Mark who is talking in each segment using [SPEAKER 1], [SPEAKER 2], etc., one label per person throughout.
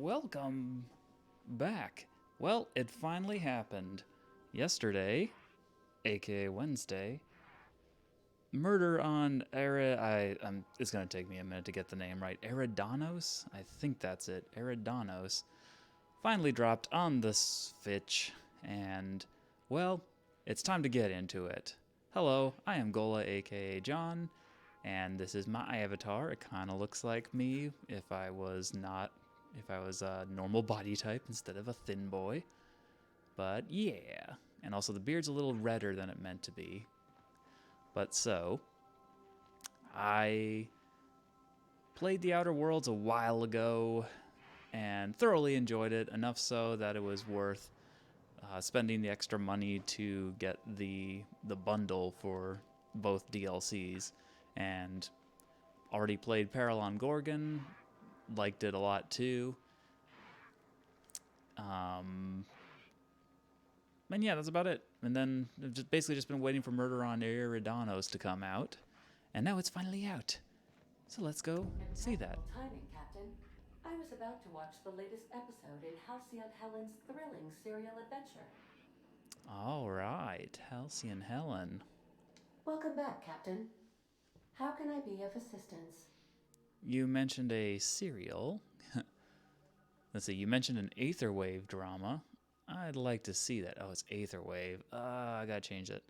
[SPEAKER 1] Welcome back. Well, it finally happened. Yesterday, aka Wednesday, murder on it's gonna take me a minute to get the name right. Eredanos? I think that's it. Eridanos. Finally dropped on the Switch, and, well, it's time to get into it. Hello, I am Gola, aka John, and this is my avatar. It kind of looks like me if I was a normal body type instead of a thin boy. But yeah, and also the beard's a little redder than it meant to be. But so, I played The Outer Worlds a while ago and thoroughly enjoyed it, enough so that it was worth spending the extra money to get the bundle for both DLCs. And already played Peril on Gorgon, liked it a lot too. And yeah, that's about it. And then I've just been waiting for Murder on Eridanos to come out, and now it's finally out. So let's go see that.
[SPEAKER 2] Timing, Captain. I was about to watch the latest episode in Halcyon Helen's thrilling serial adventure.
[SPEAKER 1] All right, Halcyon Helen.
[SPEAKER 2] Welcome back, Captain. How can I be of assistance?
[SPEAKER 1] You mentioned a serial. Let's see, you mentioned an Aetherwave drama. I'd like to see that. Oh, it's Aetherwave. I gotta change it.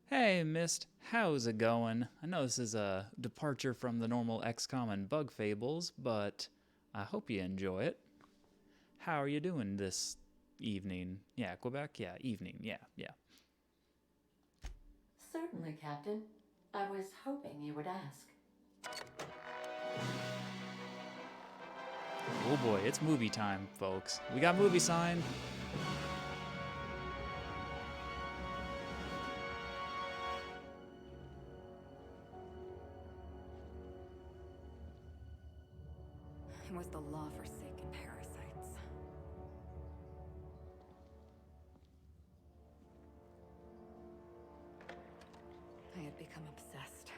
[SPEAKER 1] Hey, Mist, how's it going? I know this is a departure from the normal XCOM and Bug Fables, but I hope you enjoy it. How are you doing this evening? Yeah, Quebec? Yeah, evening. Yeah.
[SPEAKER 2] Certainly, Captain. I was hoping you would ask.
[SPEAKER 1] Oh boy, it's movie time, folks. We got movie sign.
[SPEAKER 3] It was the law-forsaken parasites. I had become obsessed.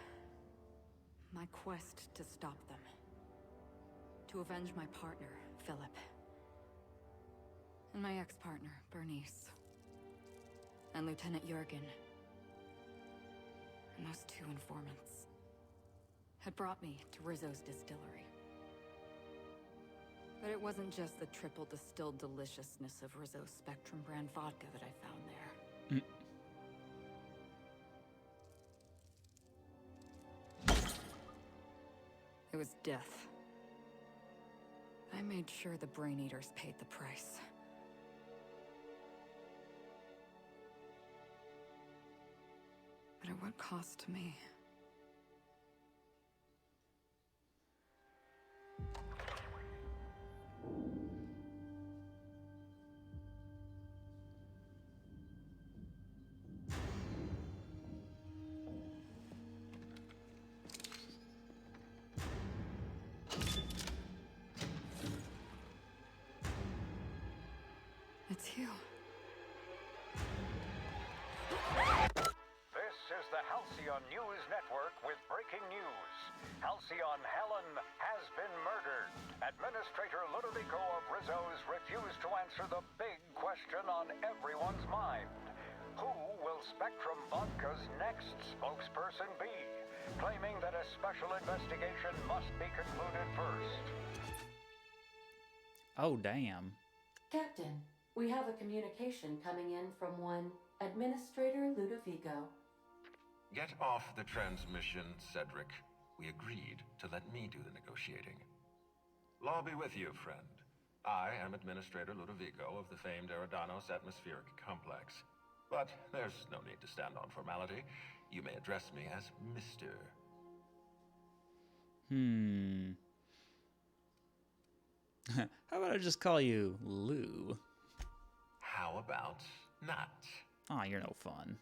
[SPEAKER 3] My quest to stop them. To avenge my partner, Philip. And my ex-partner, Bernice. And Lieutenant Jurgen. And those two informants had brought me to Rizzo's distillery. But it wasn't just the triple distilled deliciousness of Rizzo's Spectrum brand vodka that I found there. It was death. I made sure the Brain Eaters paid the price. But at what cost to me? It's you.
[SPEAKER 4] This is the Halcyon News Network with breaking news. Halcyon Helen has been murdered. Administrator Ludovico of Rizzo's refused to answer the big question on everyone's mind. Who will Spectrum Vodka's next spokesperson be? Claiming that a special investigation must be concluded first.
[SPEAKER 1] Oh, damn.
[SPEAKER 2] Captain, we have a communication coming in from one Administrator Ludovico.
[SPEAKER 5] Get off the transmission, Cedric. We agreed to let me do the negotiating. Law be with you, friend. I am Administrator Ludovico of the famed Eredanos Atmospheric Complex. But there's no need to stand on formality. You may address me as Mr.
[SPEAKER 1] How about I just call you Lou?
[SPEAKER 5] How about not?
[SPEAKER 1] Aw, you're no fun.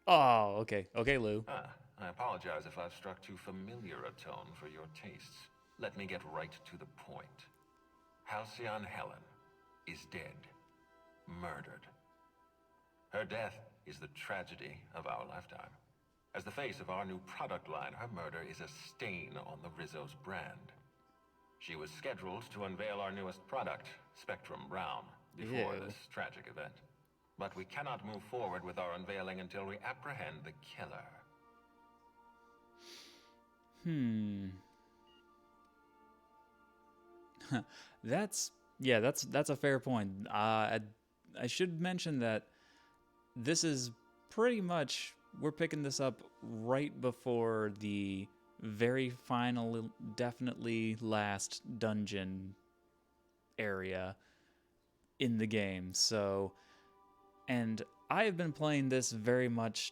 [SPEAKER 1] Oh, okay. Okay, Lou.
[SPEAKER 5] I apologize if I've struck too familiar a tone for your tastes. Let me get right to the point. Halcyon Helen is dead. Murdered. Her death is the tragedy of our lifetime. As the face of our new product line, her murder is a stain on the Rizzo's brand. She was scheduled to unveil our newest product, Spectrum Brown, before
[SPEAKER 1] Ew.
[SPEAKER 5] this tragic event. But we cannot move forward with our unveiling until we apprehend the killer.
[SPEAKER 1] That's a fair point. I should mention that this is pretty much, we're picking this up right before the very final, definitely last dungeon area in the game. So, and I have been playing this very much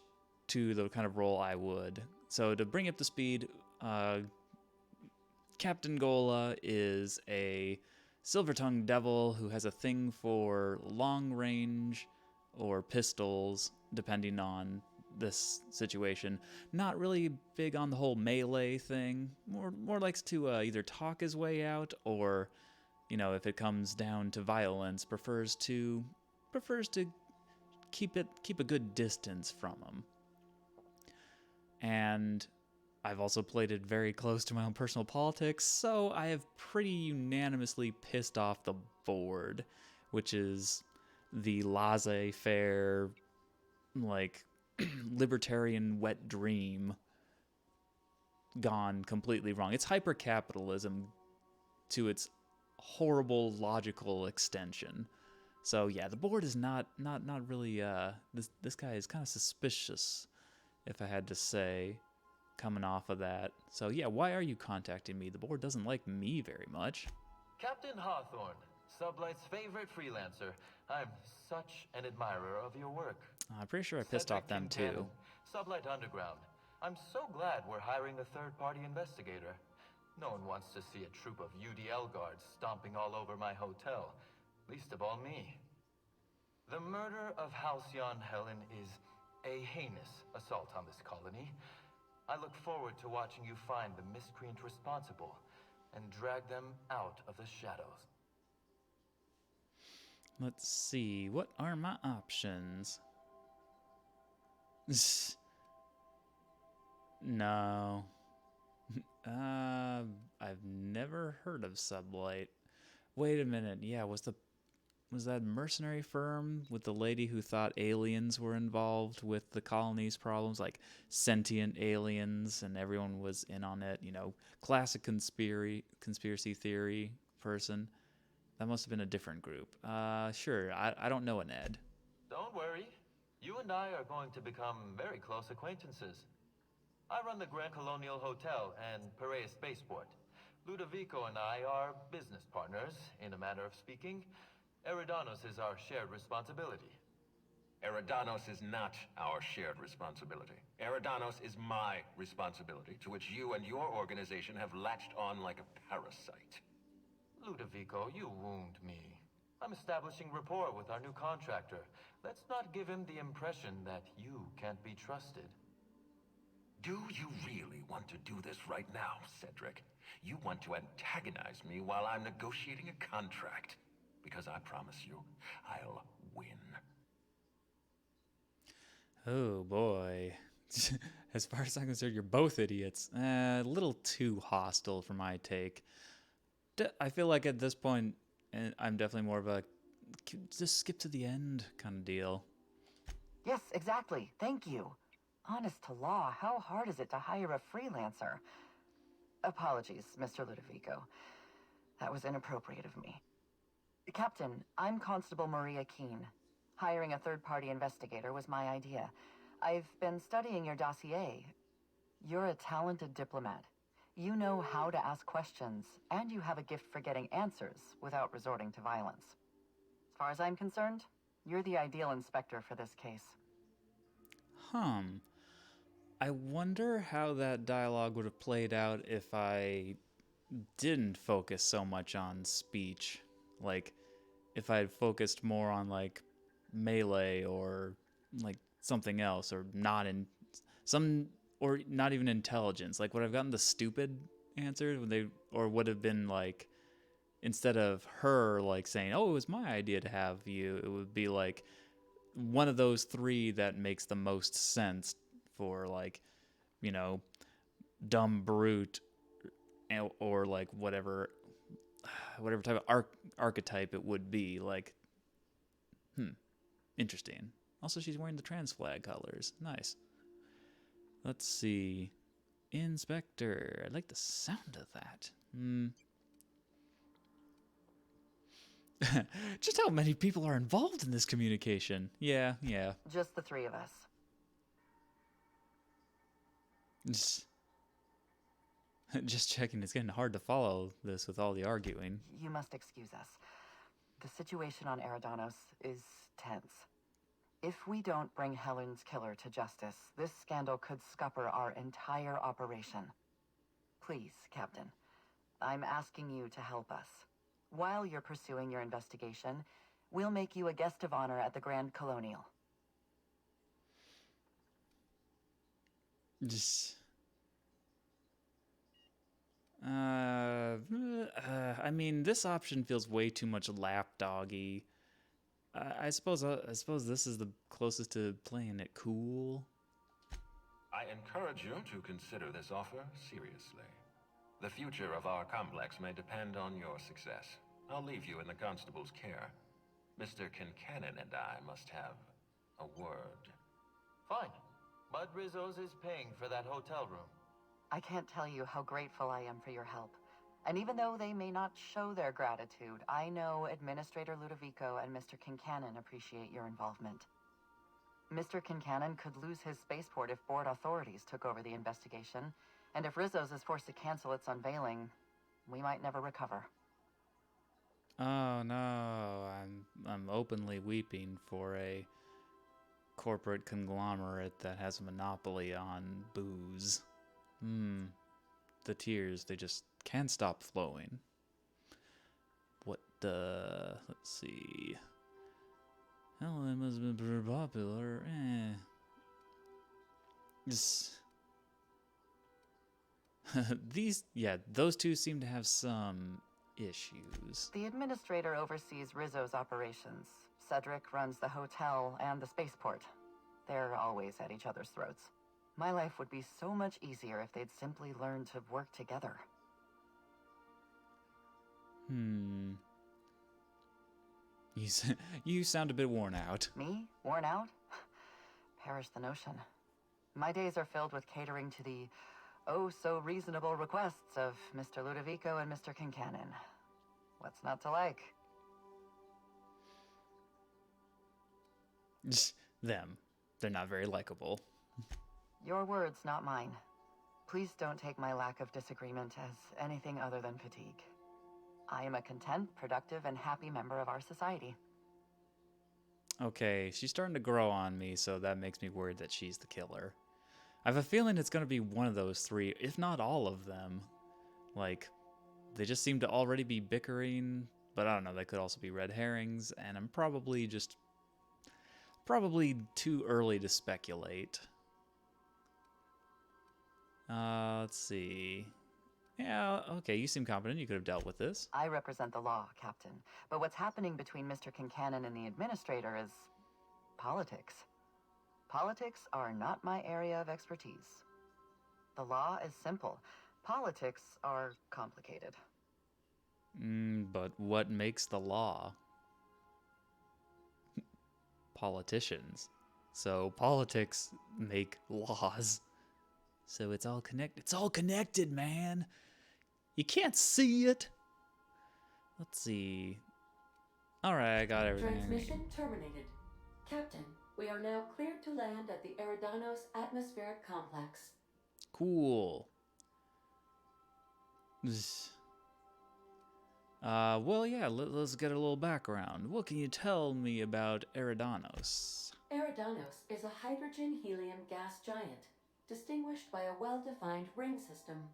[SPEAKER 1] to the kind of role I would. So to bring up the speed, Captain Gola is a silver-tongued devil who has a thing for long range or pistols, depending on this situation. Not really big on the whole melee thing. More likes to either talk his way out, or, you know, if it comes down to violence, prefers to keep a good distance from him. And I've also played it very close to my own personal politics, so I have pretty unanimously pissed off the board, which is the laissez-faire, like, libertarian wet dream gone completely wrong. It's hyper-capitalism to its horrible logical extension. So yeah, the board is not really, this guy is kind of suspicious, if I had to say, coming off of that. So yeah, why are you contacting me? The board doesn't like me very much.
[SPEAKER 6] Captain Hawthorne, Sublight's favorite freelancer. I'm such an admirer of your work.
[SPEAKER 1] I'm pretty sure I pissed off them too.
[SPEAKER 6] Sublight Underground. I'm so glad we're hiring a third-party investigator. No one wants to see a troop of UDL guards stomping all over my hotel. Least of all me. The murder of Halcyon Helen is a heinous assault on this colony. I look forward to watching you find the miscreant responsible and drag them out of the shadows.
[SPEAKER 1] Let's see, what are my options? No. I've never heard of Sublight. Wait a minute, yeah, was that mercenary firm with the lady who thought aliens were involved with the colony's problems, like sentient aliens, and everyone was in on it, you know, classic conspiracy theory person? That must have been a different group. Sure, I don't know an Ed.
[SPEAKER 6] Don't worry. You and I are going to become very close acquaintances. I run the Grand Colonial Hotel and Piraeus Spaceport. Ludovico and I are business partners, in a manner of speaking. Eridanos is our shared responsibility.
[SPEAKER 5] Eredanos is not our shared responsibility. Eridanos is my responsibility, to which you and your organization have latched on like a parasite.
[SPEAKER 6] Ludovico, you wound me. I'm establishing rapport with our new contractor. Let's not give him the impression that you can't be trusted.
[SPEAKER 5] Do you really want to do this right now, Cedric? You want to antagonize me while I'm negotiating a contract. Because I promise you, I'll win.
[SPEAKER 1] Oh boy. As far as I'm concerned, you're both idiots. A little too hostile for my take. I feel like at this point, I'm definitely more of a just skip to the end kind of deal.
[SPEAKER 7] Yes, exactly. Thank you. Honest to law, how hard is it to hire a freelancer? Apologies, Mr. Ludovico. That was inappropriate of me. Captain, I'm Constable Maria Keene. Hiring a third-party investigator was my idea. I've been studying your dossier. You're a talented diplomat. You know how to ask questions, and you have a gift for getting answers without resorting to violence. As far as I'm concerned, you're the ideal inspector for this case.
[SPEAKER 1] I wonder how that dialogue would have played out if I didn't focus so much on speech. Like, if I had focused more on, like, melee or, like, something else, or not even intelligence. Like, would I have gotten the stupid answers? Would have been, like, instead of her, like, saying, oh, it was my idea to have you, it would be, like, one of those three that makes the most sense for, like, you know, dumb brute, or like whatever type of archetype it would be. Like, interesting. Also, she's wearing the trans flag colors. Nice. Let's see. Inspector. I like the sound of that. Just how many people are involved in this communication. Yeah.
[SPEAKER 7] Just the three of us.
[SPEAKER 1] Just checking. It's getting hard to follow this with all the arguing.
[SPEAKER 7] You must excuse us. The situation on Eridanos is tense. If we don't bring Helen's killer to justice, this scandal could scupper our entire operation. Please, Captain, I'm asking you to help us. While you're pursuing your investigation, we'll make you a guest of honor at the Grand Colonial.
[SPEAKER 1] I mean, this option feels way too much lapdoggy. I suppose this is the closest to playing it cool.
[SPEAKER 5] I encourage you to consider this offer seriously. The future of our complex may depend on your success. I'll leave you in the constable's care. Mr. Kincannon and I must have a word.
[SPEAKER 6] Fine. But Rizzo's is paying for that hotel room.
[SPEAKER 7] I can't tell you how grateful I am for your help. And even though they may not show their gratitude, I know Administrator Ludovico and Mr. Kincannon appreciate your involvement. Mr. Kincannon could lose his spaceport if board authorities took over the investigation, and if Rizzo's is forced to cancel its unveiling, we might never recover.
[SPEAKER 1] Oh no, I'm openly weeping for a corporate conglomerate that has a monopoly on booze. The tears, they just can't stop flowing. Let's see. Helen must have been pretty popular. Those two seem to have some issues.
[SPEAKER 7] The administrator oversees Rizzo's operations. Cedric runs the hotel and the spaceport. They're always at each other's throats. My life would be so much easier if they'd simply learn to work together.
[SPEAKER 1] You sound a bit worn out.
[SPEAKER 7] Me? Worn out? Perish the notion. My days are filled with catering to the oh-so-reasonable requests of Mr. Ludovico and Mr. Kincannon. What's not to like?
[SPEAKER 1] Them. They're not very likable.
[SPEAKER 7] Your words, not mine. Please don't take my lack of disagreement as anything other than fatigue. I am a content, productive, and happy member of our society.
[SPEAKER 1] Okay, she's starting to grow on me, so that makes me worried that she's the killer. I have a feeling it's going to be one of those three, if not all of them. Like, they just seem to already be bickering, but I don't know, they could also be red herrings, and I'm probably too early to speculate. Let's see. Yeah, okay, you seem confident you could have dealt with this.
[SPEAKER 7] I represent the law, Captain. But what's happening between Mr. Kincannon and the Administrator is politics. Politics are not my area of expertise. The law is simple. Politics are complicated.
[SPEAKER 1] But what makes the law? Politicians. So politics make laws. So it's all connected. It's all connected, man. You can't see it. Let's see. All right, I got everything.
[SPEAKER 2] Transmission terminated. Captain, we are now cleared to land at the Eredanos atmospheric complex.
[SPEAKER 1] Cool. Well, yeah, let's get a little background. What can you tell me about Eredanos?
[SPEAKER 2] Eredanos is a hydrogen-helium gas giant, distinguished by a well-defined ring system.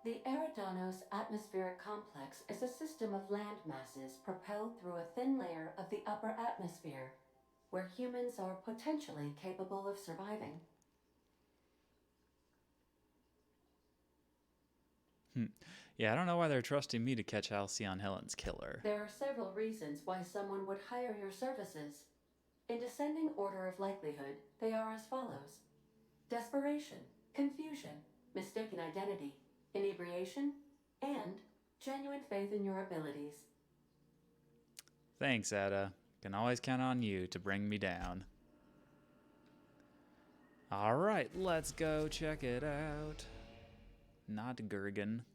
[SPEAKER 2] The Eredanos atmospheric complex is a system of land masses propelled through a thin layer of the upper atmosphere, where humans are potentially capable of surviving.
[SPEAKER 1] Yeah, I don't know why they're trusting me to catch Halcyon Helen's killer.
[SPEAKER 2] There are several reasons why someone would hire your services. In descending order of likelihood, they are as follows. desperation, confusion, mistaken identity, inebriation, and genuine faith in your abilities.
[SPEAKER 1] Thanks, Ada. Can always count on you to bring me down. Alright, let's go check it out. Not Gurgan.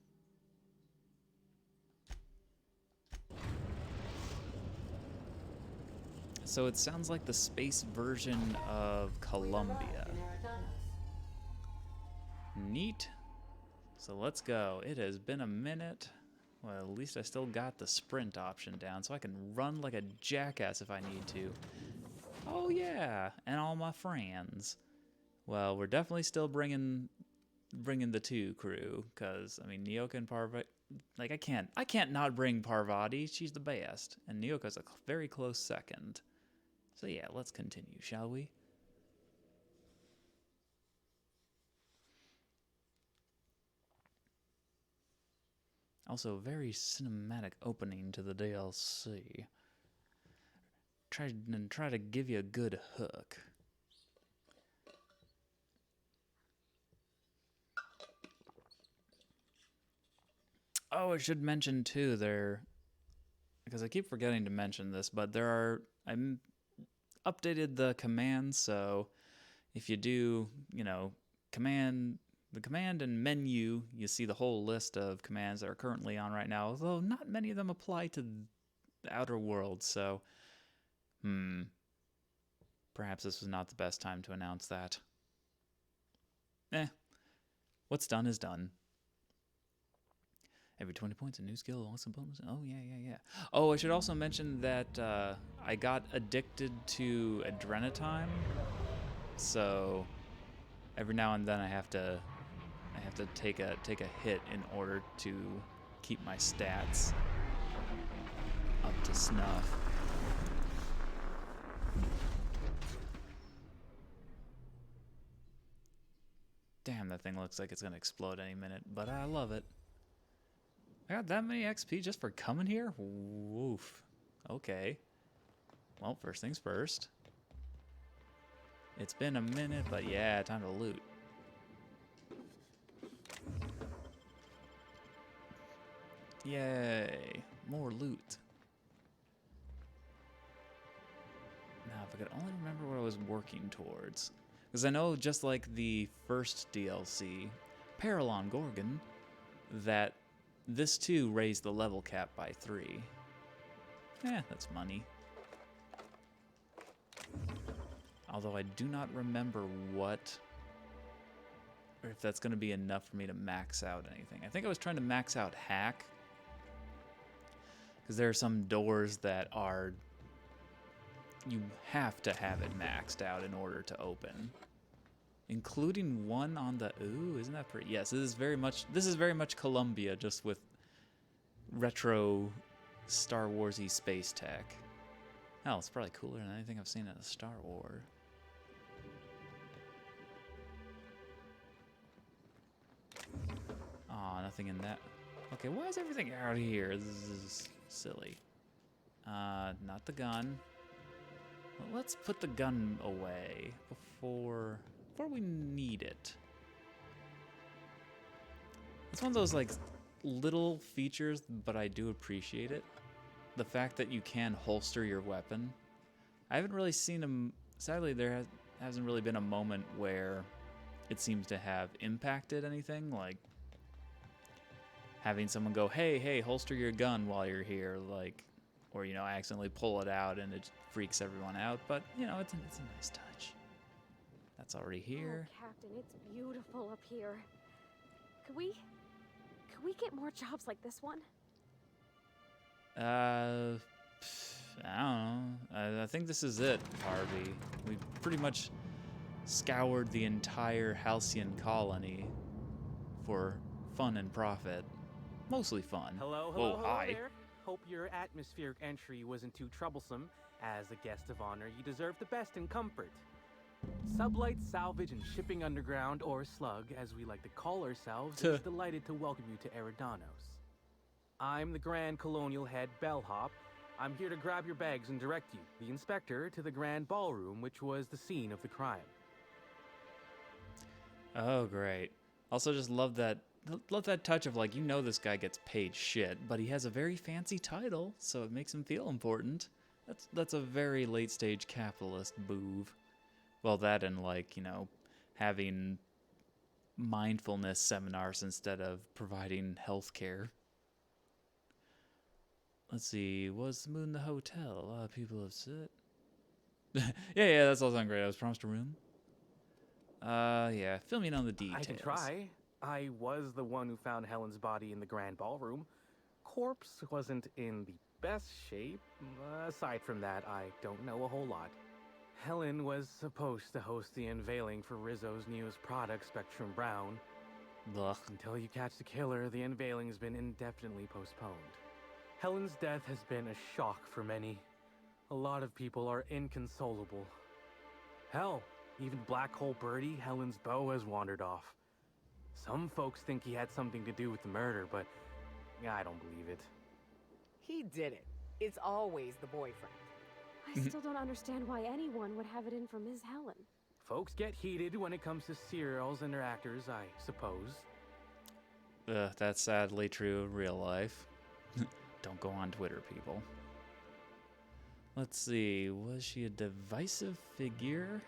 [SPEAKER 1] So it sounds like the space version of
[SPEAKER 2] We
[SPEAKER 1] Columbia.
[SPEAKER 2] arrived in Eridanos.
[SPEAKER 1] Neat. So let's go. It has been a minute. Well, at least I still got the sprint option down, so I can run like a jackass if I need to. Oh yeah, and all my friends. Well, we're definitely still bringing the two crew, cause I mean Nyoka and Parvati. Like I can't not bring Parvati. She's the best, and Nyoka's a very close second. So yeah, let's continue, shall we? Also, very cinematic opening to the DLC. Try to give you a good hook. Oh, I should mention too because I keep forgetting to mention this, but I updated the commands, so if you do, the command and menu, you see the whole list of commands that are currently on right now, although not many of them apply to the Outer Worlds, so perhaps this was not the best time to announce that. What's done is done. Every 20 points, a new skill, awesome bonus. Oh, yeah. Oh, I should also mention that I got addicted to Adrenatime, so every now and then I have to take a hit in order to keep my stats up to snuff. Damn, that thing looks like it's gonna explode any minute, but I love it. I got that many XP just for coming here? Woof. Okay. Well, first things first. It's been a minute, but yeah, time to loot. Yay. More loot. Now, if I could only remember what I was working towards. Because I know, just like the first DLC, Paralon Gorgon, that this too raised the level cap by 3. That's money. Although I do not remember or if that's going to be enough for me to max out anything. I think I was trying to max out hack, because there are some doors that you have to have it maxed out in order to open. Including one on the... Ooh, isn't that pretty? Yes, this is very much Columbia, just with retro Star Wars-y space tech. Hell, it's probably cooler than anything I've seen in a Star Wars. Aw, nothing in that. Okay, why is everything out here? This is silly. Not the gun. Well, let's put the gun away before we need it. It's one of those, like, little features, but I do appreciate it. The fact that you can holster your weapon. I haven't really seen them. Sadly, there hasn't really been a moment where it seems to have impacted anything, like having someone go, hey, holster your gun while you're here, like, or, accidentally pull it out and it freaks everyone out, but, it's a nice touch. That's already here.
[SPEAKER 8] Oh, Captain, it's beautiful up here. Could we get more jobs like this one?
[SPEAKER 1] I don't know. I think this is it, Harvey. We pretty much scoured the entire Halcyon colony for fun and profit. Mostly fun.
[SPEAKER 9] Hello
[SPEAKER 1] hi.
[SPEAKER 9] there. Hope your atmospheric entry wasn't too troublesome. As a guest of honor, you deserve the best in comfort. Sublight Salvage and Shipping Underground, or Slug, as we like to call ourselves, is delighted to welcome you to Eredanos. I'm the Grand Colonial Head, Bellhop. I'm here to grab your bags and direct you, the Inspector, to the Grand Ballroom, which was the scene of the crime.
[SPEAKER 1] Oh, great. Also, just love that touch of like, you know, this guy gets paid shit, but he has a very fancy title, so it makes him feel important. That's a very late stage capitalist move. Well, that and like, you know, having mindfulness seminars instead of providing health care. Let's see, was the moon the hotel? A lot of people have said. Yeah, that's all sound great. I was promised a room. Yeah, fill me in on the details.
[SPEAKER 9] I can try. I was the one who found Helen's body in the grand ballroom. Corpse wasn't in the best shape. Aside from that, I don't know a whole lot. Helen was supposed to host the unveiling for Rizzo's newest product, Spectrum Brown.
[SPEAKER 1] Ugh.
[SPEAKER 9] Until you catch the killer, the unveiling's been indefinitely postponed. Helen's death has been a shock for many. A lot of people are inconsolable. Hell, even Black Hole Birdie, Helen's beau, has wandered off. Some folks think he had something to do with the murder, but I don't believe it.
[SPEAKER 10] He did it. It's always the boyfriend.
[SPEAKER 8] I still don't understand why anyone would have it in for Ms. Helen.
[SPEAKER 9] Folks get heated when it comes to serials and their actors, I suppose.
[SPEAKER 1] That's sadly true of real life. Don't go on Twitter, people. Let's see, was she a divisive figure?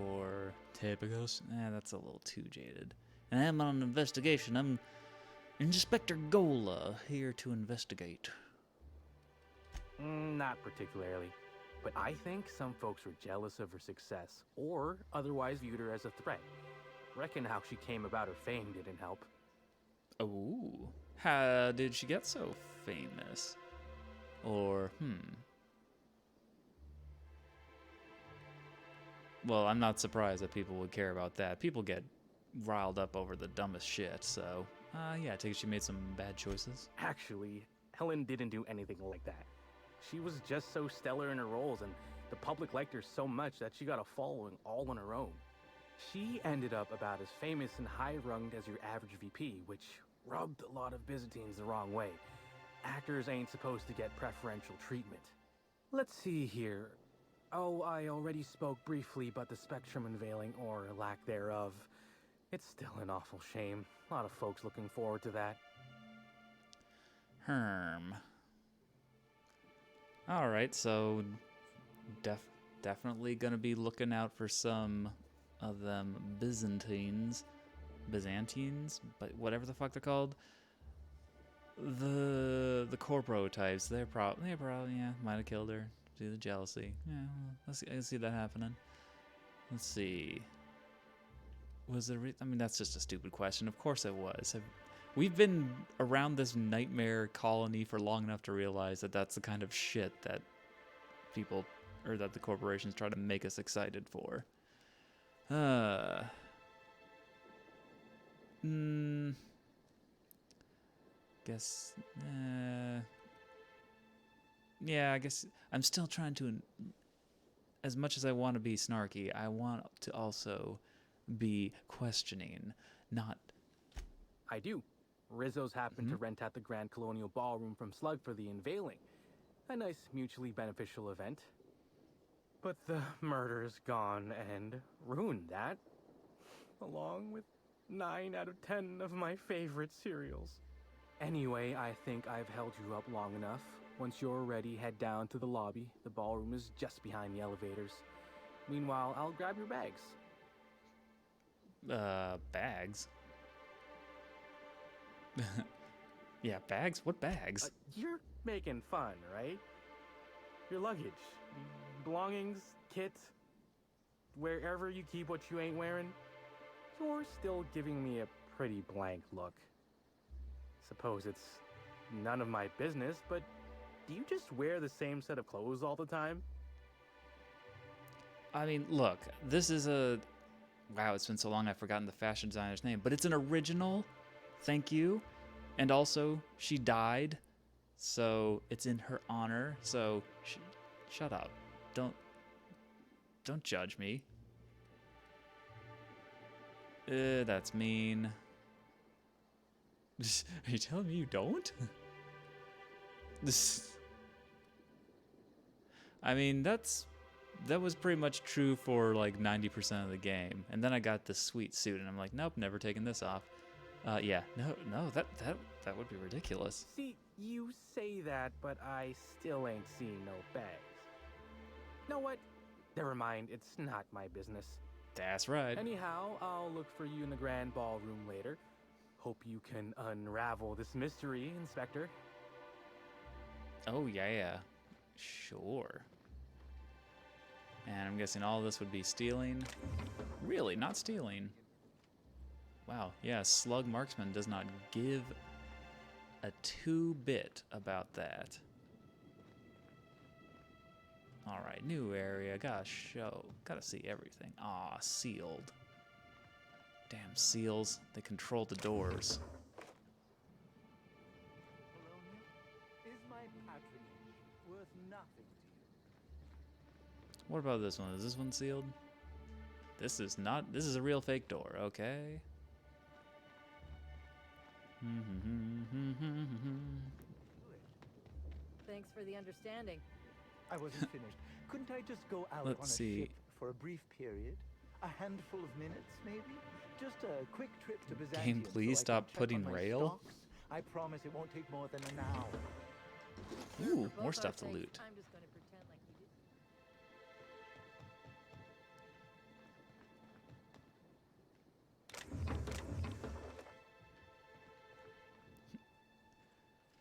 [SPEAKER 1] Or typical? That's a little too jaded. And I'm on an investigation. I'm Inspector Gola, here to investigate.
[SPEAKER 9] Not particularly. But I think some folks were jealous of her success, or otherwise viewed her as a threat. Reckon how she came about her fame didn't help.
[SPEAKER 1] Oh, how did she get so famous? Or, Well, I'm not surprised that people would care about that. People get riled up over the dumbest shit, so, yeah, I take it she made some bad choices.
[SPEAKER 9] Actually, Helen didn't do anything like that. She was just so stellar in her roles, and the public liked her so much that she got a following all on her own. She ended up about as famous and high-runged as your average VP, which rubbed a lot of Byzantines the wrong way. Actors ain't supposed to get preferential treatment. Let's see here. Oh, I already spoke briefly about the Spectrum unveiling, or lack thereof. It's still an awful shame. A lot of folks looking forward to that.
[SPEAKER 1] Alright, so definitely gonna be looking out for some of them Byzantines, but whatever the fuck they're called. The corpro types, they probably might have killed her due to jealousy. Yeah, I can see that happening. Let's see. Was there? I mean, that's just a stupid question. Of course it was. We've been around this nightmare colony for long enough to realize that that's the kind of shit that people, or that the corporations try to make us excited for. Guess, yeah, I guess I'm still trying to, as much as I want to be snarky, I want to also be questioning, not...
[SPEAKER 9] I do. Rizzo's happened to rent out the Grand Colonial Ballroom from Slug for the unveiling. A nice mutually beneficial event. But the murder's gone and ruined that. Along with 9 out of 10 of my favorite cereals. Anyway, I think I've held you up long enough. Once you're ready, head down to the lobby. The ballroom is just behind the elevators. Meanwhile, I'll grab your bags.
[SPEAKER 1] Bags? Yeah, bags? What bags?
[SPEAKER 9] You're making fun, right? Your luggage, belongings, kit, wherever you keep what you ain't wearing. You're still giving me a pretty blank look. Suppose it's none of my business, but do you just wear the same set of clothes all the time?
[SPEAKER 1] I mean, look, this is a... Wow, it's been so long I've forgotten the fashion designer's name, but it's an original. Thank you. And also, she died, so it's in her honor. So, shut up. Don't judge me. That's mean. Are you telling me you don't? I mean, that's that was pretty much true for like 90% of the game. And then I got this sweet suit, and I'm like, nope, never taking this off. Yeah, no, that would be ridiculous.
[SPEAKER 9] See, you say that, but I still ain't seen no bags. Know what? Never mind, it's not my business.
[SPEAKER 1] That's right.
[SPEAKER 9] Anyhow, I'll look for you in the grand ballroom later. Hope you can unravel this mystery, Inspector.
[SPEAKER 1] Oh, yeah. Sure. And I'm guessing all this would be stealing. Really, not stealing. Wow, yeah, Slug Marksman does not give a two-bit about that. Alright, new area, gotta see everything. Aw, sealed. Damn seals, they control the doors.
[SPEAKER 6] Is my patronage worth nothing to you?
[SPEAKER 1] What about this one? Is this one sealed? This is not, this is a real fake door, okay.
[SPEAKER 11] Thanks for the understanding.
[SPEAKER 6] I wasn't finished. Couldn't I just go out
[SPEAKER 1] Let's
[SPEAKER 6] on a
[SPEAKER 1] see.
[SPEAKER 6] ship for a brief period? A handful of minutes, maybe? Just a quick trip to Byzantium.
[SPEAKER 1] Game, please
[SPEAKER 6] so I
[SPEAKER 1] stop
[SPEAKER 6] can check
[SPEAKER 1] putting
[SPEAKER 6] on my
[SPEAKER 1] rail.
[SPEAKER 6] stocks. I promise it won't take more than an hour.
[SPEAKER 1] Ooh,
[SPEAKER 11] For
[SPEAKER 1] more
[SPEAKER 11] both
[SPEAKER 1] stuff
[SPEAKER 11] our
[SPEAKER 1] to
[SPEAKER 11] sakes,
[SPEAKER 1] loot.
[SPEAKER 11] I'm just gonna pretend like we did.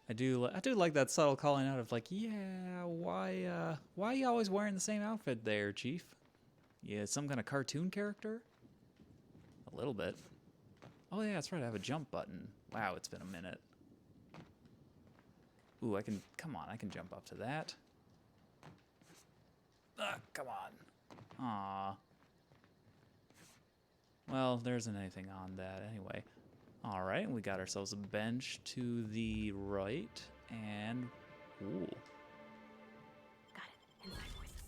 [SPEAKER 1] I do like that subtle calling out of like, yeah, why are you always wearing the same outfit there, Chief? Yeah, some kind of cartoon character? A little bit. Oh yeah, that's right, I have a jump button. Wow, it's been a minute. Ooh, I can jump up to that. Come on. Aw. Well, there isn't anything on that anyway. All right, we got ourselves a bench to the right, and ooh,
[SPEAKER 11] Got it. Inside voices.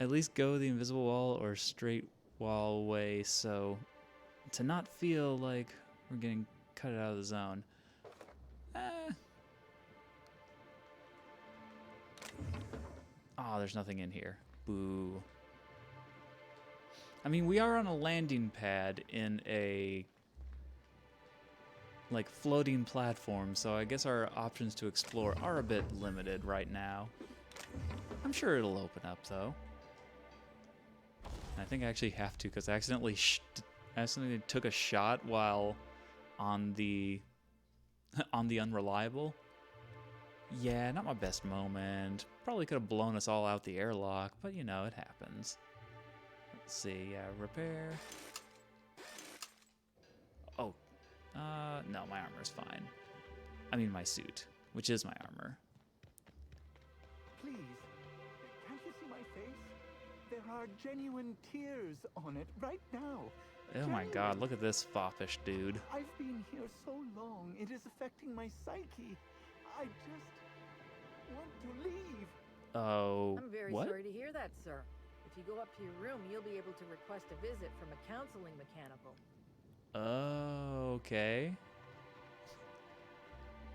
[SPEAKER 1] at least go the invisible wall or straight wall way, so to not feel like we're getting cut out of the zone. Oh, there's nothing in here. Boo. I mean, we are on a landing pad in a like floating platform, so I guess our options to explore are a bit limited right now. I'm sure it'll open up though. I think I actually have to because I accidentally took a shot while on the unreliable. Yeah, not my best moment. Probably could have blown us all out the airlock, but you know, it happens. Let's see, repair. Oh, no, my armor's fine. I mean my suit, which is my armor.
[SPEAKER 6] Please, can't you see my face? There are genuine tears on it right now.
[SPEAKER 1] Oh my god, look at this foppish dude.
[SPEAKER 6] I've been here so long, it is affecting my psyche. I just want to leave.
[SPEAKER 1] Oh,
[SPEAKER 11] I'm very
[SPEAKER 1] what?
[SPEAKER 11] sorry to hear that, sir. If you go up to your room, you'll be able to request a visit from a counseling mechanical.
[SPEAKER 1] Okay.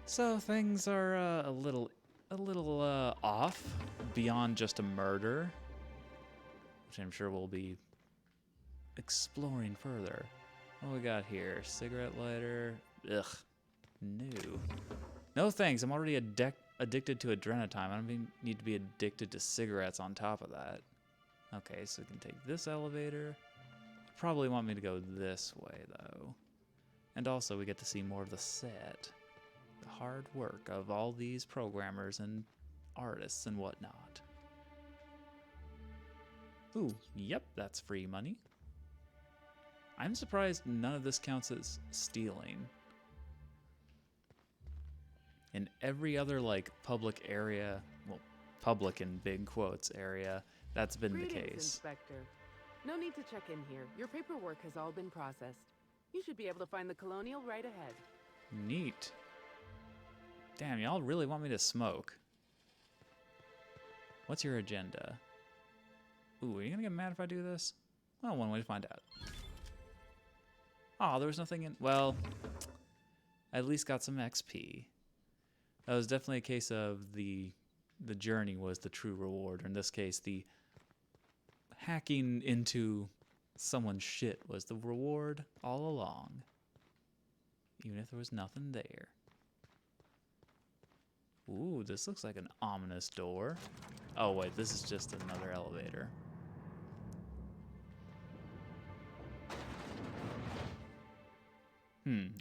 [SPEAKER 1] So things are a little off beyond just a murder, which I'm sure we'll be exploring further. What we got here? Cigarette lighter. Ugh. No. No thanks. I'm already addicted to Adrenatime. I don't even need to be addicted to cigarettes on top of that. Okay, so we can take this elevator. Probably want me to go this way, though. And also, we get to see more of the set. The hard work of all these programmers and artists and whatnot. Ooh, yep, that's free money. I'm surprised none of this counts as stealing. In every other, like, public area, well, public in big quotes area, that's been the
[SPEAKER 12] Greetings,
[SPEAKER 1] case.
[SPEAKER 12] Inspector. No need to check in here. Your paperwork has all been processed. You should be able to find the Colonial right ahead.
[SPEAKER 1] Neat. Damn, y'all really want me to smoke. What's your agenda? Ooh, are you gonna get mad if I do this? Well, one way to find out. Oh, there was nothing in... Well, I at least got some XP. That was definitely a case of the the journey was the true reward. Or in this case, the hacking into someone's shit was the reward all along. Even if there was nothing there. Ooh, this looks like an ominous door. Oh wait, this is just another elevator.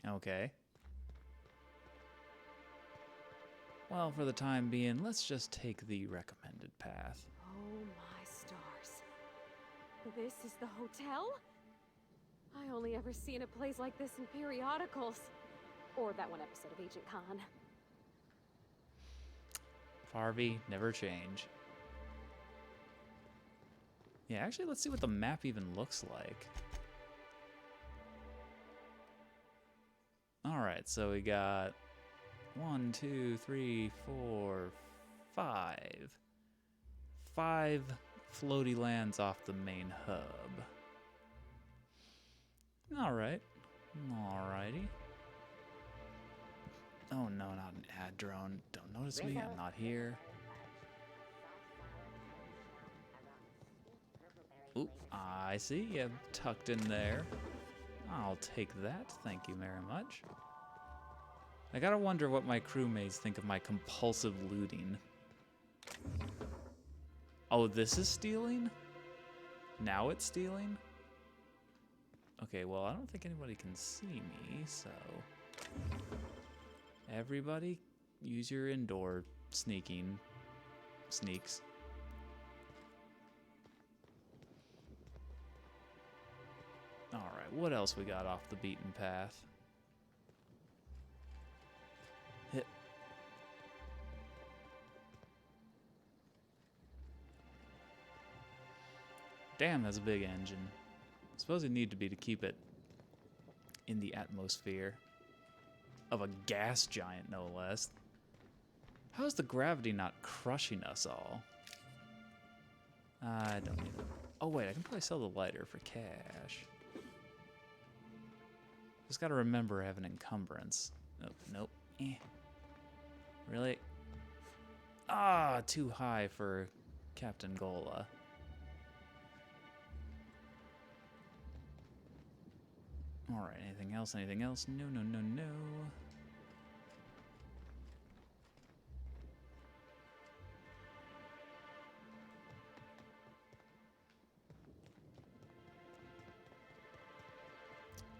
[SPEAKER 1] Okay. Well, for the time being, let's just take the recommended path.
[SPEAKER 8] Oh my stars. This is the hotel? I only ever seen a place like this in periodicals. Or that one episode of Agent Khan.
[SPEAKER 1] Harvey, never change. Yeah, actually, let's see what the map even looks like. Alright, so we got 1, 2, 3, 4, 5. 5 floaty lands off the main hub. Alright. Alrighty. Oh no, not an ad drone. Don't notice me, I'm not here. Oop, I see you tucked in there. I'll take that, thank you very much. I gotta wonder what my crewmates think of my compulsive looting. Oh, this is stealing? Now it's stealing? Okay, well, I don't think anybody can see me, so... Everybody, use your indoor sneaks. Alright, what else we got off the beaten path? Hit. Damn, that's a big engine. I suppose it need to be to keep it in the atmosphere of a gas giant, no less. How is the gravity not crushing us all? I don't need it. Oh wait, I can probably sell the lighter for cash. Just gotta remember I have an encumbrance. Oh, nope. Really? Ah, too high for Captain Gola. Alright, anything else? Anything else? No, no, no, no.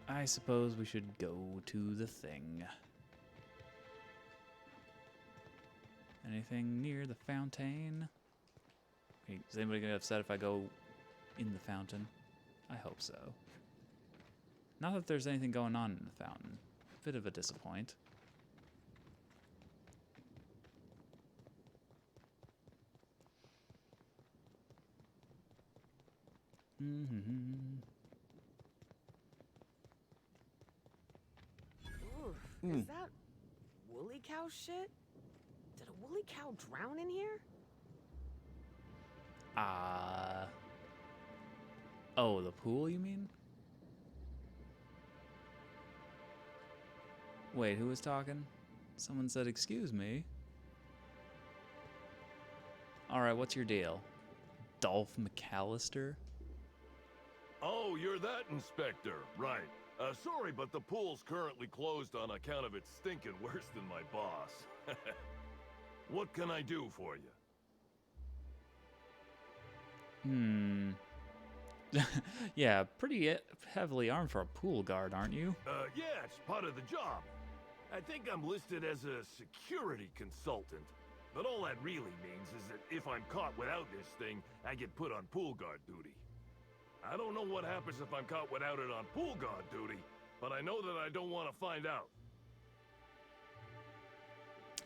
[SPEAKER 1] I suppose we should go to the thing. Anything near the fountain? Okay, is anybody gonna get upset if I go in the fountain? I hope so. Not that there's anything going on in the fountain. Bit of a disappoint.
[SPEAKER 10] Oof, is that woolly cow shit? Did a woolly cow drown in here?
[SPEAKER 1] Oh, the pool, you mean? Wait, who was talking? Someone said, excuse me. Alright, what's your deal? Dolph McAllister?
[SPEAKER 13] Oh, you're that inspector, right. Sorry, but the pool's currently closed on account of it stinking worse than my boss. What can I do for you?
[SPEAKER 1] Yeah, pretty heavily armed for a pool guard, aren't you?
[SPEAKER 13] Yeah, it's part of the job. I think I'm listed as a security consultant. But all that really means is that if I'm caught without this thing, I get put on pool guard duty. I don't know what happens if I'm caught without it on pool guard duty, but I know that I don't want to find out.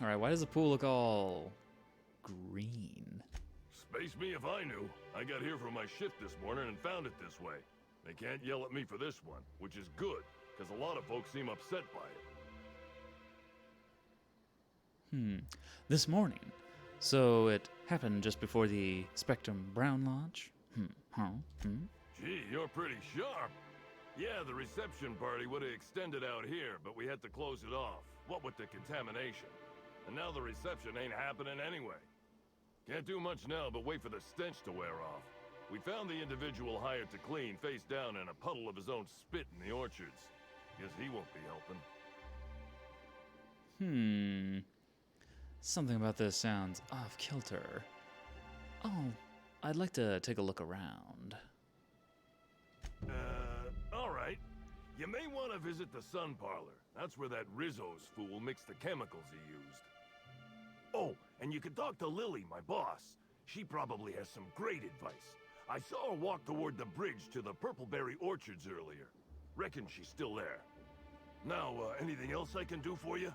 [SPEAKER 1] Alright, why does the pool look all green?
[SPEAKER 13] Space me if I knew. I got here for my shift this morning and found it this way. They can't yell at me for this one, which is good, because a lot of folks seem upset by it.
[SPEAKER 1] This morning. So it happened just before the Spectrum Brown launch?
[SPEAKER 13] Gee, you're pretty sharp. Yeah, the reception party would have extended out here, but we had to close it off. What with the contamination. And now the reception ain't happening anyway. Can't do much now but wait for the stench to wear off. We found the individual hired to clean face down in a puddle of his own spit in the orchards. Guess he won't be helping.
[SPEAKER 1] Something about this sounds off kilter. Oh, I'd like to take a look around.
[SPEAKER 13] Alright. You may want to visit the sun parlor. That's where that Rizzo's fool mixed the chemicals he used. Oh, and you can talk to Lily, my boss. She probably has some great advice. I saw her walk toward the bridge to the Purpleberry orchards earlier. Reckon she's still there. Now, anything else I can do for you?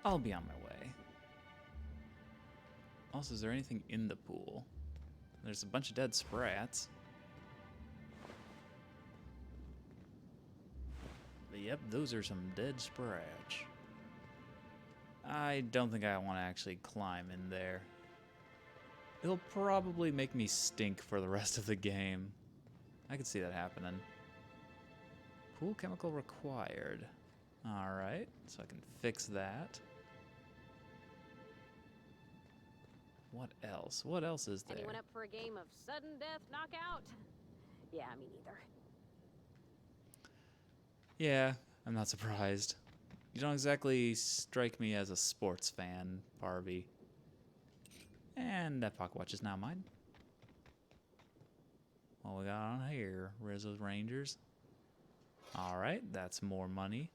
[SPEAKER 1] I'll be on my way. Also, is there anything in the pool? There's a bunch of dead sprats. Yep, those are some dead sprats. I don't think I want to actually climb in there. It'll probably make me stink for the rest of the game. I could see that happening. Pool chemical required. Alright, so I can fix that. What else? What else is there?
[SPEAKER 8] Anyone up for a game of sudden death knockout? Yeah, me neither.
[SPEAKER 1] Yeah, I'm not surprised. You don't exactly strike me as a sports fan, Barbie. And that pocket watch is now mine. What we got on here? Rizzo's Rangers. Alright, that's more money.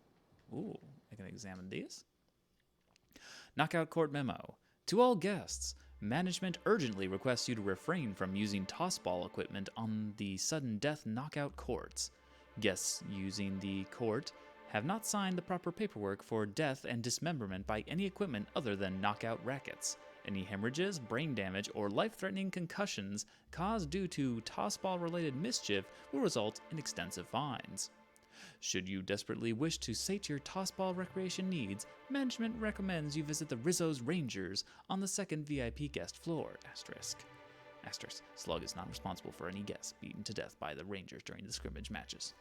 [SPEAKER 1] Ooh, I can examine these. Knockout Court Memo. To all guests, management urgently requests you to refrain from using tossball equipment on the sudden death knockout courts. Guests using the court have not signed the proper paperwork for death and dismemberment by any equipment other than knockout rackets. Any hemorrhages, brain damage, or life-threatening concussions caused due to tossball-related mischief will result in extensive fines. Should you desperately wish to sate your tossball recreation needs, management recommends you visit the Rizzo's Rangers on the second VIP guest floor. Asterisk. Slug is not responsible for any guests beaten to death by the Rangers during the scrimmage matches.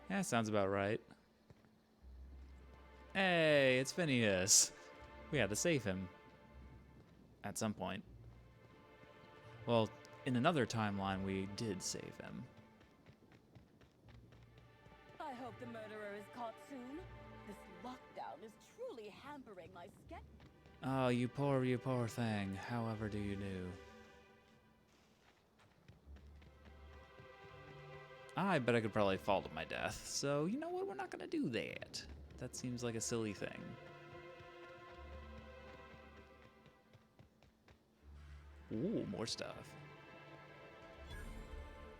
[SPEAKER 1] Yeah, sounds about right. Hey, it's Phineas. We had to save him. At some point. Well, in another timeline, we did save him.
[SPEAKER 14] I hope the murderer is caught soon. This lockdown is truly hampering my schedule.
[SPEAKER 1] Oh, you poor thing. However do you do? I bet I could probably fall to my death. So, you know what? We're not going to do that. That seems like a silly thing. Ooh, more stuff.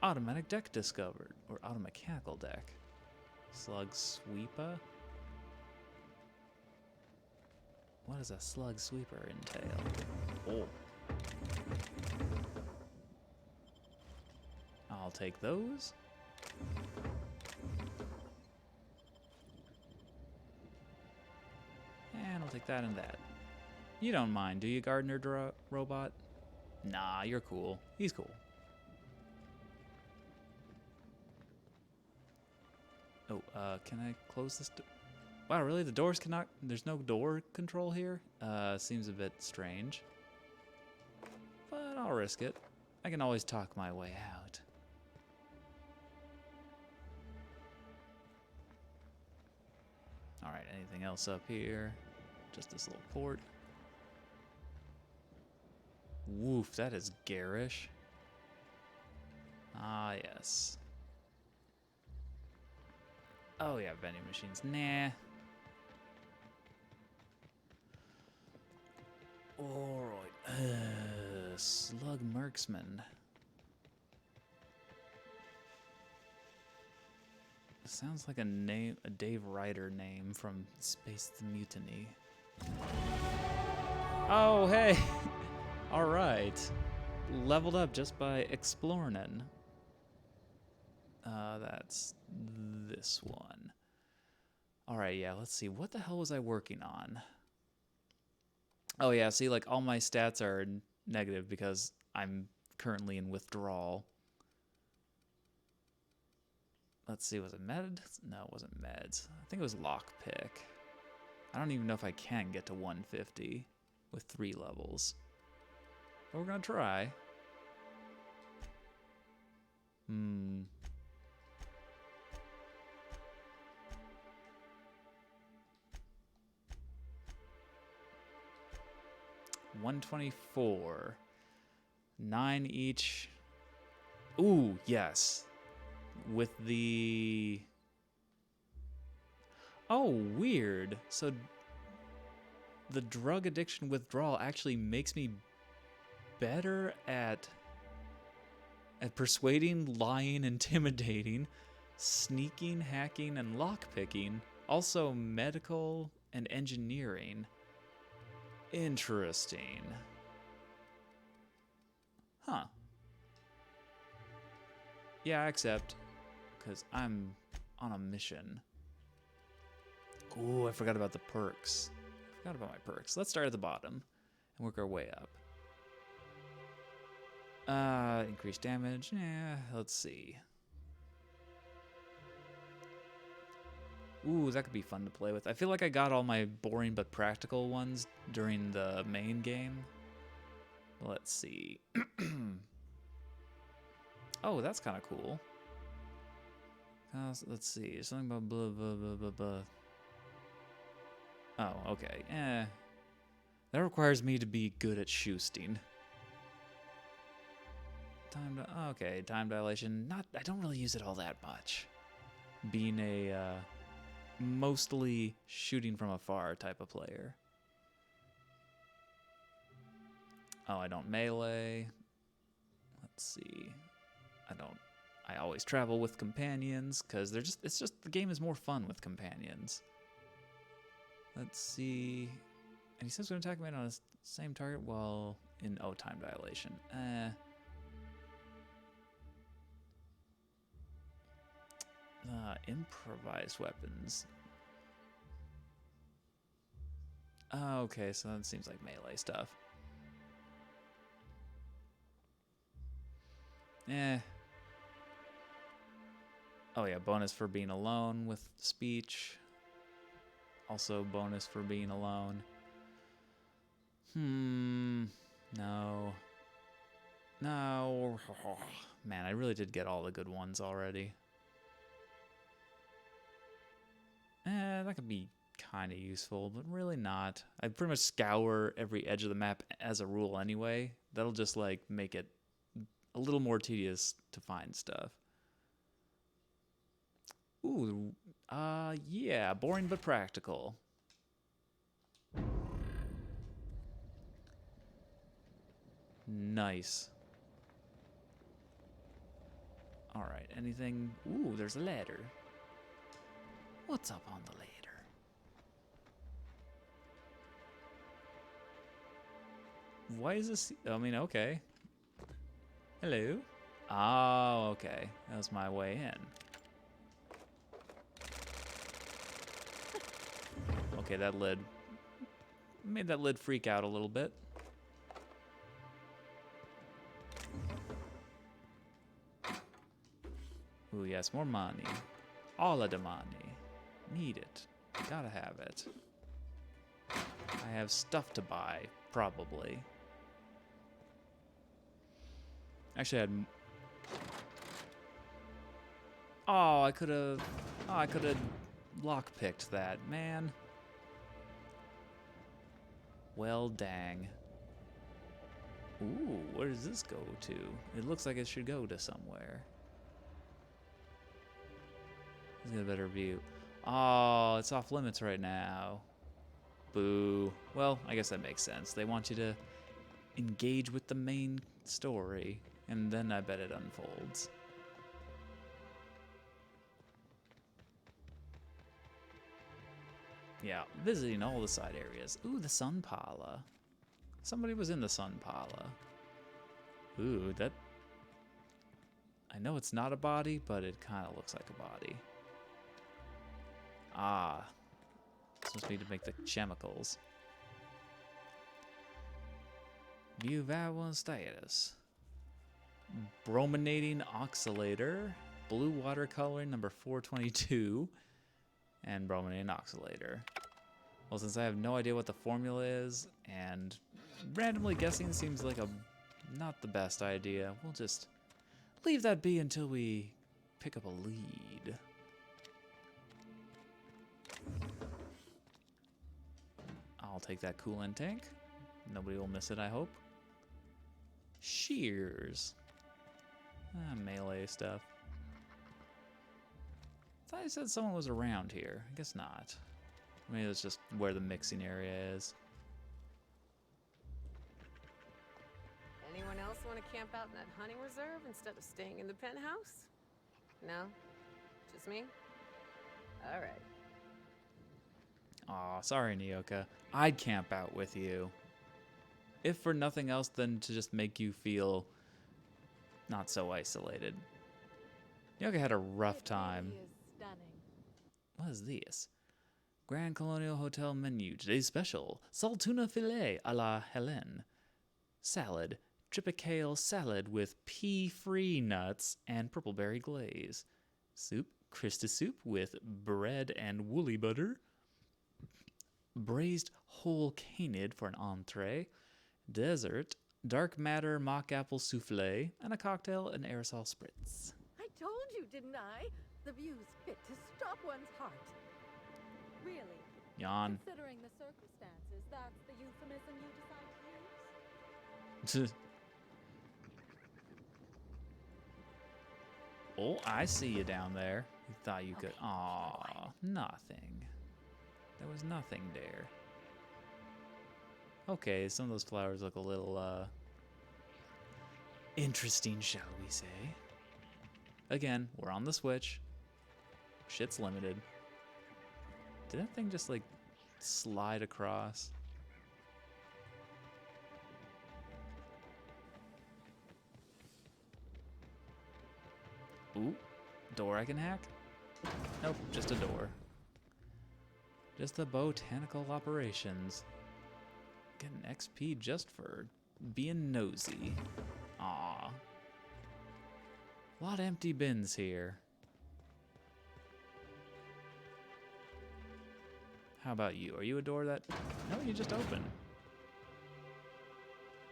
[SPEAKER 1] Automatic deck discovered. Or automechanical deck. Slug sweeper? What does a slug sweeper entail? Oh. I'll take those. And I'll take that and that. You don't mind, do you, gardener robot? Nah, you're cool. He's cool. Oh, can I close this door? Wow, really? The doors cannot... There's no door control here? Seems a bit strange. But I'll risk it. I can always talk my way out. Alright, anything else up here? Just this little port. Woof, that is garish. Ah, yes. Oh yeah, vending machines. Nah. Alright. Slug Marksman. Sounds like a name, a Dave Ryder name from Space the Mutiny. Oh, hey! Alright. Leveled up just by exploring. That's this one. Alright, yeah, let's see. What the hell was I working on? Oh, yeah, see, like, all my stats are negative because I'm currently in withdrawal. Let's see, was it med? No, it wasn't meds. I think it was lockpick. I don't even know if I can get to 150 with 3 levels. But we're gonna try. 124. 9 each. Ooh, yes. With the... Oh, weird. So the drug addiction withdrawal actually makes me better at persuading, lying, intimidating, sneaking, hacking, and lockpicking. Also medical and engineering. Interesting. Huh. Yeah, I accept. Because I'm on a mission. Ooh, I forgot about the perks. I forgot about my perks. Let's start at the bottom and work our way up. Increased damage. Yeah, let's see. Ooh, that could be fun to play with. I feel like I got all my boring but practical ones during the main game. Let's see. Oh, that's kind of cool. Let's see. Something about blah, blah, blah, blah, blah. Oh, okay. That requires me to be good at shoosting. Okay, time dilation. I don't really use it all that much. Being a mostly shooting from afar type of player. Oh, I don't melee. Let's see. I always travel with companions because it's just the game is more fun with companions. Let's see. And he says we're going to attack him on the same target while in time dilation. Improvised weapons. Oh, okay, so that seems like melee stuff. Oh yeah, bonus for being alone with speech. Also bonus for being alone. No. No. Oh, man, I really did get all the good ones already. That could be kind of useful, but really not. I pretty much scour every edge of the map as a rule anyway. That'll just like make it a little more tedious to find stuff. Ooh, yeah, boring but practical. Nice. Alright, anything? Ooh, there's a ladder. What's up on the ladder? Why is this? I mean, okay. Hello? Oh, okay. That was my way in. Okay, that lid made that lid freak out a little bit. Ooh, yes, more money. All of the money. Need it. Gotta have it. I have stuff to buy, probably. Actually, I could have lockpicked that, man. Well, dang. Ooh, where does this go to? It looks like it should go to somewhere. Let's get a better view. Oh, it's off limits right now. Boo. Well, I guess that makes sense. They want you to engage with the main story, and then I bet it unfolds. Yeah, visiting all the side areas. Ooh, the Sun Pala. Somebody was in the Sun Pala. Ooh, that... I know it's not a body, but it kind of looks like a body. Ah. Supposed to be to make the chemicals. View value status. Brominating oxalator. Blue water coloring number 422. And brominating oxalator. Well, since I have no idea what the formula is, and randomly guessing seems like a not the best idea, we'll just leave that be until we pick up a lead. I'll take that coolant tank. Nobody will miss it, I hope. Shears. Melee stuff. I thought I said someone was around here. I guess not. Maybe that's just where the mixing area is.
[SPEAKER 10] Anyone else want to camp out in that hunting reserve instead of staying in the penthouse? No? Just me? All right.
[SPEAKER 1] Aw, sorry, Nyoka. I'd camp out with you. If for nothing else than to just make you feel not so isolated. Nyoka had a rough time. What is this? Grand Colonial Hotel menu. Today's special. Saltuna filet a la Hélène. Salad. Tripicale salad with pea-free nuts and purpleberry glaze. Soup. Krista soup with bread and woolly butter. Braised whole canid for an entree. Dessert. Dark matter mock apple souffle. And a cocktail and aerosol spritz.
[SPEAKER 11] I told you, didn't I? The view's fit to stop one's heart.
[SPEAKER 14] Really?
[SPEAKER 1] Yawn.
[SPEAKER 14] Considering the circumstances, that's the euphemism you decide to use?
[SPEAKER 1] Oh, I see you down there. You thought you could. Aw, nothing. There was nothing there. Okay, some of those flowers look a little, interesting, shall we say. Again, we're on the Switch. Shit's limited. Did that thing just, like, slide across? Ooh, door I can hack? Nope, just a door. Just the botanical operations. Getting XP just for being nosy. Aw. A lot of empty bins here. How about you? Are you a door that... No, you just open.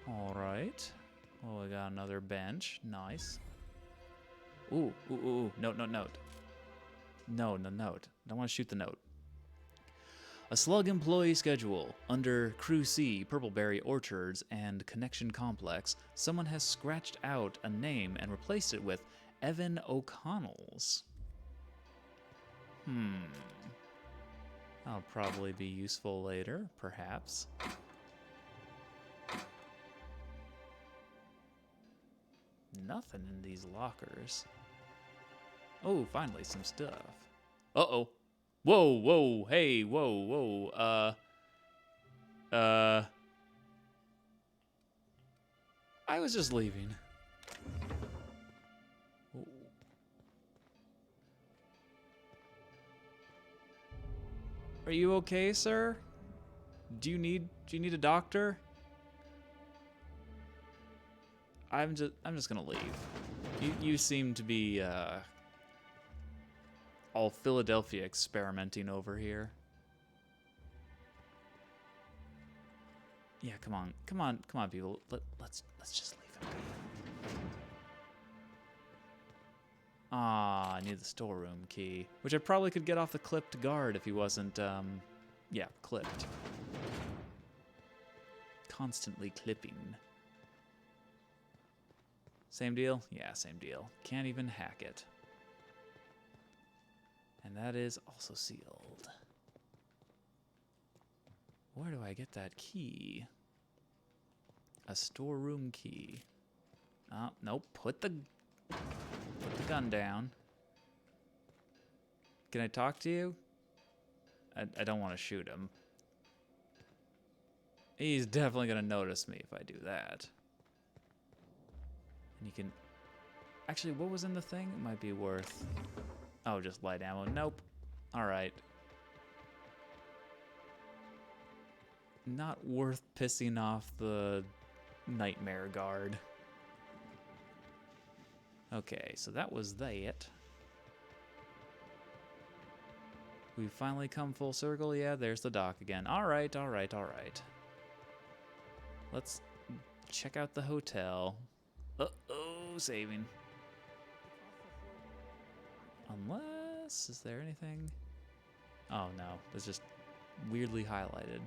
[SPEAKER 1] Alright. Oh, we got another bench. Nice. Ooh, ooh, ooh, ooh. Note, note, note. No, no, note. Don't want to shoot the note. A slug employee schedule. Under Crew C, Purpleberry Orchards, and Connection Complex, someone has scratched out a name and replaced it with Evan O'Connell's. That'll probably be useful later, perhaps. Nothing in these lockers. Oh, finally some stuff. Uh-oh. Whoa, whoa, hey, whoa, whoa, I was just leaving. Are you okay, sir? Do you need a doctor? I'm just gonna leave. You seem to be all Philadelphia experimenting over here. Yeah, come on, people. Let's just leave him be. Ah, I need the storeroom key, which I probably could get off the clipped guard if he wasn't, yeah, clipped. Constantly clipping. Same deal? Yeah, same deal. Can't even hack it. And that is also sealed. Where do I get that key? A storeroom key. Oh, nope. Put the gun down. Can I talk to you? I don't want to shoot him. He's definitely going to notice me if I do that. And you can... Actually, what was in the thing? It might be worth... Oh, just light ammo. Nope. Alright. Not worth pissing off the nightmare guard. Okay, so that was that. We've finally come full circle. Yeah, there's the dock again. All right, all right, all right. Let's check out the hotel. Uh-oh, saving. Unless, is there anything? Oh no, it's just weirdly highlighted.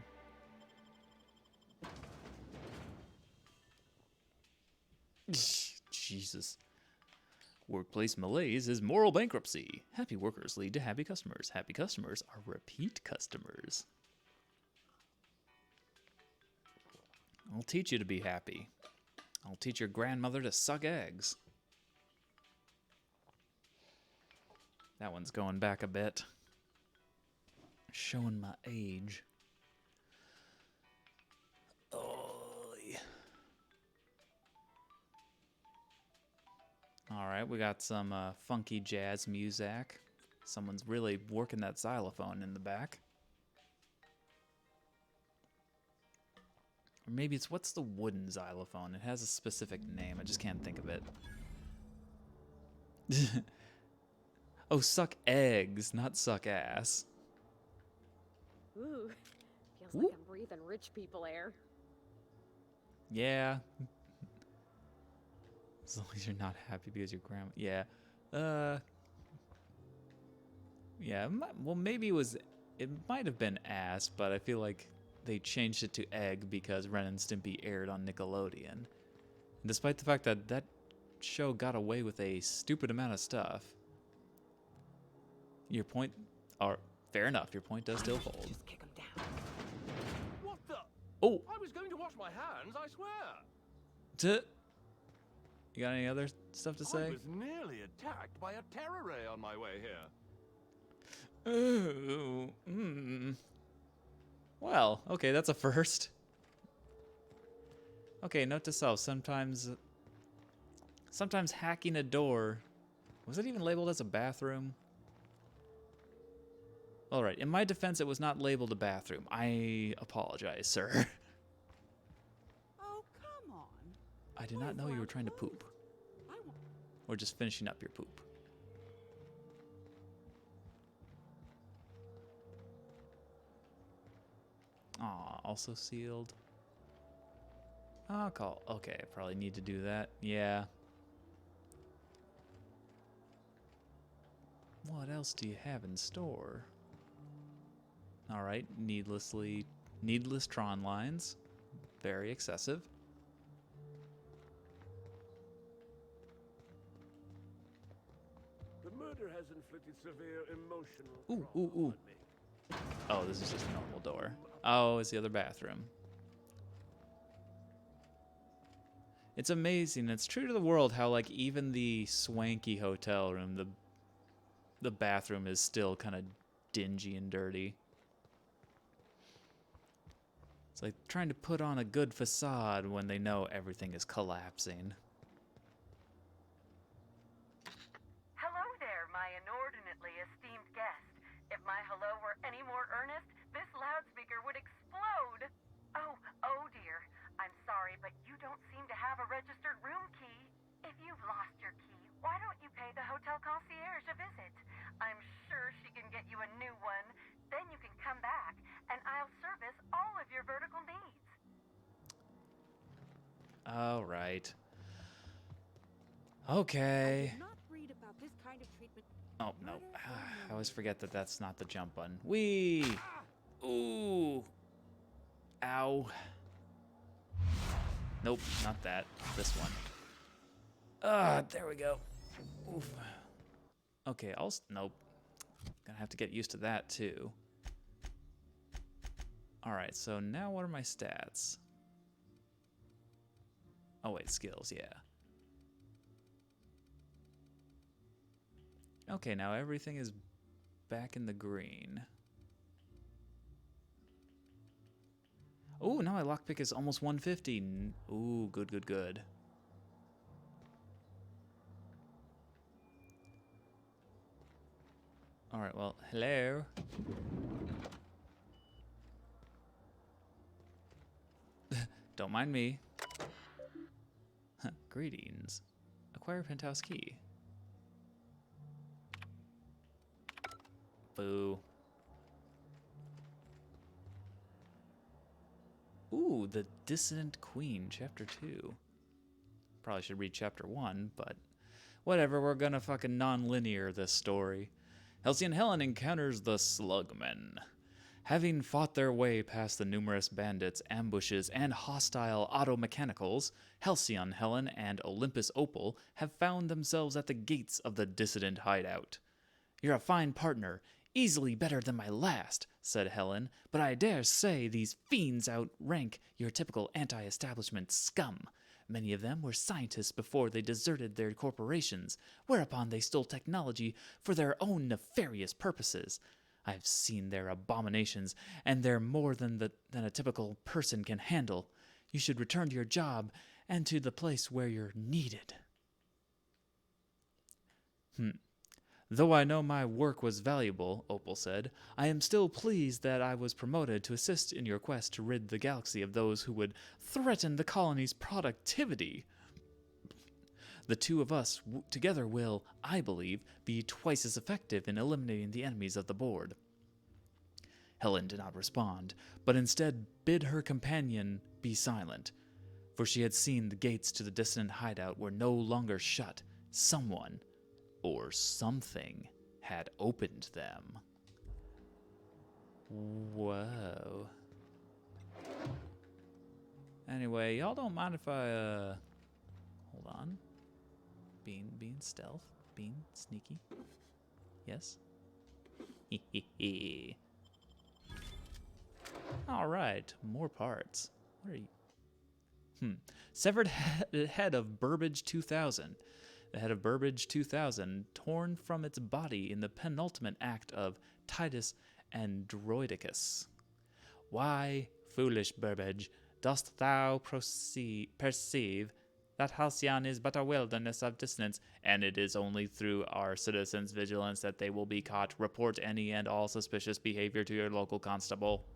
[SPEAKER 1] Jesus. Workplace malaise is moral bankruptcy. Happy workers lead to happy customers. Happy customers are repeat customers. I'll teach you to be happy. I'll teach your grandmother to suck eggs. That one's going back a bit. Showing my age. Oh, yeah. Alright, we got some funky jazz music. Someone's really working that xylophone in the back. Or maybe it's, what's the wooden xylophone? It has a specific name, I just can't think of it. Oh, suck eggs, not suck ass.
[SPEAKER 8] Ooh, feels like I'm breathing rich people air.
[SPEAKER 1] Yeah. As long as you're not happy because your grandma... Yeah. Yeah, well, maybe it might have been ass, but I feel like they changed it to egg because Ren and Stimpy aired on Nickelodeon. And despite the fact that that show got away with a stupid amount of stuff, your point... Or, fair enough, your point does still hold.
[SPEAKER 11] Just kick him down.
[SPEAKER 13] What the?
[SPEAKER 1] Oh!
[SPEAKER 13] I was going to wash my hands, I swear.
[SPEAKER 1] You got any other stuff to say?
[SPEAKER 13] I was nearly attacked by a terror ray on my way here.
[SPEAKER 1] Ooh, Well, okay, that's a first. Okay, note to self, sometimes hacking a door... Was it even labeled as a bathroom? Alright, in my defense, it was not labeled a bathroom. I apologize, sir.
[SPEAKER 14] Oh, come on.
[SPEAKER 1] I did not know you were trying to poop. Or just finishing up your poop. Aw, also sealed. I'll call. Okay, I probably need to do that. Yeah. What else do you have in store? Alright, needless Tron lines. Very excessive.
[SPEAKER 13] The murder has inflicted severe emotional
[SPEAKER 1] Ooh.
[SPEAKER 13] on me.
[SPEAKER 1] Oh, this is just a normal door. Oh, it's the other bathroom. It's amazing. It's true to the world how, like, even the swanky hotel room, the bathroom is still kind of dingy and dirty. It's like trying to put on a good facade when they know everything is collapsing.
[SPEAKER 7] Hello there, my inordinately esteemed guest. If my hello were any more earnest, this loudspeaker would explode. Oh dear. I'm sorry, but you don't seem to have a registered room key. If you've lost your key, why don't you pay the hotel concierge a visit? I'm sure she can get you a new one. Then you can come back, and I'll service all of your vertical needs.
[SPEAKER 1] All right. Okay.
[SPEAKER 14] Not read about this kind of treatment.
[SPEAKER 1] Oh, no. I always forget that that's not the jump button. Whee! Ooh. Ow. Nope, not that. This one. There we go. Oof. Okay, nope. Gonna have to get used to that, too. Alright, so now what are my stats? Oh, wait, skills, yeah. Okay, now everything is back in the green. Oh, now my lockpick is almost 150. Ooh, good. Alright, well, hello. Don't mind me. Greetings. Acquire penthouse key. Boo. Ooh, The Dissident Queen, Chapter 2. Probably should read Chapter 1, but whatever, we're gonna fucking non-linear this story. Halcyon Helen encounters the Slugmen. Having fought their way past the numerous bandits, ambushes, and hostile auto-mechanicals, Halcyon Helen and Olympus Opal have found themselves at the gates of the dissident hideout. "You're a fine partner, easily better than my last," said Helen, "but I dare say these fiends outrank your typical anti-establishment scum. Many of them were scientists before they deserted their corporations, whereupon they stole technology for their own nefarious purposes. I've seen their abominations, and they're more than a typical person can handle. You should return to your job and to the place where you're needed." "Though I know my work was valuable," Opal said, "I am still pleased that I was promoted to assist in your quest to rid the galaxy of those who would threaten the colony's productivity. The two of us together will, I believe, be twice as effective in eliminating the enemies of the board." Helen did not respond, but instead bid her companion be silent, for she had seen the gates to the distant hideout were no longer shut. Someone, or something, had opened them. Whoa. Anyway, y'all don't mind if I, hold on. Being stealth, being sneaky. Yes? Alright, more parts. What are you? Severed head of Burbage 2000. The head of Burbage 2000, torn from its body in the penultimate act of Titus Androidicus. "Why, foolish Burbage, dost thou perceive that Halcyon is but a wilderness of dissonance, and it is only through our citizens' vigilance that they will be caught. Report any and all suspicious behavior to your local constable."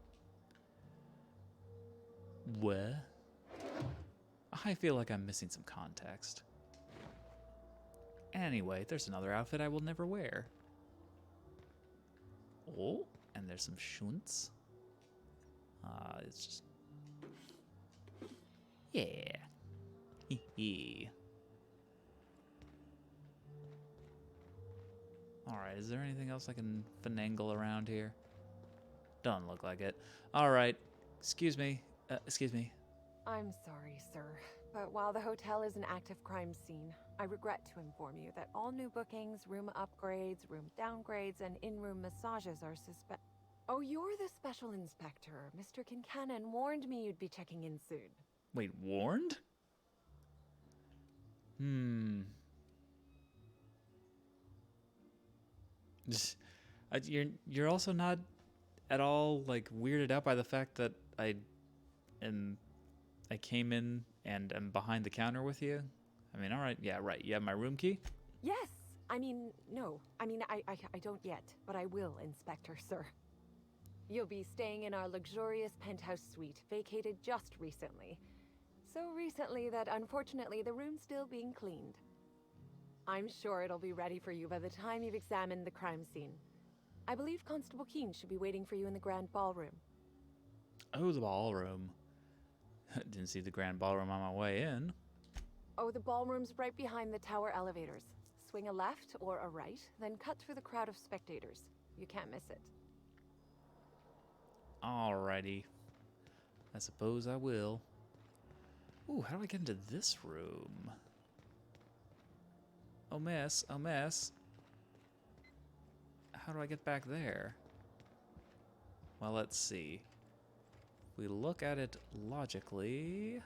[SPEAKER 1] What? I feel like I'm missing some context. Anyway, there's another outfit I will never wear. Oh, and there's some shunts. It's just... yeah. Hee. Alright, is there anything else I can finagle around here? Doesn't look like it. Alright, excuse me.
[SPEAKER 15] I'm sorry, sir, but while the hotel is an active crime scene, I regret to inform you that all new bookings, room upgrades, room downgrades, and in-room massages are Oh, you're the special inspector. Mr. Kincannon warned me you'd be checking in soon.
[SPEAKER 1] Wait, warned? You're also not at all like weirded out by the fact that I came in and am behind the counter with you? I mean, all right, yeah, right. You have my room key?
[SPEAKER 15] Yes. No. I don't yet, but I will, Inspector, sir. You'll be staying in our luxurious penthouse suite, vacated just recently. So recently that unfortunately the room's still being cleaned. I'm sure it'll be ready for you by the time you've examined the crime scene. I believe Constable Keene should be waiting for you in the grand ballroom.
[SPEAKER 1] Oh, the ballroom. Didn't see the grand ballroom on my way in.
[SPEAKER 15] Oh, the ballroom's right behind the tower elevators. Swing a left or a right, then cut through the crowd of spectators. You can't miss it.
[SPEAKER 1] Alrighty. I suppose I will. Ooh, how do I get into this room? Oh, miss. How do I get back there? Well, let's see. If we look at it logically...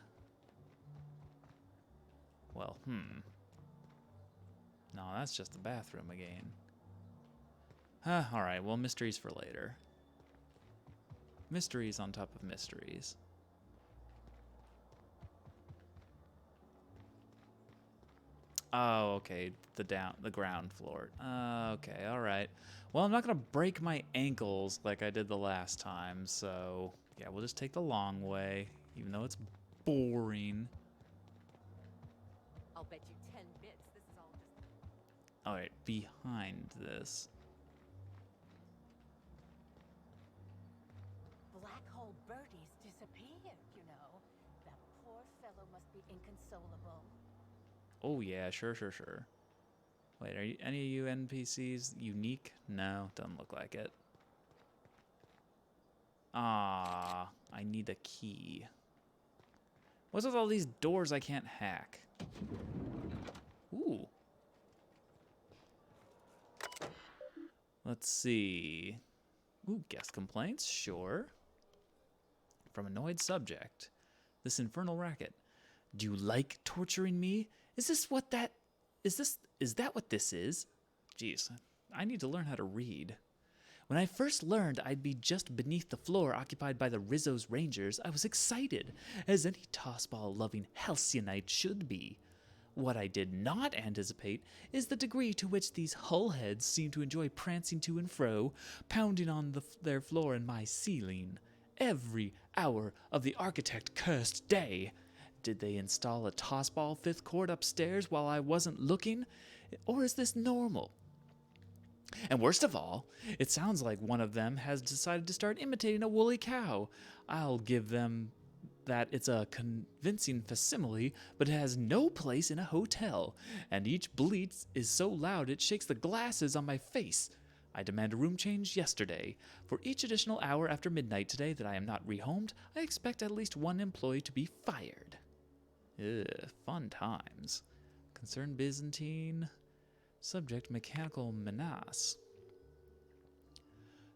[SPEAKER 1] well, No, that's just the bathroom again. Alright, well, mysteries for later. Mysteries on top of mysteries. Oh, okay, the ground floor. Okay, alright. Well, I'm not gonna break my ankles like I did the last time, so... yeah, we'll just take the long way, even though it's boring.
[SPEAKER 14] I'll bet you 10 bits this is all just...
[SPEAKER 1] Alright, behind this.
[SPEAKER 14] Black hole birdies disappeared, you consolable.
[SPEAKER 1] Oh yeah, sure. Wait, are any of you NPCs unique? No, doesn't look like it. Ah, I need a key. What's with all these doors I can't hack? Ooh. Let's see. Ooh, guest complaints, sure. From annoyed subject. This infernal racket. Do you like torturing me? Is that what this is? Jeez, I need to learn how to read. When I first learned I'd be just beneath the floor occupied by the Rizzo's Rangers, I was excited, as any tossball-loving Halcyonite should be. What I did not anticipate is the degree to which these hullheads seem to enjoy prancing to and fro, pounding on their floor and my ceiling. Every hour of the architect-cursed day. Did they install a tossball fifth chord upstairs while I wasn't looking? Or is this normal? And worst of all, it sounds like one of them has decided to start imitating a woolly cow. I'll give them that it's a convincing facsimile, but it has no place in a hotel, and each bleat is so loud it shakes the glasses on my face. I demand a room change yesterday. For each additional hour after midnight today that I am not rehomed, I expect at least one employee to be fired. Ugh, fun times. Concern Byzantine. Subject mechanical menace.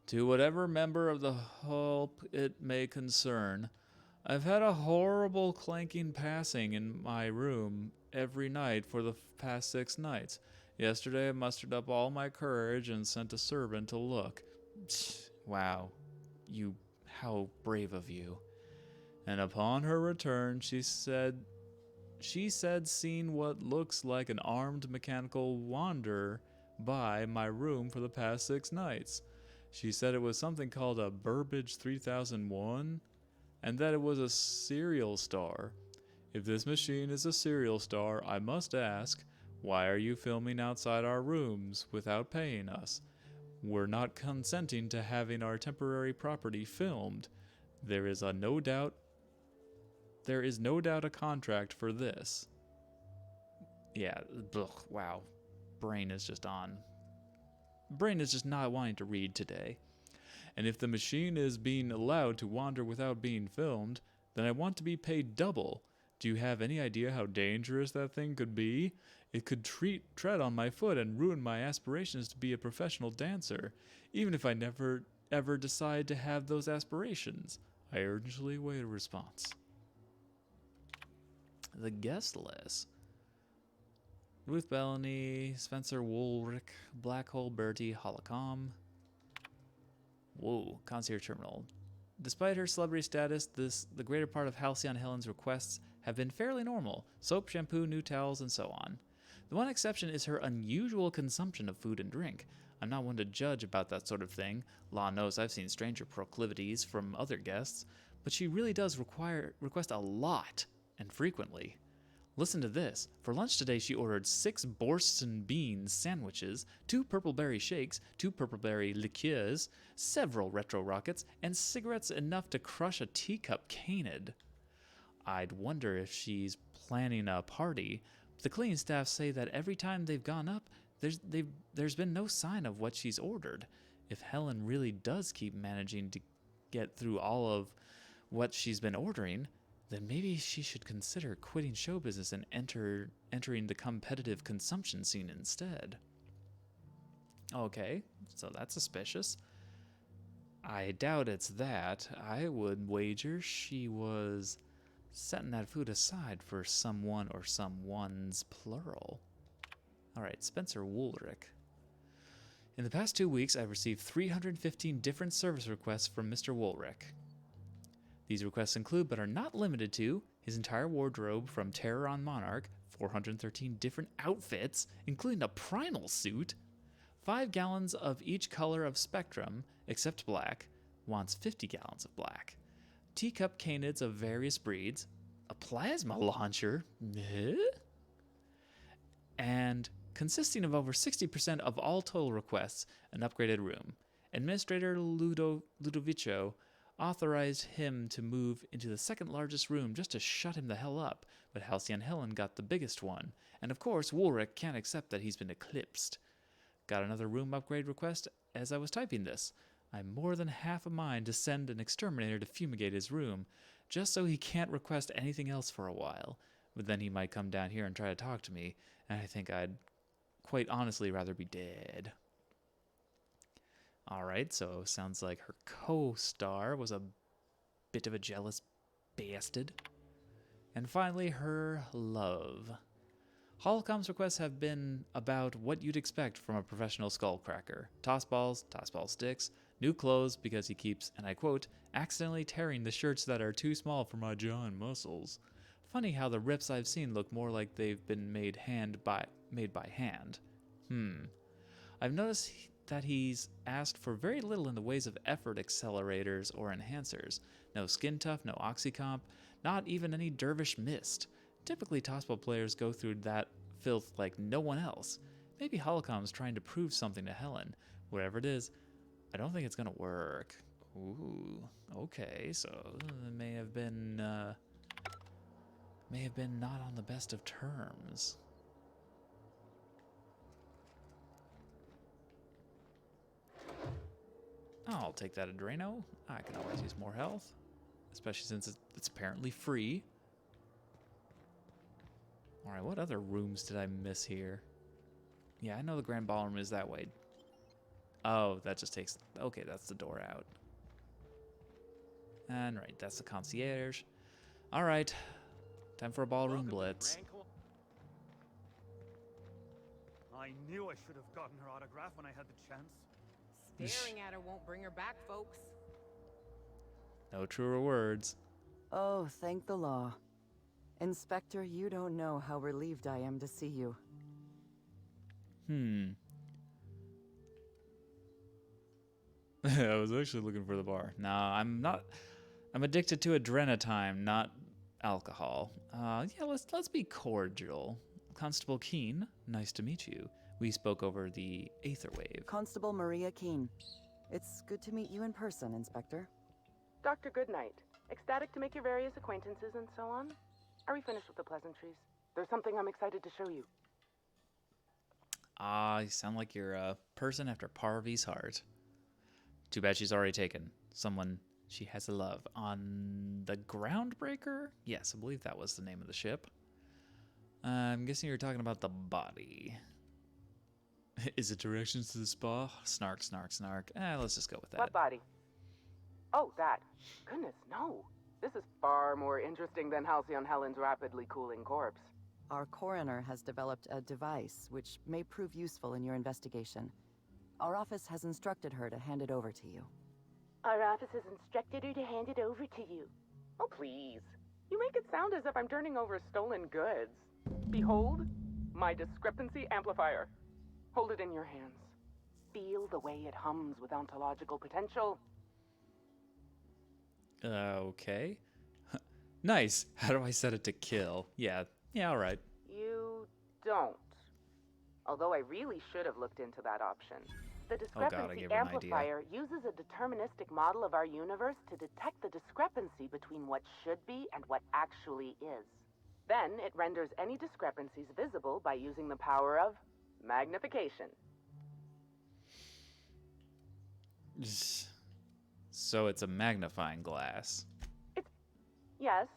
[SPEAKER 1] To whatever member of the hulk it may concern, I've had a horrible clanking passing in my room every night for the past 6 nights. Yesterday I mustered up all my courage and sent a servant to look. Wow, how brave of you. And upon her return, she said seeing what looks like an armed mechanical wander by my room for the past 6 nights. She said it was something called a Burbage 3001, and that it was a serial star. If this machine is a serial star, I must ask, why are you filming outside our rooms without paying us? We're not consenting to having our temporary property filmed. There is no doubt a contract for this. Yeah, ugh, wow. Brain is just not wanting to read today. And if the machine is being allowed to wander without being filmed, then I want to be paid double. Do you have any idea how dangerous that thing could be? It could tread on my foot and ruin my aspirations to be a professional dancer, even if I never ever decide to have those aspirations. I urgently await a response. The guest list. Ruth Bellany, Spencer Woolrick, Black Hole Bertie, Holocom. Whoa, concierge terminal. Despite her celebrity status, the greater part of Halcyon Helen's requests have been fairly normal. Soap, shampoo, new towels, and so on. The one exception is her unusual consumption of food and drink. I'm not one to judge about that sort of thing. Law knows I've seen stranger proclivities from other guests, but she really does request a lot, and frequently. Listen to this. For lunch today, she ordered 6 Borston beans sandwiches, 2 Purpleberry shakes, 2 Purpleberry liqueurs, several retro rockets, and cigarettes enough to crush a teacup canid. I'd wonder if she's planning a party. The cleaning staff say that every time they've gone up, there's been no sign of what she's ordered. If Helen really does keep managing to get through all of what she's been ordering, then maybe she should consider quitting show business and entering the competitive consumption scene instead. Okay, so that's suspicious. I doubt it's that. I would wager she was setting that food aside for someone or someone's plural. Alright, Spencer Woolrick. In the past 2 weeks, I've received 315 different service requests from Mr. Woolrick. These requests include, but are not limited to, his entire wardrobe from Terror on Monarch, 413 different outfits, including a primal suit, 5 gallons of each color of Spectrum, except black, wants 50 gallons of black, teacup canids of various breeds, a plasma launcher, and consisting of over 60% of all total requests, an upgraded room. Administrator Ludovico authorized him to move into the second largest room just to shut him the hell up, but Halcyon Helen got the biggest one. And of course, Woolrich can't accept that he's been eclipsed. Got another room upgrade request as I was typing this. I'm more than half a mind to send an exterminator to fumigate his room, just so he can't request anything else for a while. But then he might come down here and try to talk to me, and I think I'd quite honestly rather be dead. Alright, so sounds like her co-star was a bit of a jealous bastard. And finally, her love. Holocom's requests have been about what you'd expect from a professional skullcracker. Toss balls sticks, new clothes because he keeps, and I quote, accidentally tearing the shirts that are too small for my jaw and muscles. Funny how the rips I've seen look more like they've been made by hand. I've noticed that he's asked for very little in the ways of effort accelerators or enhancers. No skin tough, no oxycomp, not even any dervish mist. Typically, tossball players go through that filth like no one else. Maybe Holocom's trying to prove something to Helen. Whatever it is, I don't think it's gonna work. Ooh, okay, so it may have been not on the best of terms. I'll take that Eredanos. I can always use more health, especially since it's apparently free. Alright, what other rooms did I miss here? Yeah, I know the Grand Ballroom is that way. Oh, that just takes... Okay, that's the door out. And right, that's the concierge. Alright, time for a ballroom blitz.
[SPEAKER 16] I knew I should have gotten her autograph when I had the chance.
[SPEAKER 10] Staring at her won't bring her back, folks.
[SPEAKER 1] No truer words.
[SPEAKER 7] Oh, thank the law. Inspector, you don't know how relieved I am to see you.
[SPEAKER 1] I was actually looking for the bar. No, I'm not. I'm addicted to adrenatime, not alcohol. Yeah, let's be cordial. Constable Keene, nice to meet you. We spoke over the Aetherwave.
[SPEAKER 7] Constable Maria Keene. It's good to meet you in person, Inspector.
[SPEAKER 12] Dr. Goodnight. Ecstatic to make your various acquaintances and so on. Are we finished with the pleasantries? There's something I'm excited to show you.
[SPEAKER 1] You sound like you're a person after Parvey's heart. Too bad she's already taken someone she has a love on the Groundbreaker? Yes, I believe that was the name of the ship. I'm guessing you're talking about the body. Is it directions to the spa? Snark, snark, snark. Let's just go with that.
[SPEAKER 12] What body? Oh, that. Goodness, no. This is far more interesting than Halcyon Helen's rapidly cooling corpse.
[SPEAKER 7] Our coroner has developed a device which may prove useful in your investigation. Our office has instructed her to hand it over to you.
[SPEAKER 12] Our office has instructed her to hand it over to you. Oh, please. You make it sound as if I'm turning over stolen goods. Behold, my Discrepancy Amplifier. Hold it in your hands. Feel the way it hums with ontological potential.
[SPEAKER 1] Okay. Nice. How do I set it to kill? Yeah, alright.
[SPEAKER 12] You don't. Although I really should have looked into that option. The Discrepancy Amplifier uses a deterministic model of our universe to detect the discrepancy between what should be and what actually is. Then it renders any discrepancies visible by using the power of magnification.
[SPEAKER 1] So it's a magnifying glass.
[SPEAKER 12] Yes.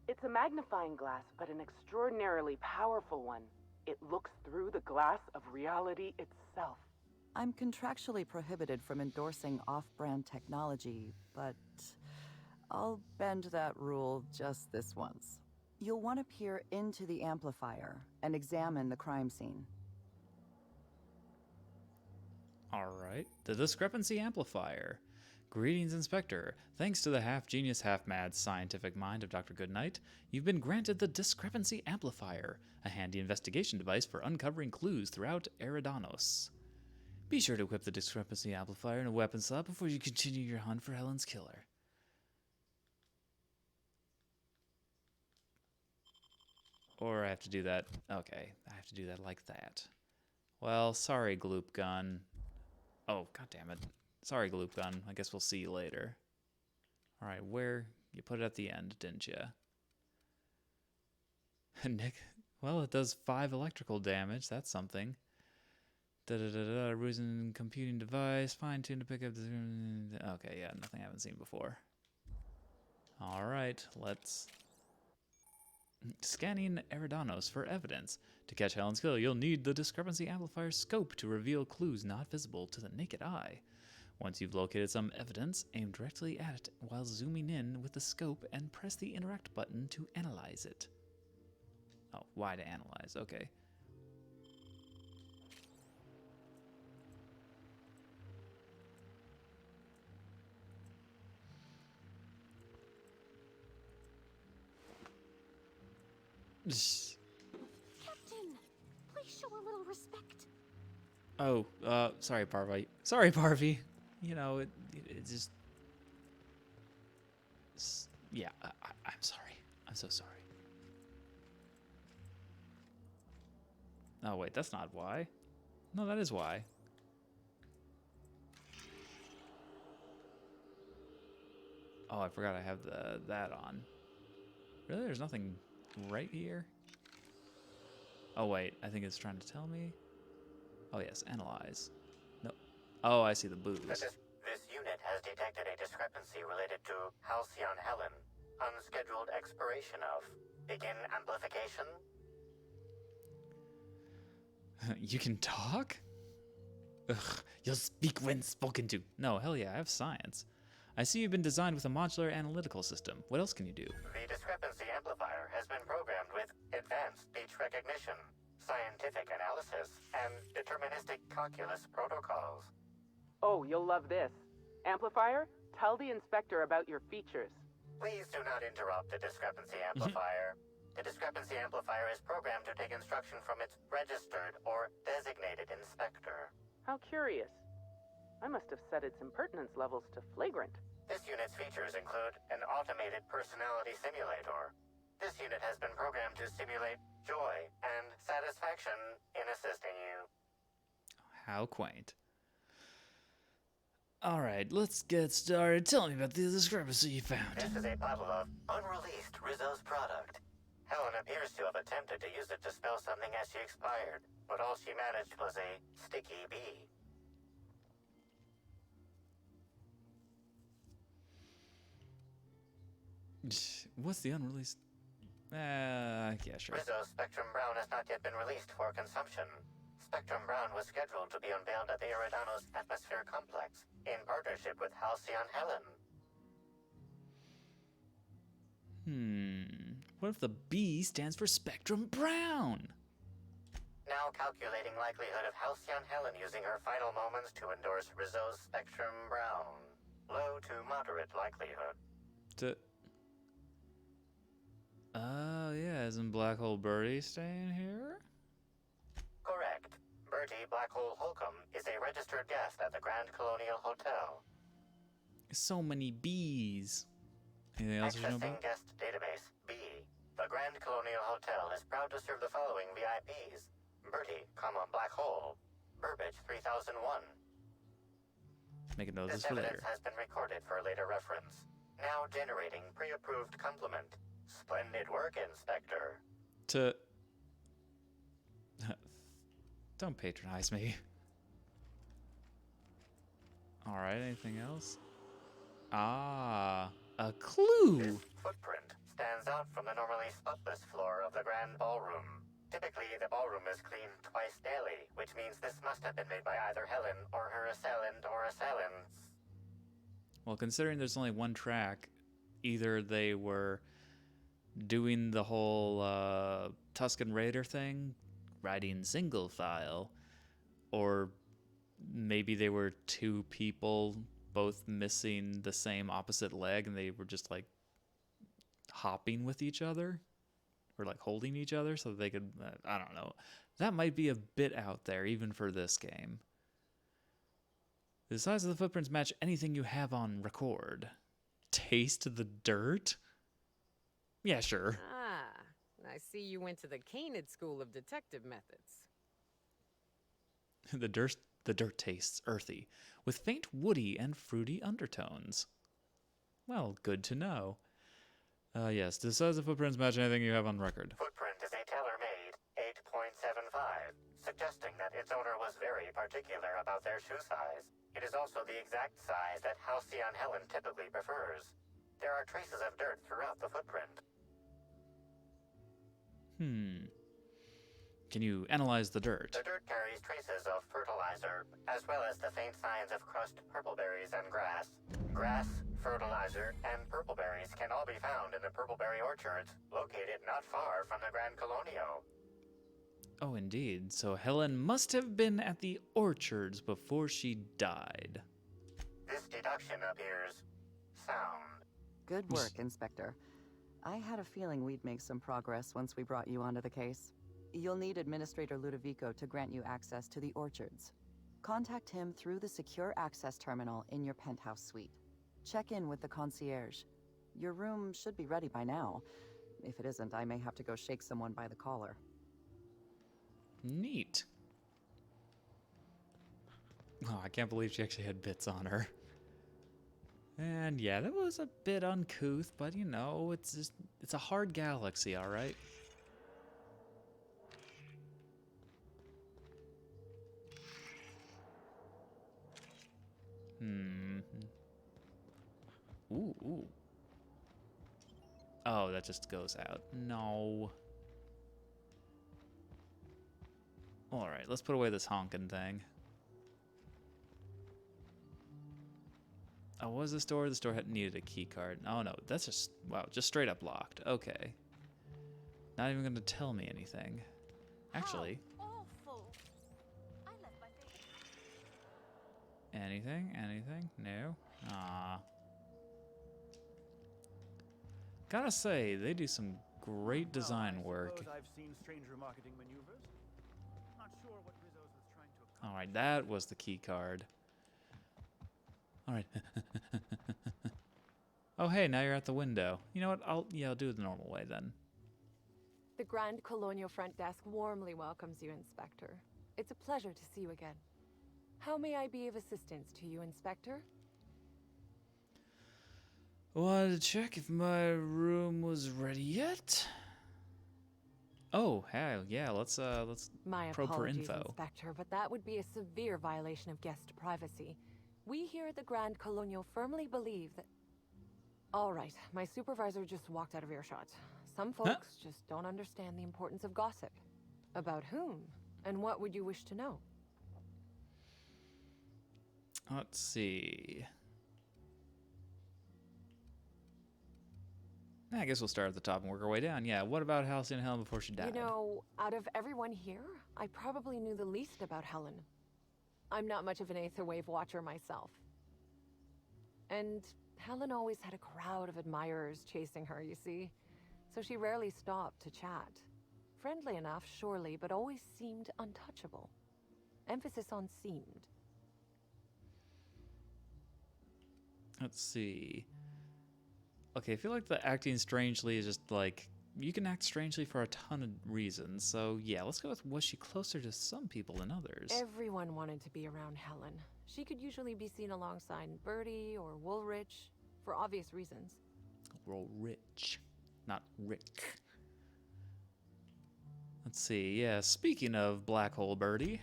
[SPEAKER 12] It's a magnifying glass, but an extraordinarily powerful one. It looks through the glass of reality itself.
[SPEAKER 7] I'm contractually prohibited from endorsing off-brand technology, but I'll bend that rule just this once. You'll want to peer into the amplifier and examine the crime scene.
[SPEAKER 1] Alright. The Discrepancy Amplifier. Greetings, Inspector. Thanks to the half-genius, half-mad scientific mind of Dr. Goodnight, you've been granted the Discrepancy Amplifier, a handy investigation device for uncovering clues throughout Eredanos. Be sure to equip the Discrepancy Amplifier in a weapon slot before you continue your hunt for Helen's killer. Or I have to do that. Okay, I have to do that like that. Well, sorry, Gloop Gun. Oh, god damn it. Sorry, Gloop Gun. I guess we'll see you later. All right, where you put it at the end, didn't you? Nick, well, it does 5 electrical damage. That's something. Reason computing device, fine-tuned to pick up the... Okay, yeah, nothing I haven't seen before. All right, let's... Scanning Eridanos for evidence. To catch Helen's kill, you'll need the Discrepancy Amplifier scope to reveal clues not visible to the naked eye. Once you've located some evidence, aim directly at it while zooming in with the scope and press the interact button to analyze it. Oh, why to analyze? Okay.
[SPEAKER 8] Captain, please show a little respect.
[SPEAKER 1] Oh, sorry, Parvy. Sorry, Parvy. You know, it just... Yeah, I'm sorry. I'm so sorry. Oh, wait, that's not why. No, that is why. Oh, I forgot I have that on. Really? There's nothing right here? Oh, wait. I think it's trying to tell me. Oh, yes. Analyze. No. Oh, I see the booze.
[SPEAKER 17] This unit has detected a discrepancy related to Halcyon Helen. Unscheduled expiration of. Begin amplification.
[SPEAKER 1] You can talk? Ugh, you'll speak when spoken to. No, hell yeah, I have science. I see you've been designed with a modular analytical system. What else can you do?
[SPEAKER 17] The Discrepancy Amplifier has been programmed with advanced speech recognition, scientific analysis, and deterministic calculus protocols.
[SPEAKER 12] Oh, you'll love this. Amplifier, tell the inspector about your features.
[SPEAKER 17] Please do not interrupt the Discrepancy Amplifier. The Discrepancy Amplifier is programmed to take instruction from its registered or designated inspector.
[SPEAKER 12] How curious. I must have set its impertinence levels to flagrant.
[SPEAKER 17] This unit's features include an automated personality simulator. This unit has been programmed to simulate joy and satisfaction in assisting you.
[SPEAKER 1] How quaint. Alright, let's get started. Tell me about the discrepancy you found.
[SPEAKER 17] This is a bottle of unreleased Rizzo's product. Helen appears to have attempted to use it to spell something as she expired, but all she managed was a sticky bee.
[SPEAKER 1] What's the unreleased? Yeah, sure.
[SPEAKER 17] Rizzo's Spectrum Brown has not yet been released for consumption. Spectrum Brown was scheduled to be unveiled at the Eredanos Atmosphere Complex in partnership with Halcyon Helen.
[SPEAKER 1] What if the B stands for Spectrum Brown?
[SPEAKER 17] Now calculating likelihood of Halcyon Helen using her final moments to endorse Rizzo's Spectrum Brown. Low to moderate likelihood.
[SPEAKER 1] Oh, yeah, isn't Black Hole Birdie staying here?
[SPEAKER 17] Correct. Bertie Black Hole Holcomb is a registered guest at the Grand Colonial Hotel.
[SPEAKER 1] So many bees. Anything else you know
[SPEAKER 17] Accessing
[SPEAKER 1] about?
[SPEAKER 17] guest database B. The Grand Colonial Hotel is proud to serve the following VIPs. Bertie, Black Hole. Burbage 3001.
[SPEAKER 1] Make a note of
[SPEAKER 17] This
[SPEAKER 1] this for
[SPEAKER 17] evidence
[SPEAKER 1] later.
[SPEAKER 17] has been recorded for later reference. Now generating pre-approved compliment. Splendid work, Inspector.
[SPEAKER 1] Don't patronize me. Alright, anything else? Ah, a clue!
[SPEAKER 17] This footprint stands out from the normally spotless floor of the Grand Ballroom. Typically, the ballroom is cleaned twice daily, which means this must have been made by either Helen or her assailant or assailants.
[SPEAKER 1] Well, considering there's only one track, either they were doing the whole Tuscan Raider thing, riding single file, or maybe they were two people both missing the same opposite leg and they were just like hopping with each other or like holding each other so that they could, I don't know. That might be a bit out there even for this game. The size of the footprints match anything you have on record. Taste the dirt? Yeah, sure.
[SPEAKER 10] Ah, I see you went to the Canid School of Detective Methods.
[SPEAKER 1] The dirt tastes earthy, with faint woody and fruity undertones. Well, good to know. Yes, does the footprints match anything you have on record?
[SPEAKER 17] Footprint is a tailor-made 8.75, suggesting that its owner was very particular about their shoe size. It is also the exact size that Halcyon Helen typically prefers. There are traces of dirt throughout the footprint.
[SPEAKER 1] Can you analyze the dirt?
[SPEAKER 17] The dirt carries traces of fertilizer, as well as the faint signs of crushed purpleberries and grass. Grass, fertilizer, and purpleberries can all be found in the Purpleberry orchards, located not far from the Grand Colonio.
[SPEAKER 1] Oh, indeed. So Helen must have been at the orchards before she died.
[SPEAKER 17] This deduction appears sound.
[SPEAKER 7] Good work, Inspector. I had a feeling we'd make some progress once we brought you onto the case. You'll need Administrator Ludovico to grant you access to the orchards. Contact him through the secure access terminal in your penthouse suite. Check in with the concierge. Your room should be ready by now. If it isn't, I may have to go shake someone by the collar.
[SPEAKER 1] Neat. Oh, I can't believe she actually had bits on her. And yeah, that was a bit uncouth, but you know, it's a hard galaxy, all right? Ooh. Oh, that just goes out. No. Alright, let's put away this honking thing. Oh, what was this door? This door needed a key card. Oh no, that's just, wow, just straight up locked. Okay. Not even gonna tell me anything. Actually. Anything? No? Ah. Gotta say, they do some great design work.
[SPEAKER 16] I've seen stranger marketing maneuvers. Not sure what Rizzo's was trying to.
[SPEAKER 1] All right, that was the key card. All right. Oh, hey, now you're at the window. You know what? I'll do it the normal way then.
[SPEAKER 15] The Grand Colonial front desk warmly welcomes you, Inspector. It's a pleasure to see you again. How may I be of assistance to you, Inspector?
[SPEAKER 1] Wanted to check if my room was ready yet. Oh, hell yeah, let's
[SPEAKER 15] My
[SPEAKER 1] probe for
[SPEAKER 15] apologies,
[SPEAKER 1] info.
[SPEAKER 15] Inspector, but that would be a severe violation of guest privacy. We here at the Grand Colonial firmly believe that... All right, my supervisor just walked out of earshot. Some folks just don't understand the importance of gossip. About whom? And what would you wish to know?
[SPEAKER 1] Let's see. I guess we'll start at the top and work our way down. Yeah, what about Halcyon Helen before she died?
[SPEAKER 15] You know, out of everyone here, I probably knew the least about Helen. I'm not much of an Aetherwave watcher myself. And Helen always had a crowd of admirers chasing her, you see. So she rarely stopped to chat. Friendly enough, surely, but always seemed untouchable. Emphasis on seemed.
[SPEAKER 1] Let's see. Okay, I feel like the acting strangely is just like, you can act strangely for a ton of reasons. So yeah, let's go with, was she closer to some people than others?
[SPEAKER 15] Everyone wanted to be around Helen. She could usually be seen alongside Bertie or Woolrich, for obvious reasons.
[SPEAKER 1] Woolrich, not Rick. Let's see, yeah, speaking of Black Hole Bertie.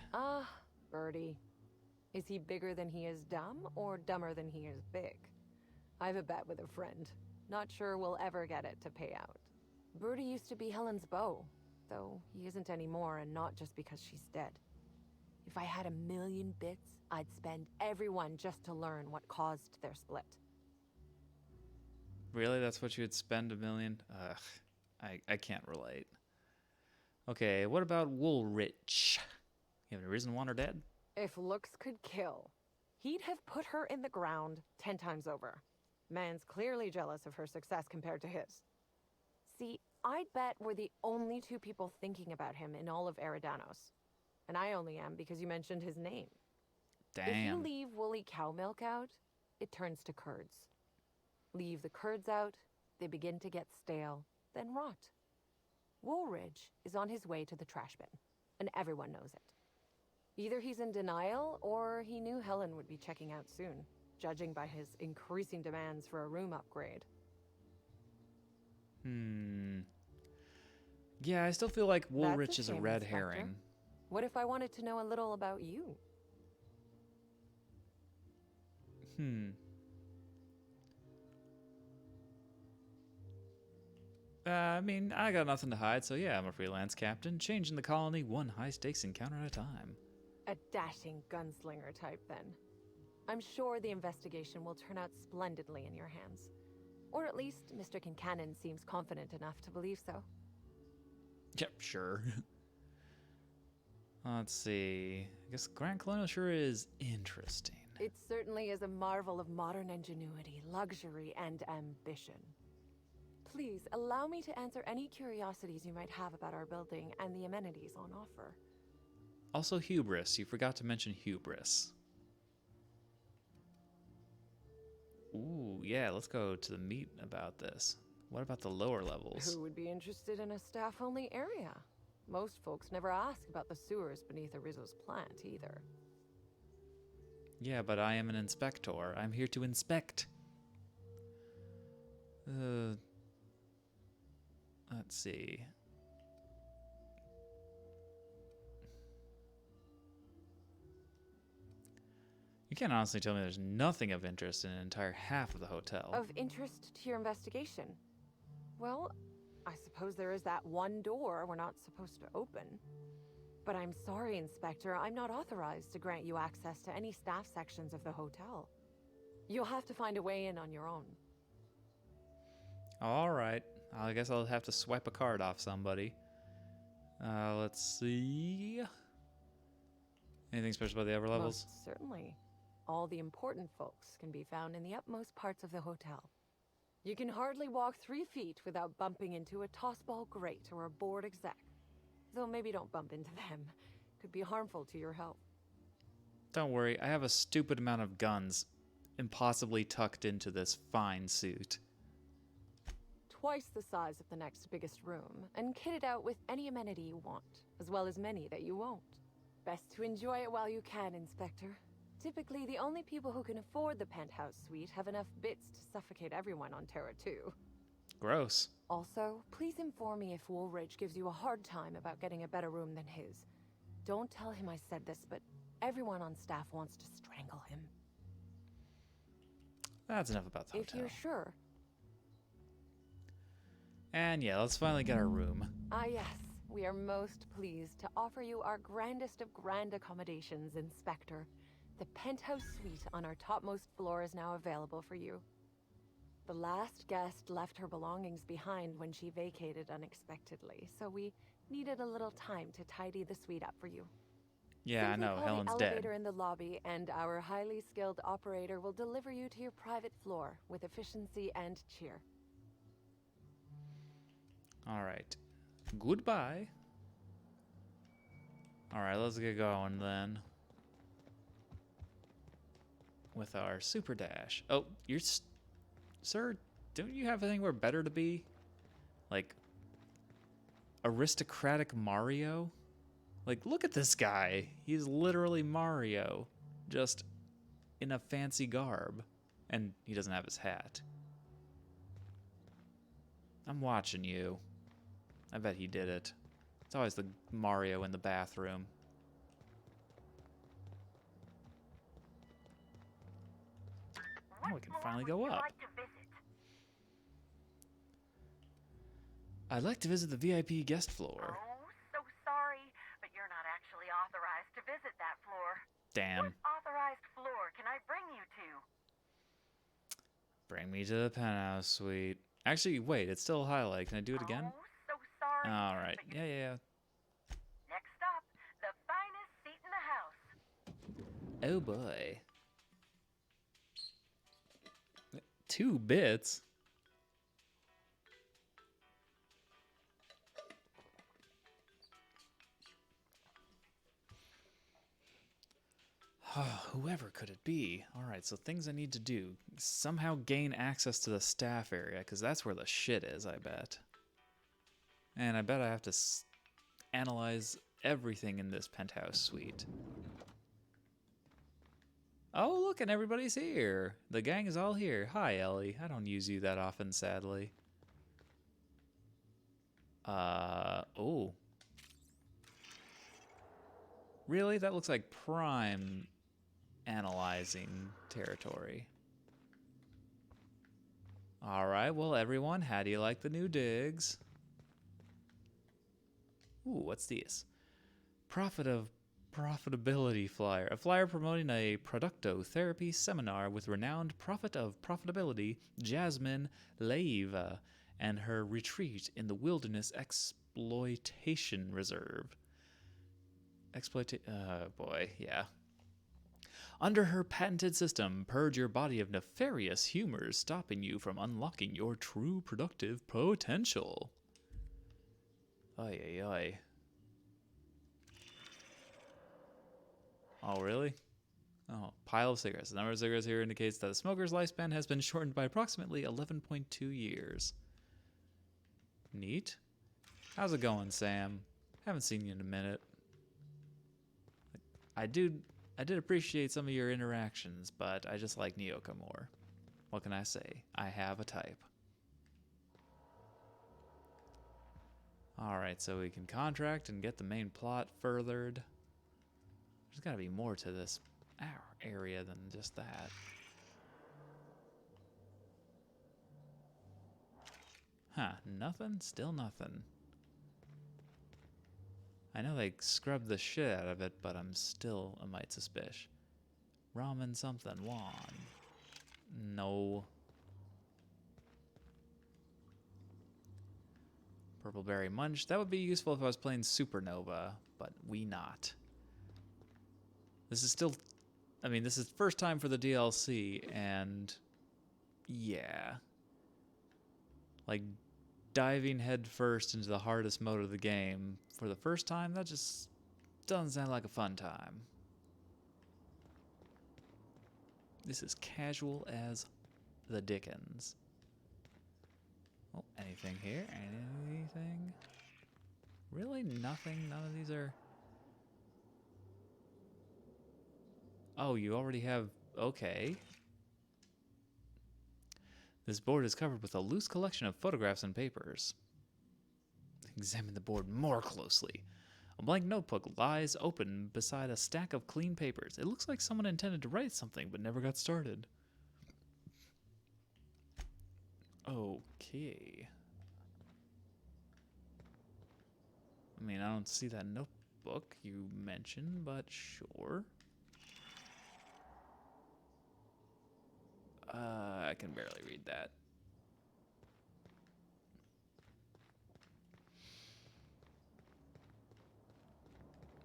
[SPEAKER 15] Bertie. Is he bigger than he is dumb, or dumber than he is big? I have a bet with a friend. Not sure we'll ever get it to pay out. Bertie used to be Helen's beau, though he isn't anymore, and not just because she's dead. If I had 1,000,000 bits, I'd spend every one just to learn what caused their split.
[SPEAKER 1] Really? That's what you would spend 1,000,000? Ugh, I can't relate. Okay, what about Woolrich? You have any reason to want her dead?
[SPEAKER 15] If looks could kill, he'd have put her in the ground 10 times over. Man's clearly jealous of her success compared to his. See, I'd bet we're the only two people thinking about him in all of Eredanos. And I only am because you mentioned his name.
[SPEAKER 1] Damn.
[SPEAKER 15] If you leave woolly cow milk out, it turns to curds. Leave the curds out, they begin to get stale, then rot. Woolridge is on his way to the trash bin, and everyone knows it. Either he's in denial, or he knew Helen would be checking out soon. judging by his increasing demands for a room upgrade.
[SPEAKER 1] Yeah, I still feel like Woolrich is a
[SPEAKER 15] shame,
[SPEAKER 1] red
[SPEAKER 15] Inspector.
[SPEAKER 1] herring.
[SPEAKER 15] What if I wanted to know a little about you?
[SPEAKER 1] I mean, I got nothing to hide, so yeah, I'm a freelance captain, changing the colony one high-stakes encounter at a time.
[SPEAKER 15] A dashing gunslinger type, then. I'm sure the investigation will turn out splendidly in your hands. Or at least Mr. Kincannon seems confident enough to believe so.
[SPEAKER 1] Yep, sure. Let's see. I guess Grand Colonial sure is interesting.
[SPEAKER 15] It certainly is a marvel of modern ingenuity, luxury, and ambition. Please, allow me to answer any curiosities you might have about our building and the amenities on offer.
[SPEAKER 1] Also hubris. You forgot to mention hubris. Ooh, yeah, let's go to the meat about this. What about the lower levels?
[SPEAKER 15] Who would be interested in a staff-only area? Most folks never ask about the sewers beneath Rizzo's plant, either.
[SPEAKER 1] Yeah, but I am an inspector. I'm here to inspect. Let's see. You can't honestly tell me there's nothing of interest in an entire half of the hotel.
[SPEAKER 15] Of interest to your investigation? Well, I suppose there is that one door we're not supposed to open. But I'm sorry, Inspector, I'm not authorized to grant you access to any staff sections of the hotel. You'll have to find a way in on your own.
[SPEAKER 1] All right. I guess I'll have to swipe a card off somebody. Let's see. Anything special about the upper levels?
[SPEAKER 15] Most certainly. All the important folks can be found in the utmost parts of the hotel. You can hardly walk 3 feet without bumping into a tossball grate or a bored exec. Though maybe don't bump into them. Could be harmful to your health.
[SPEAKER 1] Don't worry, I have a stupid amount of guns impossibly tucked into this fine suit.
[SPEAKER 15] Twice the size of the next biggest room, and kitted out with any amenity you want, as well as many that you won't. Best to enjoy it while you can, Inspector. Typically, the only people who can afford the penthouse suite have enough bits to suffocate everyone on Terra 2.
[SPEAKER 1] Gross.
[SPEAKER 15] Also, please inform me if Woolrich gives you a hard time about getting a better room than his. Don't tell him I said this, but everyone on staff wants to strangle him.
[SPEAKER 1] That's enough about the
[SPEAKER 15] If
[SPEAKER 1] hotel.
[SPEAKER 15] you're sure.
[SPEAKER 1] And yeah, let's finally get our room.
[SPEAKER 15] Ah yes, we are most pleased to offer you our grandest of grand accommodations, Inspector. The penthouse suite on our topmost floor is now available for you. The last guest left her belongings behind when she vacated unexpectedly, so we needed a little time to tidy the suite up for you.
[SPEAKER 1] Yeah,
[SPEAKER 15] Simply
[SPEAKER 1] I know,
[SPEAKER 15] call
[SPEAKER 1] Helen's
[SPEAKER 15] the
[SPEAKER 1] dead.
[SPEAKER 15] elevator in the lobby, and our highly skilled operator will deliver you to your private floor with efficiency and cheer.
[SPEAKER 1] Alright. Goodbye. Alright, let's get going then. With our super dash. Oh, you're... Sir, don't you have anywhere better to be? Like... aristocratic Mario? Like, look at this guy. He's literally Mario. Just in a fancy garb. And he doesn't have his hat. I'm watching you. I bet he did it. It's always the Mario in the bathroom. Now we can finally go up. I'd like to visit the VIP guest floor.
[SPEAKER 12] Oh, so sorry, but you're not actually authorized to visit that floor.
[SPEAKER 1] Damn.
[SPEAKER 12] What authorized floor can I bring you to?
[SPEAKER 1] Bring me to the penthouse suite. Actually, wait, it's still a highlight. Can I do it again?
[SPEAKER 12] Oh, so sorry.
[SPEAKER 1] Alright. Yeah.
[SPEAKER 12] Next up, the finest seat in the house.
[SPEAKER 1] Oh boy. 2 bits? Whoever could it be? Alright, so things I need to do. Somehow gain access to the staff area, because that's where the shit is, I bet. And I bet I have to analyze everything in this penthouse suite. Oh, look, and everybody's here. The gang is all here. Hi, Ellie. I don't use you that often, sadly. Oh. Really? That looks like prime analyzing territory. All right, well, everyone, how do you like the new digs? Ooh, what's this? Profitability flyer. A flyer promoting a productotherapy seminar with renowned prophet of profitability, Jasmine Leiva, and her retreat in the Wilderness Exploitation Reserve. Boy, yeah. Under her patented system, purge your body of nefarious humors, stopping you from unlocking your true productive potential. Ay, ay, ay. Oh, really? Oh, pile of cigarettes. The number of cigarettes here indicates that the smoker's lifespan has been shortened by approximately 11.2 years. Neat. How's it going, Sam? Haven't seen you in a minute. I did appreciate some of your interactions, but I just like Nyoka more. What can I say? I have a type. Alright, so we can contract and get the main plot furthered. There's gotta be more to this area than just that. Huh, nothing? Still nothing. I know they scrubbed the shit out of it, but I'm still a mite suspicious. Ramen something, Juan. No. Purpleberry Munch. That would be useful if I was playing Supernova, but we not. This is still... I mean, this is first time for the DLC, and... yeah. Like, diving head first into the hardest mode of the game for the first time, that just doesn't sound like a fun time. This is casual as the dickens. Oh, anything here? Anything? Really? Nothing? None of these are... Oh, you already have... okay. This board is covered with a loose collection of photographs and papers. Examine the board more closely. A blank notebook lies open beside a stack of clean papers. It looks like someone intended to write something but never got started. Okay. I mean, I don't see that notebook you mentioned, but sure. I can barely read that.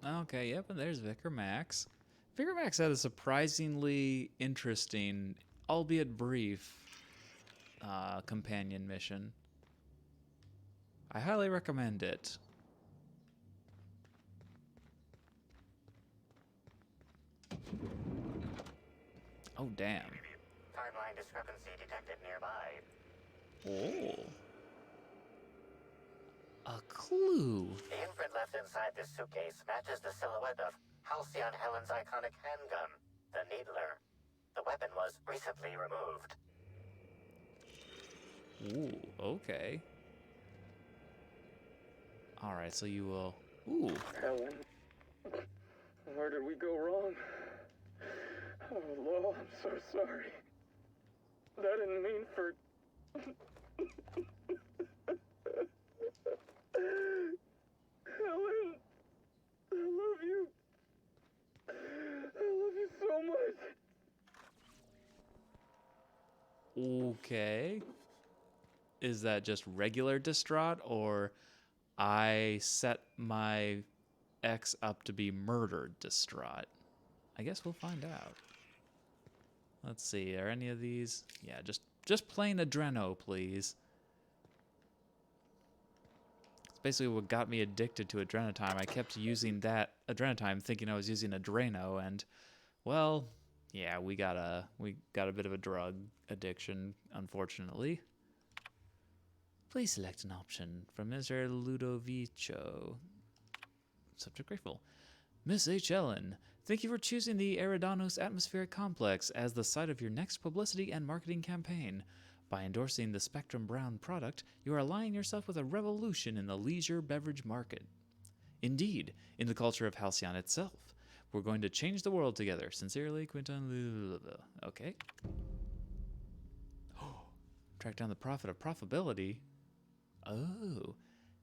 [SPEAKER 1] Okay, yep, and there's Vicar Max. Vicar Max had a surprisingly interesting, albeit brief, companion mission. I highly recommend it. Oh, damn.
[SPEAKER 17] Timeline discrepancy detected nearby.
[SPEAKER 1] Oh. A clue.
[SPEAKER 17] The imprint left inside this suitcase matches the silhouette of Halcyon Helen's iconic handgun, the Needler. The weapon was recently removed.
[SPEAKER 1] Ooh, okay. Alright, so you will... Ooh.
[SPEAKER 18] Helen, where did we go wrong? Oh, Lo, I'm so sorry. I didn't mean for... Helen, I love you. I love you so much.
[SPEAKER 1] Okay. Is that just regular distraught, or I set my ex up to be murdered distraught? I guess we'll find out. Let's see, are any of these? Yeah, just plain Adreno, please. It's basically what got me addicted to Adrenotime. I kept using that Adrenotime thinking I was using Adreno, and, well, yeah, we got a bit of a drug addiction, unfortunately. Please select an option from Mr. Ludovico. Subject grateful. Miss H. Ellen, Thank you for choosing the Eridanos Atmospheric Complex as the site of your next publicity and marketing campaign. By endorsing the Spectrum Brown product, you are aligning yourself with a revolution in the leisure beverage market. Indeed, in the culture of Halcyon itself. We're going to change the world together. Sincerely, Quinton. Okay. Track down the prophet of profitability. Oh,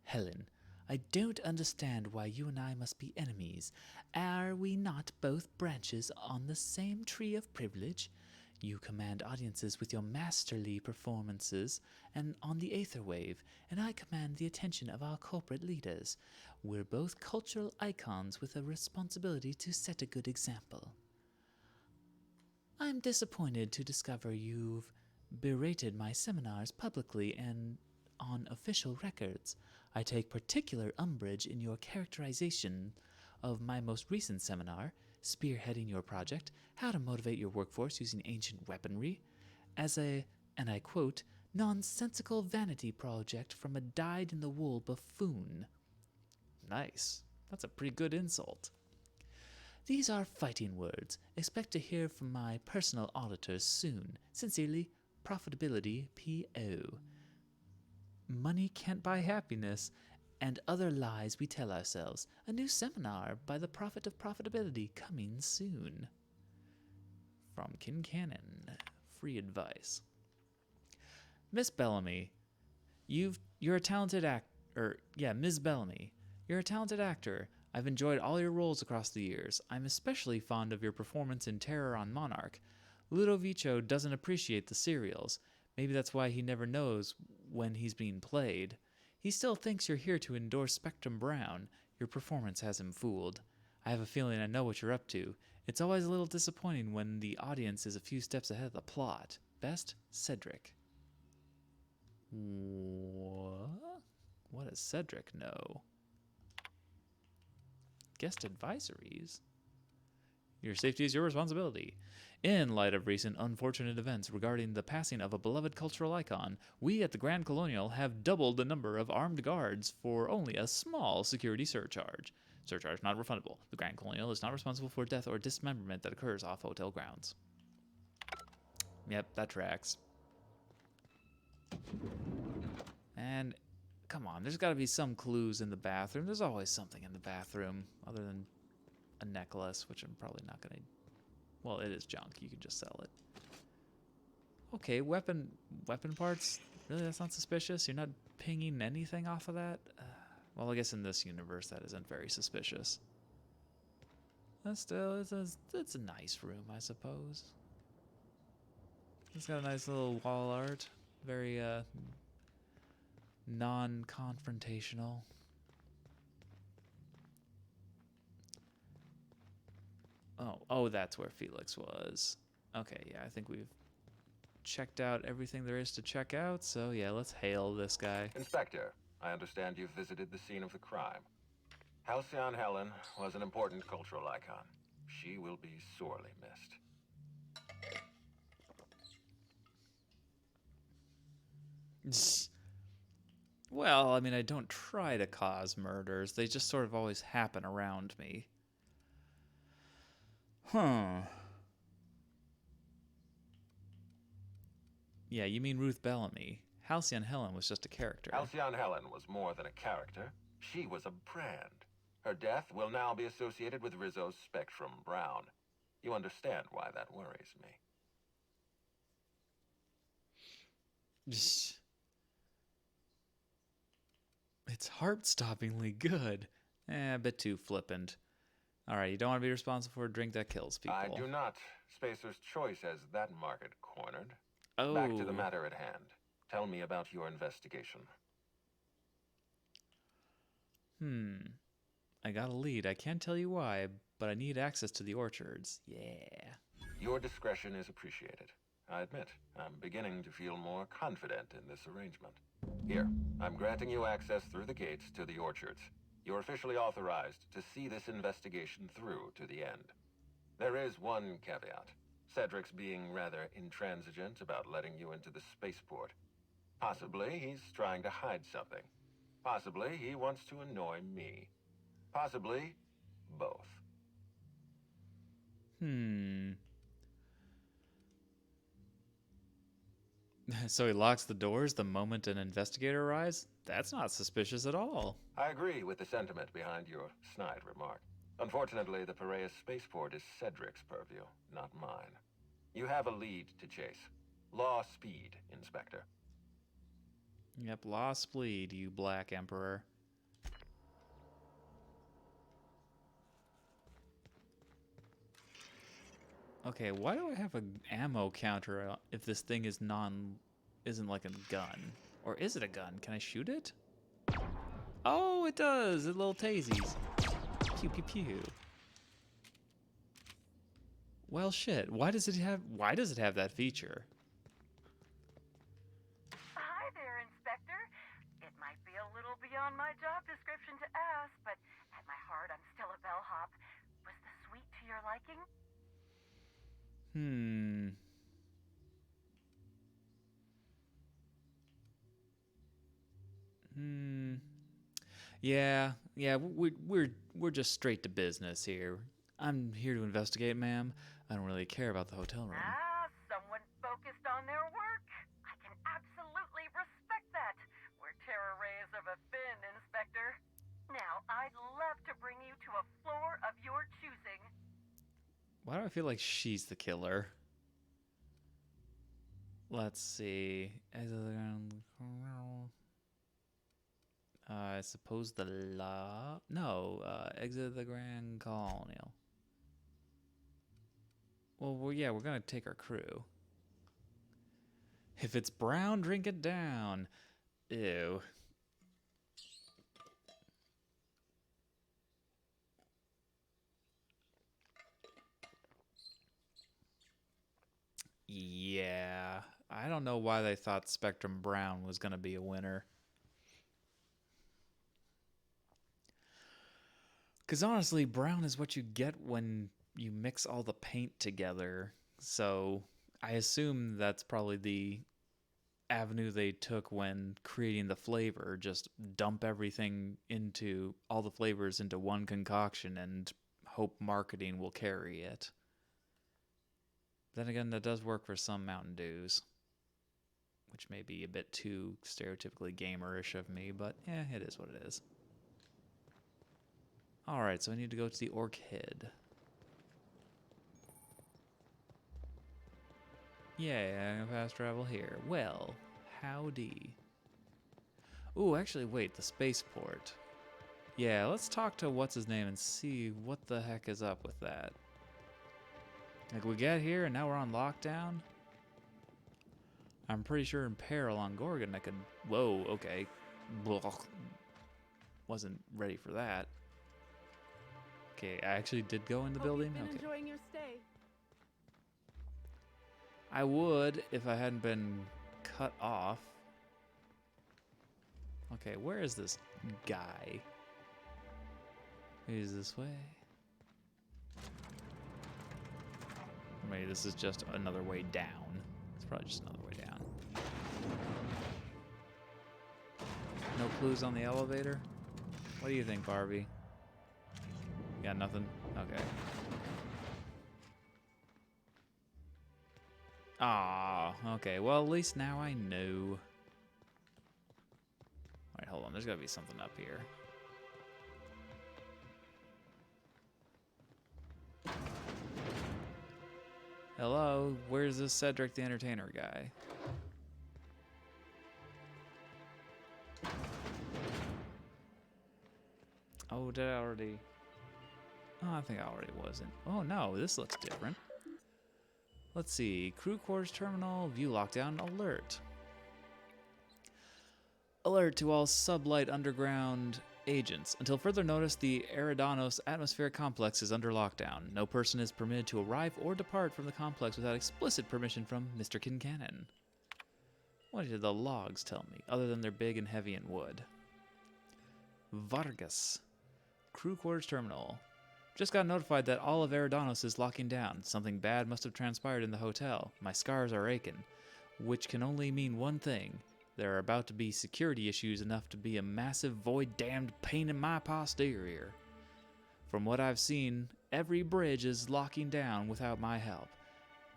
[SPEAKER 1] Helen, I don't understand why you and I must be enemies. Are we not both branches on the same tree of privilege? You command audiences with your masterly performances and on the Aether Wave, and I command the attention of our corporate leaders. We're both cultural icons with a responsibility to set a good example. I'm disappointed to discover you've berated my seminars publicly and on official records. I take particular umbrage in your characterization of my most recent seminar, spearheading your project, How to Motivate Your Workforce Using Ancient Weaponry, as a, and I quote, nonsensical vanity project from a dyed-in-the-wool buffoon. Nice. That's a pretty good insult. These are fighting words. Expect to hear from my personal auditors soon. Sincerely, Profitability P.O. Money can't buy happiness, and other lies we tell ourselves. A new seminar by the Prophet of Profitability coming soon. From Kincannon. Free advice. Miss Bellamy, you're a talented Ms. Bellamy, you're a talented actor. I've enjoyed all your roles across the years. I'm especially fond of your performance in Terror on Monarch. Ludovico doesn't appreciate the serials. Maybe that's why he never knows when he's being played. He still thinks you're here to endorse Spectrum Brown. Your performance has him fooled. I have a feeling I know what you're up to. It's always a little disappointing when the audience is a few steps ahead of the plot. Best, Cedric. What? What does Cedric know? Guest advisories? Your safety is your responsibility. In light of recent unfortunate events regarding the passing of a beloved cultural icon, we at the Grand Colonial have doubled the number of armed guards for only a small security surcharge. Surcharge not refundable. The Grand Colonial is not responsible for death or dismemberment that occurs off hotel grounds. Yep, that tracks. And come on, there's got to be some clues in the bathroom. There's always something in the bathroom other than a necklace, which I'm probably not going to... Well, it is junk. You can just sell it. Okay, weapon parts? Really, that's not suspicious? You're not pinging anything off of that? Well, I guess in this universe that isn't very suspicious. But still, it's a nice room, I suppose. It's got a nice little wall art. Very, non-confrontational. Oh, that's where Felix was. Okay, yeah, I think we've checked out everything there is to check out, so yeah, let's hail this guy.
[SPEAKER 5] Inspector, I understand you've visited the scene of the crime. Halcyon Helen was an important cultural icon. She will be sorely missed.
[SPEAKER 1] Well, I mean, I don't try to cause murders. They just sort of always happen around me. Huh. Yeah, you mean Ruth Bellamy. Halcyon Helen was just a character.
[SPEAKER 5] Halcyon Helen was more than a character. She was a brand. Her death will now be associated with Rizzo's Spectrum Brown. You understand why that worries me.
[SPEAKER 1] It's heart-stoppingly good. A bit too flippant. Alright, you don't want to be responsible for a drink that kills people.
[SPEAKER 5] I do not. Spacer's Choice has that market cornered.
[SPEAKER 1] Oh.
[SPEAKER 5] Back to the matter at hand. Tell me about your investigation.
[SPEAKER 1] I got a lead. I can't tell you why, but I need access to the orchards. Yeah.
[SPEAKER 5] Your discretion is appreciated. I admit, I'm beginning to feel more confident in this arrangement. Here, I'm granting you access through the gates to the orchards. You're officially authorized to see this investigation through to the end. There is one caveat. Cedric's being rather intransigent about letting you into the spaceport. Possibly he's trying to hide something. Possibly he wants to annoy me. Possibly both.
[SPEAKER 1] So he locks the doors the moment an investigator arrives? That's not suspicious at all.
[SPEAKER 5] I agree with the sentiment behind your snide remark. Unfortunately, the Piraeus spaceport is Cedric's purview, not mine. You have a lead to chase. Law speed, Inspector.
[SPEAKER 1] Yep, law speed, you Black Emperor. Okay, why do I have an ammo counter if this thing is isn't like a gun? Or is it a gun? Can I shoot it? Oh, it does! It little tazies. Pew pew pew. Well, shit. Why does it have that feature?
[SPEAKER 19] Hi there, Inspector. It might be a little beyond my job description to ask, but at my heart, I'm still a bellhop. Was the suite to your liking?
[SPEAKER 1] Yeah, we're just straight to business here. I'm here to investigate, ma'am. I don't really care about the hotel room.
[SPEAKER 19] Someone focused on their work. I can absolutely respect that. We're terror rays of a fin, Inspector. Now, I'd love to bring you to a floor of your choosing.
[SPEAKER 1] Why do I feel like she's the killer? Let's see. I suppose the law. No, exit the Grand Colonial. Well, we're gonna take our crew. If it's brown, drink it down. Ew. Yeah, I don't know why they thought Spectrum Brown was gonna be a winner. Because honestly, brown is what you get when you mix all the paint together. So I assume that's probably the avenue they took when creating the flavor. Just dump everything into all the flavors into one concoction and hope marketing will carry it. Then again, that does work for some Mountain Dews, which may be a bit too stereotypically gamerish of me, but yeah, it is what it is. Alright, so I need to go to the Orchid. Yeah, fast travel here. Well, howdy. Ooh, actually, wait, the spaceport. Yeah, let's talk to what's-his-name and see what the heck is up with that. Like, we get here and now we're on lockdown? I'm pretty sure in peril on Gorgon I could... Whoa, okay. Blah. Wasn't ready for that. Okay, I actually did go in the building?
[SPEAKER 10] You've been
[SPEAKER 1] Okay.
[SPEAKER 10] enjoying your stay.
[SPEAKER 1] I would if I hadn't been cut off. Okay, where is this guy? He's this way. Or maybe this is just another way down. It's probably just another way down. No clues on the elevator? What do you think, Barbie? Got nothing? Okay. Ah, okay. Well, at least now I know. Alright, hold on. There's gotta be something up here. Hello? Where's this Cedric the Entertainer guy? Oh, did I already... Oh, I think I already wasn't. Oh no, this looks different. Let's see. Crew quarters terminal, view lockdown, alert. Alert to all sublight underground agents. Until further notice, the Eredanos atmospheric complex is under lockdown. No person is permitted to arrive or depart from the complex without explicit permission from Mr. Kincannon. What did the logs tell me, other than they're big and heavy in wood? Vargas. Crew quarters terminal. Just got notified that all of Eridanos is locking down. Something bad must have transpired in the hotel. My scars are aching, which can only mean one thing. There are about to be security issues enough to be a massive void-damned pain in my posterior. From what I've seen, every bridge is locking down without my help.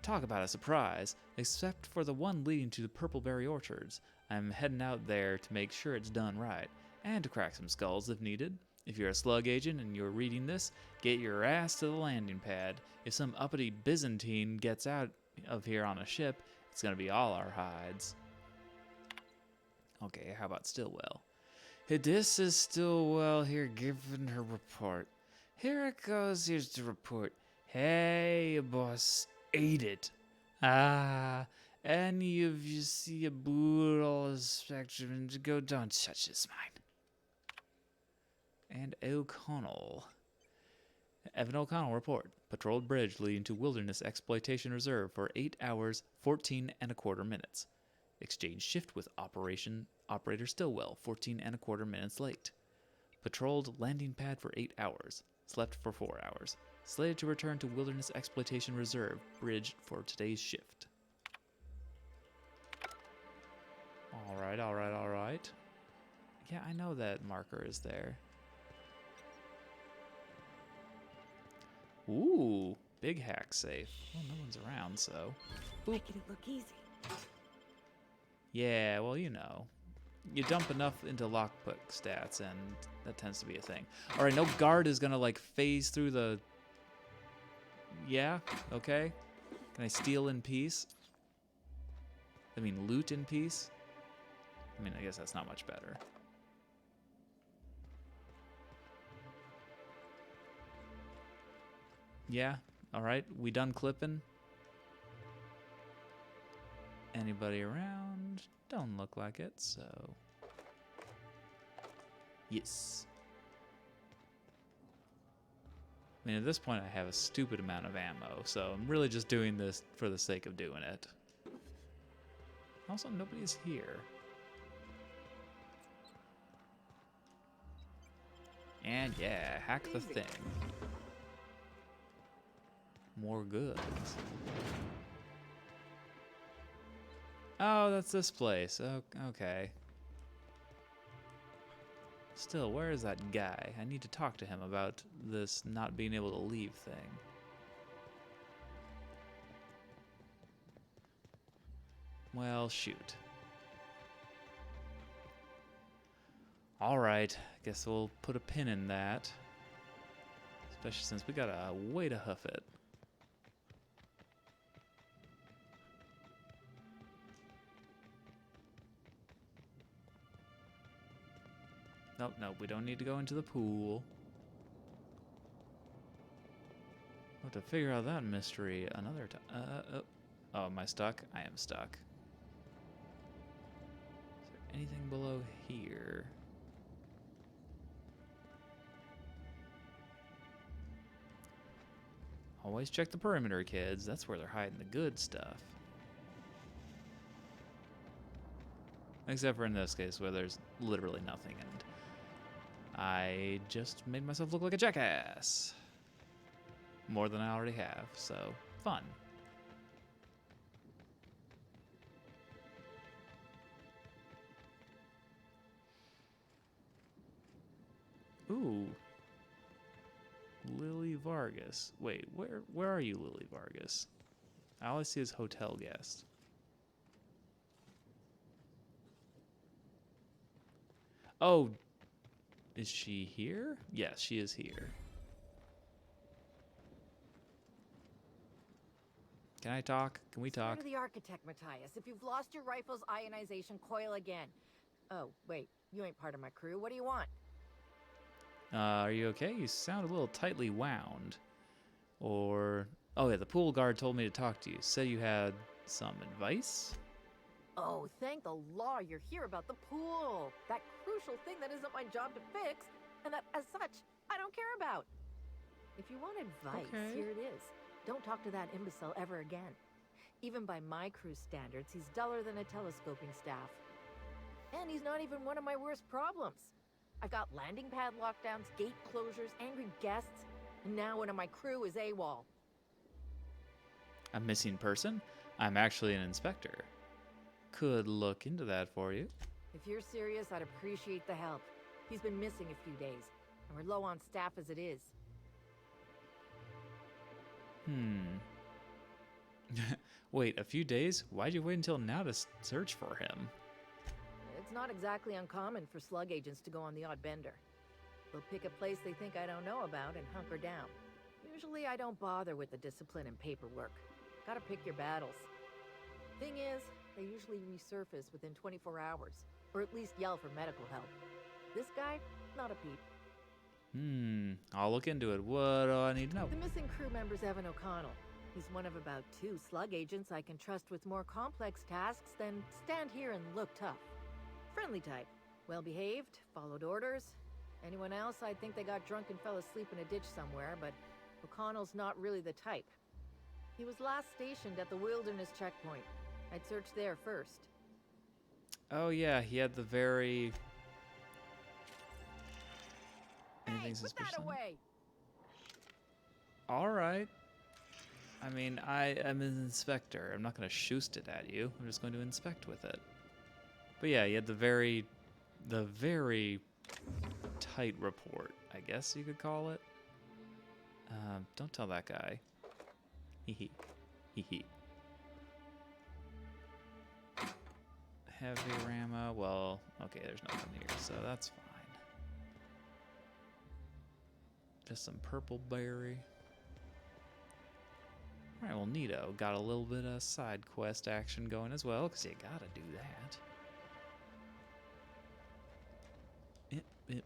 [SPEAKER 1] Talk about a surprise, except for the one leading to the Purpleberry orchards. I'm heading out there to make sure it's done right, and to crack some skulls if needed. If you're a slug agent and you're reading this, get your ass to the landing pad. If some uppity Byzantine gets out of here on a ship, it's gonna be all our hides. Okay, how about Stillwell? This is Stillwell here giving her report. Here it goes, here's the report. Hey, boss, ate it. Any of you see a brutal spectrum and go, don't touch this mine. And O'Connell. Evan O'Connell report. Patrolled bridge leading to Wilderness Exploitation Reserve for 8 hours, 14 and a quarter minutes. Exchange shift with Operator Stillwell, 14 and a quarter minutes late. Patrolled landing pad for 8 hours. Slept for 4 hours. Slated to return to Wilderness Exploitation Reserve bridge for today's shift. Alright. Yeah, I know that marker is there. Ooh, big hack safe. Well, no one's around, so. Boop.
[SPEAKER 8] Making it look easy.
[SPEAKER 1] Yeah, well, you know. You dump enough into lockpick stats, and that tends to be a thing. Alright, no guard is gonna, like, phase through the... Yeah? Okay. Can I steal in peace? I mean, loot in peace? I mean, I guess that's not much better. Yeah, alright, we done clipping? Anybody around? Don't look like it, so... Yes. I mean, at this point I have a stupid amount of ammo, so I'm really just doing this for the sake of doing it. Also, nobody's here. And yeah, hack the thing. More goods. Oh, that's this place. Oh, okay. Still, where is that guy? I need to talk to him about this not being able to leave thing. Well, shoot. Alright, guess we'll put a pin in that. Especially since we got a way to hoof it. Nope, we don't need to go into the pool. We'll have to figure out that mystery another time. Oh, am I stuck? I am stuck. Is there anything below here? Always check the perimeter, kids. That's where they're hiding the good stuff. Except for in this case where there's literally nothing, and I just made myself look like a jackass. More than I already have, so fun. Ooh. Lily Vargas. Wait, where are you, Lily Vargas? All I see is hotel guest. Oh, is she here? Yes, she is here. Can I talk? Can we talk?
[SPEAKER 11] Swear to the architect, Matthias. If you've lost your rifle's ionization coil again. Oh, wait. You ain't part of my crew. What do you want?
[SPEAKER 1] Are you okay? You sound a little tightly wound. Or... Oh, yeah, the pool guard told me to talk to you. Said you had some advice?
[SPEAKER 11] Oh, thank the law you're here about the pool. That crucial thing that isn't my job to fix, and that, as such, I don't care about. If you want advice, here it is. Don't talk to that imbecile ever again. Even by my crew's standards, he's duller than a telescoping staff. And he's not even one of my worst problems. I've got landing pad lockdowns, gate closures, angry guests, and now one of my crew is AWOL.
[SPEAKER 1] A missing person? I'm actually an inspector. Could look into that for you.
[SPEAKER 11] If you're serious, I'd appreciate the help. He's been missing a few days, and we're low on staff as it is.
[SPEAKER 1] Wait, a few days? Why'd you wait until now to search for him?
[SPEAKER 11] It's not exactly uncommon for slug agents to go on the odd bender. They'll pick a place they think I don't know about and hunker down. Usually I don't bother with the discipline and paperwork. Gotta pick your battles. Thing is, they usually resurface within 24 hours, or at least yell for medical help. This guy, not a peep.
[SPEAKER 1] I'll look into it. What do I need to know?
[SPEAKER 11] The missing crew member's Evan O'Connell. He's one of about 2 slug agents I can trust with more complex tasks than stand here and look tough. Friendly type. Well-behaved, followed orders. Anyone else, I'd think they got drunk and fell asleep in a ditch somewhere, but O'Connell's not really the type. He was last stationed at the Wilderness checkpoint. I'd search there first.
[SPEAKER 1] Oh yeah, he had the very... Anything suspicious?
[SPEAKER 11] Put that away!
[SPEAKER 1] Alright. I mean, I am an inspector. I'm not going to shoost it at you. I'm just going to inspect with it. But yeah, he had the very tight report, I guess you could call it. Don't tell that guy. Hee hee. Heavy Rama. Well, okay, there's nothing here, so that's fine. Just some Purpleberry. Alright, well, neato. Got a little bit of side quest action going as well, because you gotta do that. Yep.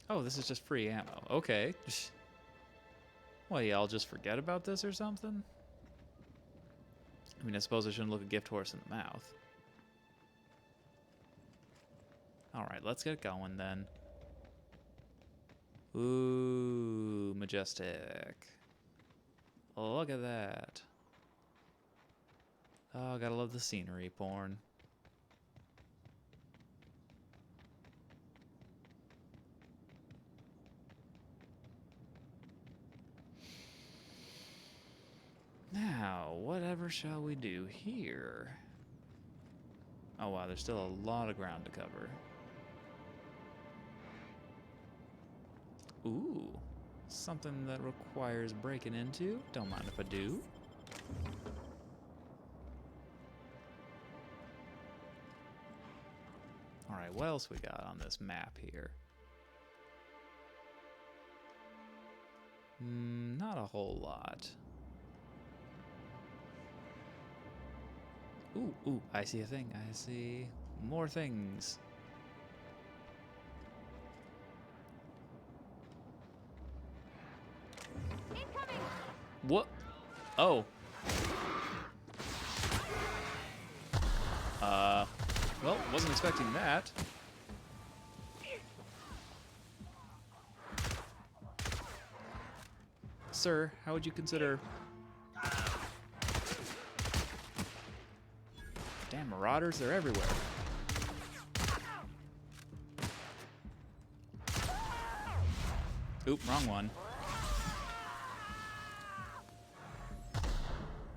[SPEAKER 1] Oh, this is just free ammo. Okay. Well, y'all just forget about this or something? I mean, I suppose I shouldn't look a gift horse in the mouth. Alright, let's get going then. Ooh, majestic. Look at that. Oh, gotta love the scenery porn. Now, whatever shall we do here? Oh wow, there's still a lot of ground to cover. Ooh, something that requires breaking into. Don't mind if I do. Alright, what else we got on this map here? Not a whole lot. Ooh, I see a thing. I see more things.
[SPEAKER 8] Incoming!
[SPEAKER 1] What? Oh. Well, wasn't expecting that. Sir, how would you consider... Damn marauders, they're everywhere. Oop, wrong one.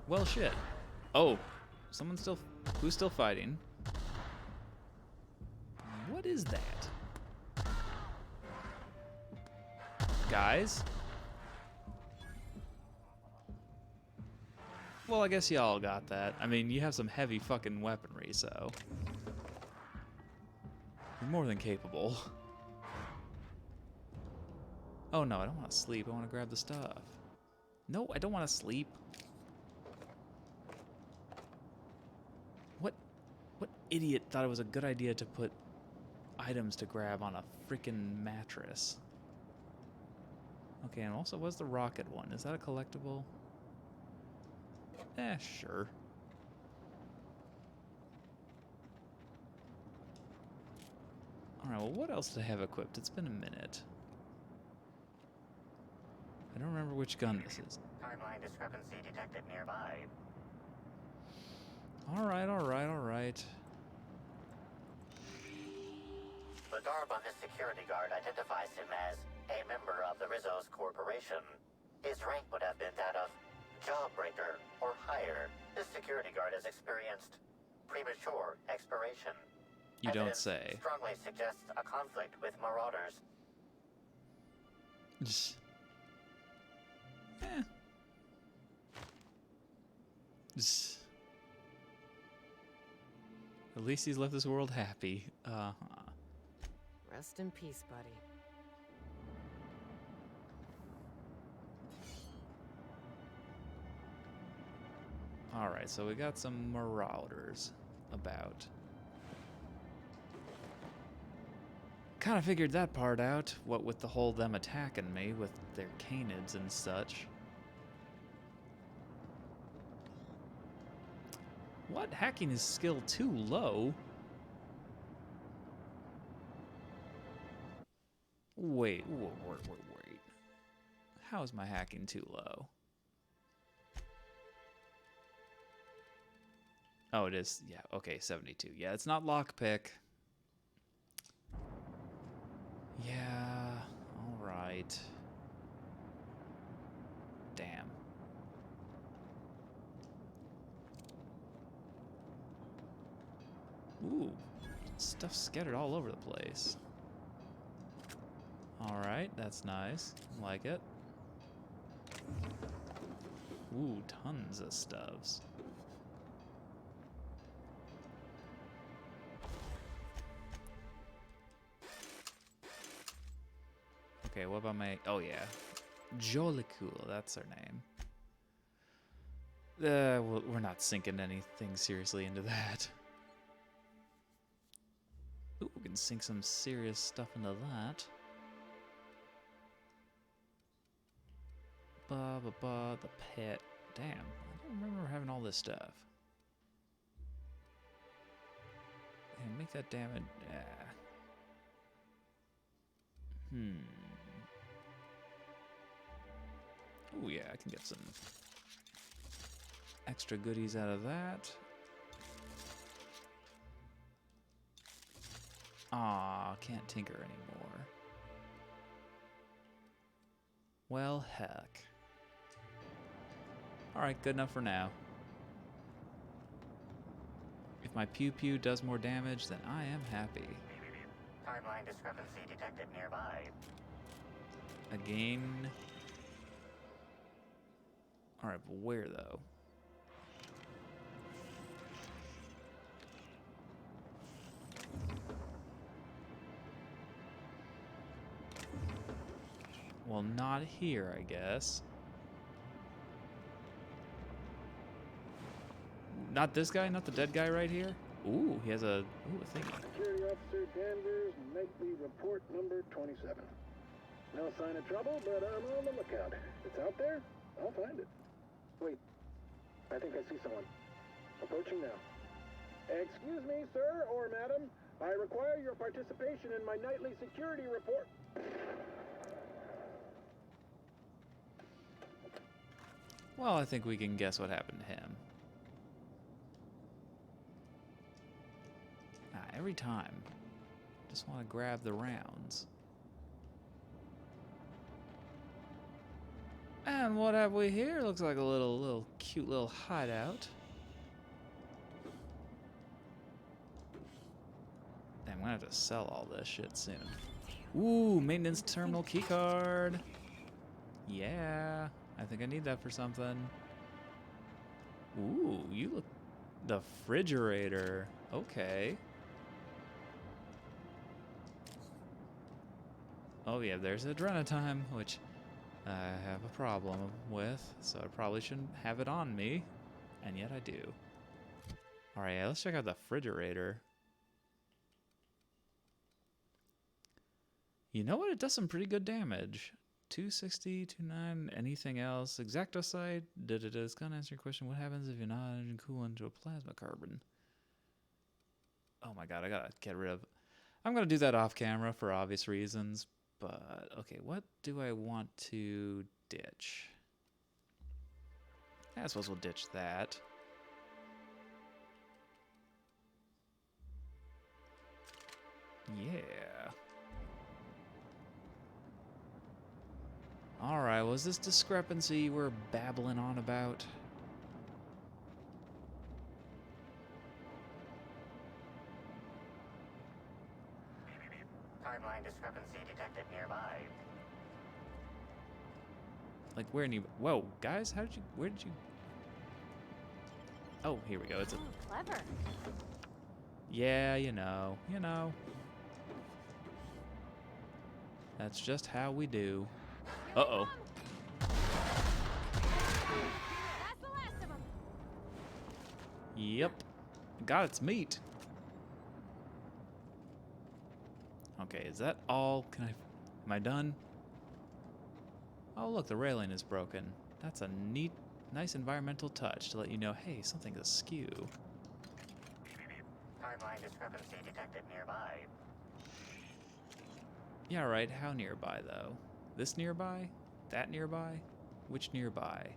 [SPEAKER 1] Well, shit. Oh, someone's still... Who's still fighting? What is that? Guys? Well, I guess y'all got that. I mean, you have some heavy fucking weaponry, so... You're more than capable. Oh no, I don't want to sleep. I want to grab the stuff. No, I don't want to sleep. What idiot thought it was a good idea to put items to grab on a freaking mattress? Okay, and also, what's the rocket one? Is that a collectible? Sure. Alright, well, what else do I have equipped? It's been a minute. I don't remember which gun this is.
[SPEAKER 17] Timeline discrepancy detected nearby.
[SPEAKER 1] Alright.
[SPEAKER 17] The garb on his security guard identifies him as a member of the Rizzo's corporation. His rank would have been that of Jawbreaker or higher. This security guard has experienced premature expiration.
[SPEAKER 1] You don't
[SPEAKER 17] Evidence
[SPEAKER 1] say.
[SPEAKER 17] Strongly suggests a conflict with marauders.
[SPEAKER 1] Just, eh. Just, at least he's left this world happy.
[SPEAKER 10] Rest in peace, buddy.
[SPEAKER 1] Alright, so we got some marauders about. Kind of figured that part out, what with the whole them attacking me with their canids and such. What? Hacking is skill too low? Wait. How is my hacking too low? Oh, it is. Yeah, okay, 72. Yeah, it's not lockpick. Yeah, alright. Damn. Ooh, stuff scattered all over the place. Alright, that's nice. Like it. Ooh, tons of stuffs. Okay, what about my... Oh, yeah. Jolicool, that's her name. We're not sinking anything seriously into that. Ooh, we can sink some serious stuff into that. The pet. Damn, I don't remember having all this stuff. And make that damage... Oh yeah, I can get some extra goodies out of that. Aw, can't tinker anymore. Well, heck. Alright, good enough for now. If my pew-pew does more damage, then I am happy.
[SPEAKER 17] Timeline discrepancy detected nearby.
[SPEAKER 1] Again. Alright, but where though? Well, not here, I guess. Not this guy? Not the dead guy right here? Ooh, he has a thingy.
[SPEAKER 18] Security Officer Danvers, nightly report number 27. No sign of trouble, but I'm on the lookout. If it's out there, I'll find it. Wait, I think I see someone. Approaching now. Excuse me, sir or madam. I require your participation in my nightly security report.
[SPEAKER 1] Well, I think we can guess what happened to him. Every time. Just want to grab the rounds. And what have we here? Looks like a little cute little hideout. Damn, I'm gonna have to sell all this shit soon. Ooh, maintenance terminal keycard. Yeah, I think I need that for something. Ooh, you look... The refrigerator. Okay. Oh yeah, there's Adrenatime, which I have a problem with, so I probably shouldn't have it on me, and yet I do. Alright, yeah, let's check out the refrigerator. You know what? It does some pretty good damage. 260, 29, anything else? Exactocide? It's gonna answer your question. What happens if you're not adding coolant to a plasma carbon? Oh my god, I gotta get rid of... I'm gonna do that off camera for obvious reasons. But, okay, what do I want to ditch? I suppose we'll ditch that. Yeah. Alright, was this discrepancy we're babbling on about?
[SPEAKER 17] Timeline discrepancy detected nearby.
[SPEAKER 1] Like, where any... Whoa, guys, where did you... Oh, here we go. It's a...
[SPEAKER 8] Oh, clever.
[SPEAKER 1] Yeah, you know. That's just how we do. Uh-oh.
[SPEAKER 8] That's the last of them.
[SPEAKER 1] Yep. Got its meat. Okay, is that all? Am I done? Oh, look, the railing is broken. That's a nice environmental touch to let you know, hey, something's askew.
[SPEAKER 17] Timeline discrepancy detected nearby.
[SPEAKER 1] Yeah, right. How nearby, though? This nearby? That nearby? Which nearby?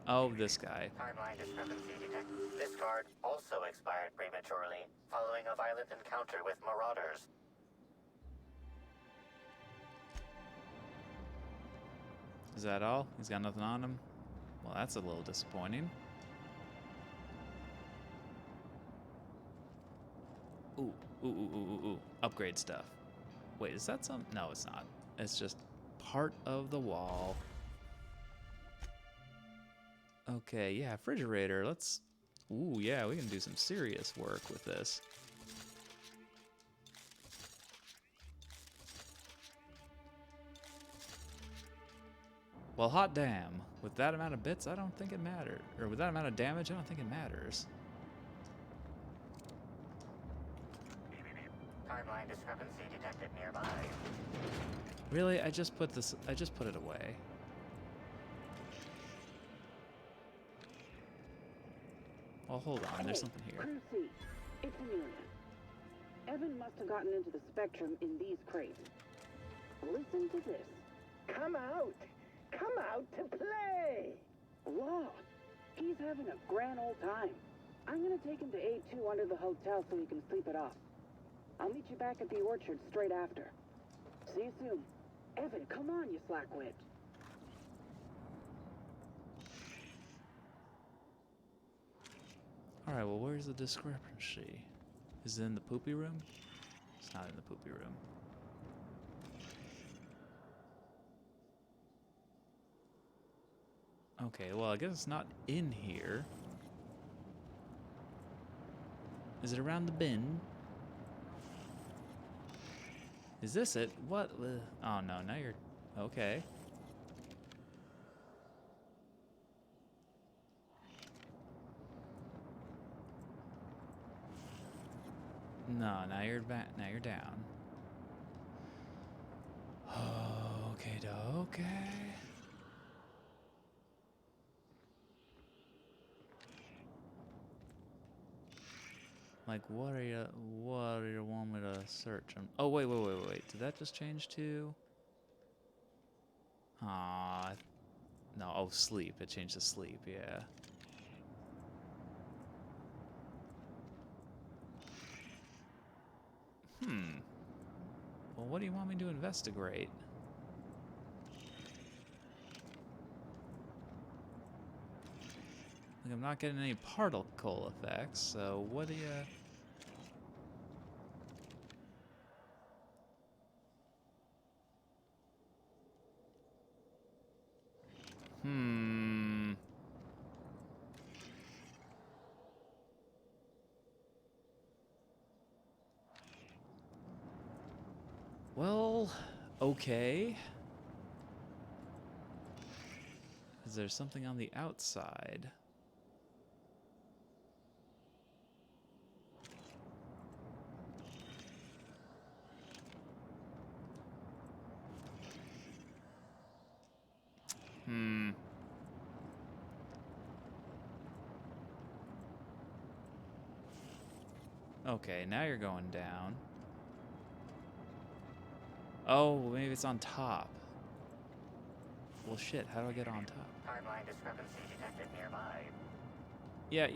[SPEAKER 1] Oh, this guy.
[SPEAKER 17] Timeline discrepancy detected. This card also expired prematurely, following a violent encounter with marauders.
[SPEAKER 1] Is that all? He's got nothing on him? Well, that's a little disappointing. Ooh. Upgrade stuff. Wait, is that some? No, it's not. It's just part of the wall. Okay, yeah, refrigerator. Let's... Ooh, yeah, we can do some serious work with this. Well, hot damn. With that amount of bits, I don't think it matters. Or with that amount of damage, I don't think it matters.
[SPEAKER 17] Timeline discrepancy detected nearby.
[SPEAKER 1] Really? I just put it away. Well, hold on. There's something here.
[SPEAKER 20] Crew C, it's Amelia. Evan must have gotten into the Spectrum in these crates. Listen to this. Come out! Come out to play! Law, he's having a grand old time. I'm gonna take him to A2 under the hotel so he can sleep it off. I'll meet you back at the orchard straight after. See you soon. Evan, come on, you slackwit.
[SPEAKER 1] Alright, well, where's the discrepancy? Is it in the poopy room? It's not in the poopy room. Okay, well, I guess it's not in here. Is it around the bin? Is this it? What? Oh, no, now you're... Okay. No, now you're back. Now you're down. Okay. Like, what do you want me to search? Oh, wait. Did that just change to? No, oh, sleep. It changed to sleep, yeah. Well, what do you want me to investigate? Like, I'm not getting any particle effects, so what do you... Well, okay. Is there something on the outside? Okay, now you're going down. Oh, maybe it's on top. Well, shit, how do I get on top?
[SPEAKER 17] Timeline discrepancy detected nearby.
[SPEAKER 1] Yeah.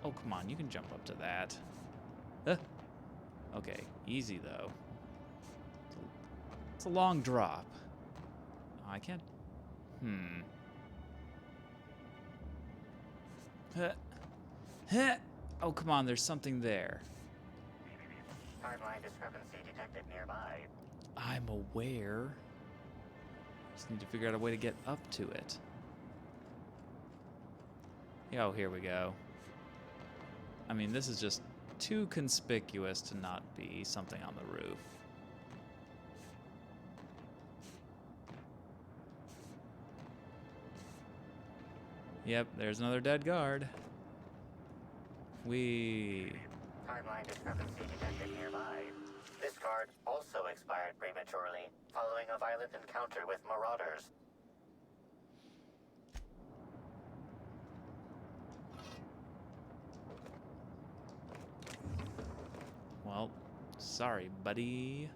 [SPEAKER 1] Oh, come on, you can jump up to that. Okay, easy, though. It's a long drop. Oh, I can't... Oh, come on, there's something there.
[SPEAKER 17] Timeline discrepancy detected nearby.
[SPEAKER 1] I'm aware. Just need to figure out a way to get up to it. Oh, here we go. I mean, this is just too conspicuous to not be something on the roof. Yep, there's another dead guard.
[SPEAKER 17] Timeline discrepancy detected nearby. This guard also expired prematurely, following a violent encounter with marauders.
[SPEAKER 1] Well, sorry, buddy.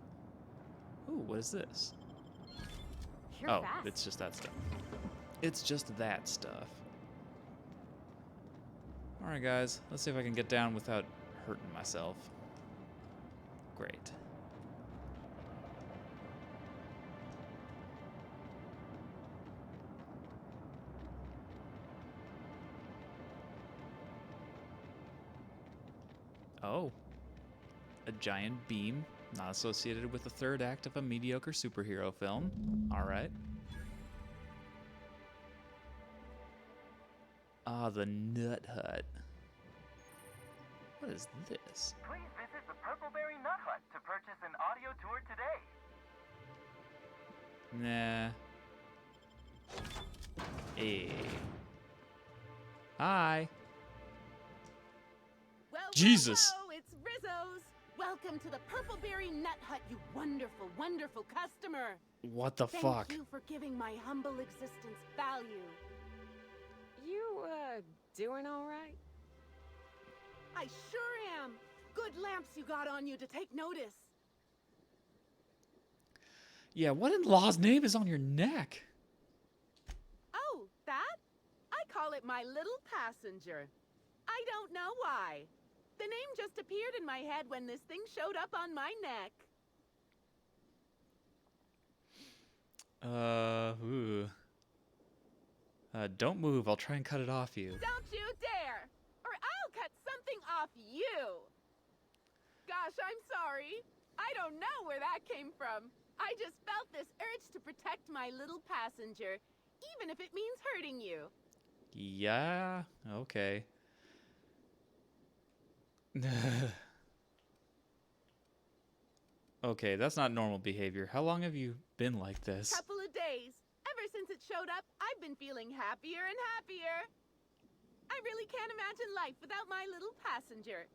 [SPEAKER 1] Ooh, what is this?
[SPEAKER 15] You're
[SPEAKER 1] oh,
[SPEAKER 15] fast.
[SPEAKER 1] It's just that stuff. It's just that stuff. Alright, guys. Let's see if I can get down without hurting myself. Great. Oh. A giant beam, not associated with the third act of a mediocre superhero film. Alright. Ah, the Nut Hut. What is this?
[SPEAKER 21] Please visit the Purpleberry Nut Hut to purchase an audio tour today.
[SPEAKER 1] Nah. Hey. Hi.
[SPEAKER 11] Well,
[SPEAKER 1] Jesus.
[SPEAKER 11] Hello, it's Rizzo's. Welcome to the Purpleberry Nut Hut, you wonderful, wonderful customer.
[SPEAKER 1] What the fuck?
[SPEAKER 11] Thank you for giving my humble existence value.
[SPEAKER 10] You, doing all right?
[SPEAKER 11] I sure am. Good lamps you got on you to take notice.
[SPEAKER 1] Yeah, what in law's name is on your neck?
[SPEAKER 11] Oh, that? I call it my little passenger. I don't know why. The name just appeared in my head when this thing showed up on my neck.
[SPEAKER 1] Ooh. Don't move. I'll try and cut it off you.
[SPEAKER 11] Don't you dare! Or I'll cut something off you! Gosh, I'm sorry. I don't know where that came from. I just felt this urge to protect my little passenger, even if it means hurting you.
[SPEAKER 1] Yeah, okay. Okay, that's not normal behavior. How long have you been like this?
[SPEAKER 11] Couple of days. Ever since it showed up, I've been feeling happier and happier. I really can't imagine life without my little passenger.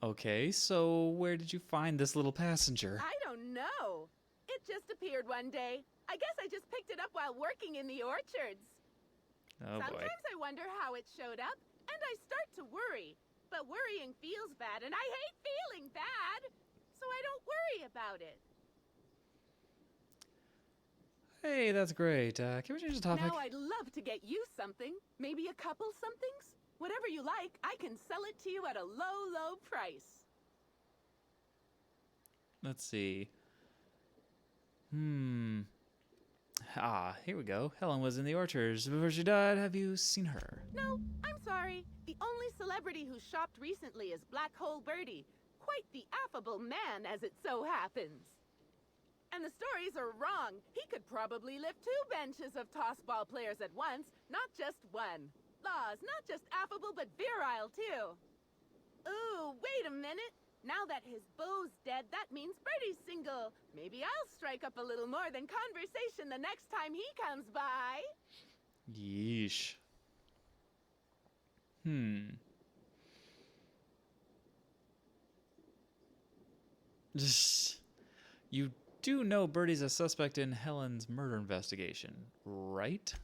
[SPEAKER 1] Okay, so where did you find this little passenger?
[SPEAKER 11] I don't know. It just appeared one day. I guess I just picked it up while working in the orchards.
[SPEAKER 1] Oh boy.
[SPEAKER 11] Sometimes I wonder how it showed up, and I start to worry. But worrying feels bad, and I hate feeling bad. So I don't worry about it.
[SPEAKER 1] Hey, that's great. Can we change the topic?
[SPEAKER 11] Now I'd love to get you something. Maybe a couple somethings? Whatever you like, I can sell it to you at a low, low price.
[SPEAKER 1] Let's see. Ah, here we go. Helen was in the orchards before she died. Have you seen her?
[SPEAKER 11] No, I'm sorry. The only celebrity who shopped recently is Black Hole Birdie. Quite the affable man, as it so happens. And the stories are wrong. He could probably lift 2 benches of tossball players at once, not just one. Laws, not just affable, but virile, too. Ooh, wait a minute. Now that his beau's dead, that means Birdie's single. Maybe I'll strike up a little more than conversation the next time he comes by.
[SPEAKER 1] Yeesh. You do know Birdie's a suspect in Helen's murder investigation, right?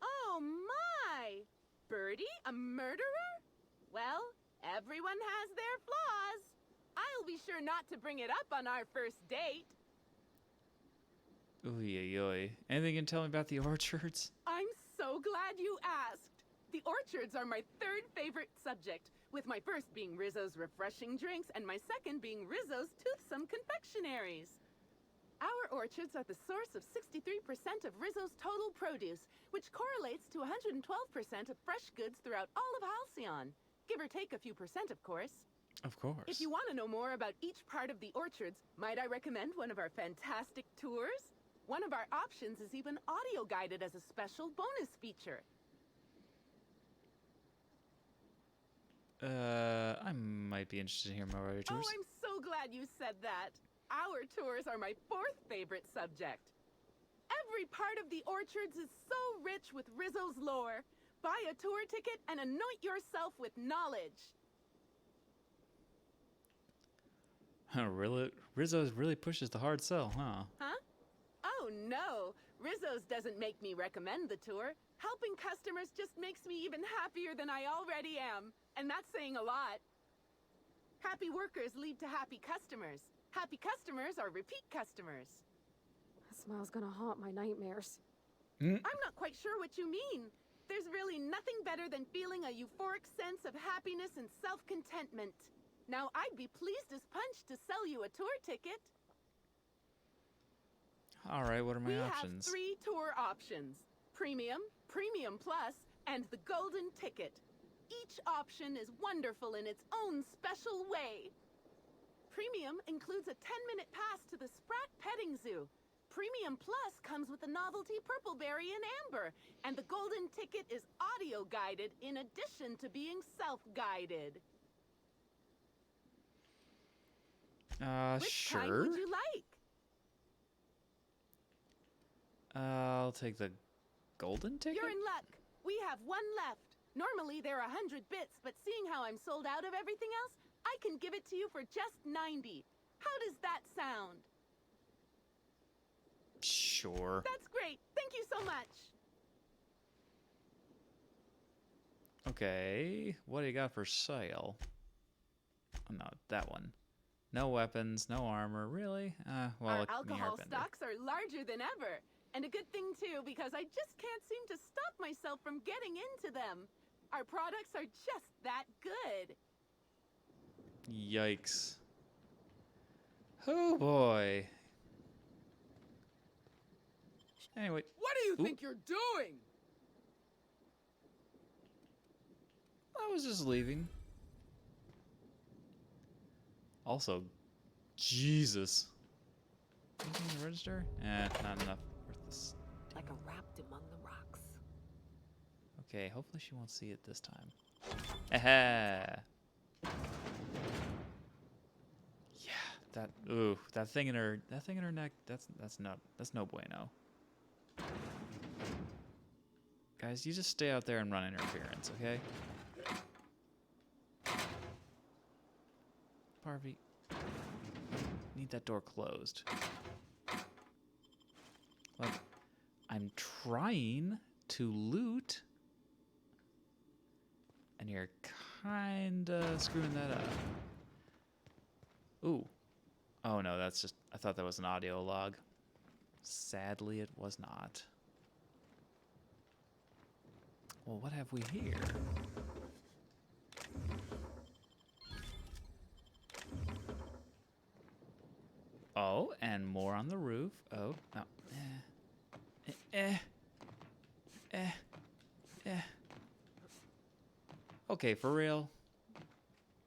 [SPEAKER 11] Oh my! Birdie, a murderer? Well, everyone has their flaws. I'll be sure not to bring it up on our first date.
[SPEAKER 1] Oy, oy. Anything you can tell me about the orchards?
[SPEAKER 11] I'm so glad you asked. The orchards are my 3rd favorite subject, with my first being Rizzo's refreshing drinks and my second being Rizzo's toothsome confectionaries. Our orchards are the source of 63% of Rizzo's total produce, which correlates to 112% of fresh goods throughout all of Halcyon.
[SPEAKER 12] give or take a few percent, of course.
[SPEAKER 1] Of course.
[SPEAKER 12] If you want to know more about each part of the orchards, might I recommend one of our fantastic tours? One of our options is even audio guided as a special bonus feature.
[SPEAKER 1] I might be interested in hearing more about your tours.
[SPEAKER 12] Oh, I'm so glad you said that. Our tours are my fourth favorite subject. Every part of the orchards is so rich with Rizzo's lore. Buy a tour ticket and anoint yourself with knowledge.
[SPEAKER 1] Really? Rizzo's really pushes the hard sell, huh?
[SPEAKER 12] Huh? Oh, no. Rizzo's doesn't make me recommend the tour. Helping customers just makes me even happier than I already am. And that's saying a lot. Happy workers lead to happy customers. Happy customers are repeat customers.
[SPEAKER 8] That smile's gonna haunt my nightmares.
[SPEAKER 12] I'm not quite sure what you mean. There's really nothing better than feeling a euphoric sense of happiness and self-contentment. Now, I'd be pleased as punch to sell you a tour ticket.
[SPEAKER 1] All right, what are my
[SPEAKER 12] We
[SPEAKER 1] options?
[SPEAKER 12] have 3 tour options. Premium, Premium Plus, and the Golden Ticket. Each option is wonderful in its own special way. Premium includes a 10-minute pass to the Sprat Petting Zoo. Premium Plus comes with the novelty Purpleberry and Amber, and the Golden Ticket is audio-guided in addition to being self-guided. Which
[SPEAKER 1] sure.
[SPEAKER 12] kind would you like?
[SPEAKER 1] I'll take the golden ticket.
[SPEAKER 12] You're in luck. We have 1 left. Normally there are 100 bits, but seeing how I'm sold out of everything else, I can give it to you for just 90. How does that sound?
[SPEAKER 1] Sure.
[SPEAKER 12] That's great. Thank you so much.
[SPEAKER 1] Okay, what do you got for sale? Oh, no, that one. No weapons, no armor, really? Well,
[SPEAKER 12] Our
[SPEAKER 1] look,
[SPEAKER 12] alcohol stocks are larger than ever. And a good thing, too, because I just can't seem to stop myself from getting into them. Our products are just that good.
[SPEAKER 1] Yikes. Oh, boy. Anyway.
[SPEAKER 12] What do you think you're doing?
[SPEAKER 1] I was just leaving. Also, Jesus. Anything in the register? Not enough worth this.
[SPEAKER 11] Like a wrapped among the rocks.
[SPEAKER 1] Okay, hopefully she won't see it this time. Aha! Yeah, that thing in her neck, that's no bueno. Guys, you just stay out there and run interference, okay? Harvey, need that door closed. Look, I'm trying to loot, and you're kinda screwing that up. Ooh. Oh no, that's just, I thought that was an audio log. Sadly, it was not. Well, what have we here? Oh, and more on the roof. Oh, no. Okay, for real?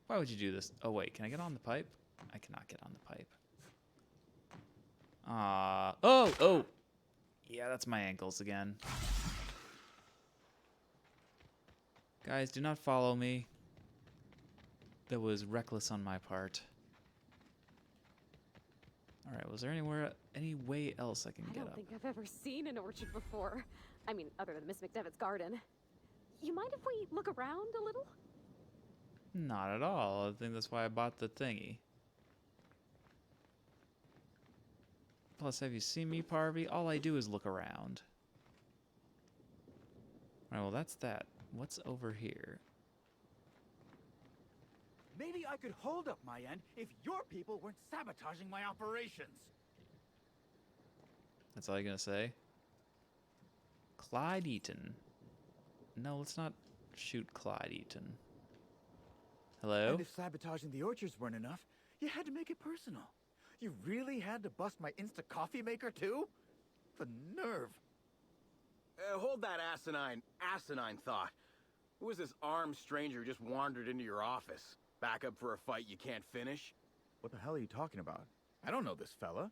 [SPEAKER 1] Why would you do this? Oh, wait, can I get on the pipe? I cannot get on the pipe. Oh! Yeah, that's my ankles again. Guys, do not follow me. That was reckless on my part. Alright, was there any way else I can get up?
[SPEAKER 8] I don't think I've ever seen an orchard before. I mean, other than Miss McDevitt's garden. You mind if we look around a little?
[SPEAKER 1] Not at all. I think that's why I bought the thingy. Plus, have you seen me, Parvy? All I do is look around. Alright, well, that's that. What's over here?
[SPEAKER 16] Maybe I could hold up my end if your people weren't sabotaging my operations.
[SPEAKER 1] That's all you're gonna say? Clyde Eaton. No, let's not shoot Clyde Eaton. Hello?
[SPEAKER 16] And if sabotaging the orchards weren't enough, you had to make it personal. You really had to bust my Insta coffee maker too? The nerve.
[SPEAKER 3] Hold that asinine thought. Who is this armed stranger who just wandered into your office? Back up for a fight you can't finish?
[SPEAKER 16] What the hell are you talking about? I don't know this fella.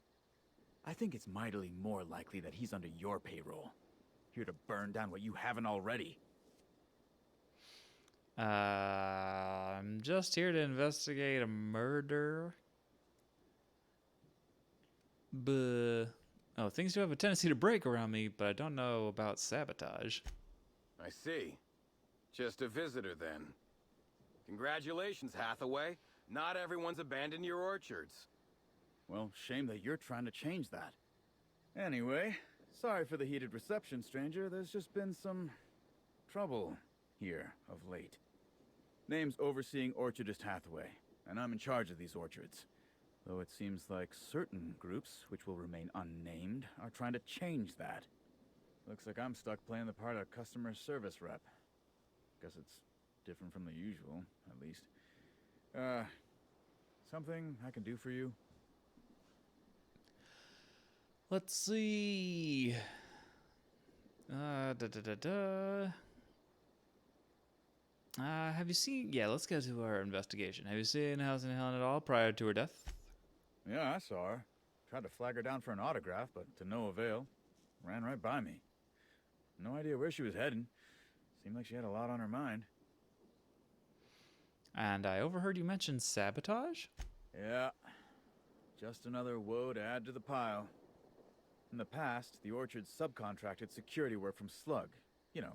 [SPEAKER 16] I think it's mightily more likely that he's under your payroll. Here to burn down what you haven't already.
[SPEAKER 1] I'm just here to investigate a murder. Oh, things do have a tendency to break around me, but I don't know about sabotage.
[SPEAKER 3] I see. Just a visitor, then. Congratulations, Hathaway. Not everyone's abandoned your orchards.
[SPEAKER 16] Well, shame that you're trying to change that. Anyway, sorry for the heated reception, stranger. There's just been some trouble here of late. Name's Overseeing Orchardist Hathaway, and I'm in charge of these orchards. Though it seems like certain groups, which will remain unnamed, are trying to change that. Looks like I'm stuck playing the part of customer service rep. Guess it's different from the usual, at least. Something I can do for you?
[SPEAKER 1] Let's see. Have you seen... Yeah, let's get to our investigation. Have you seen Halcyon Helen at all prior to her death?
[SPEAKER 16] Yeah, I saw her. Tried to flag her down for an autograph, but to no avail. Ran right by me. No idea where she was heading. Seemed like she had a lot on her mind.
[SPEAKER 1] And I overheard you mention sabotage?
[SPEAKER 16] Yeah. Just another woe to add to the pile. In the past, the orchard subcontracted security work from Slug. You know,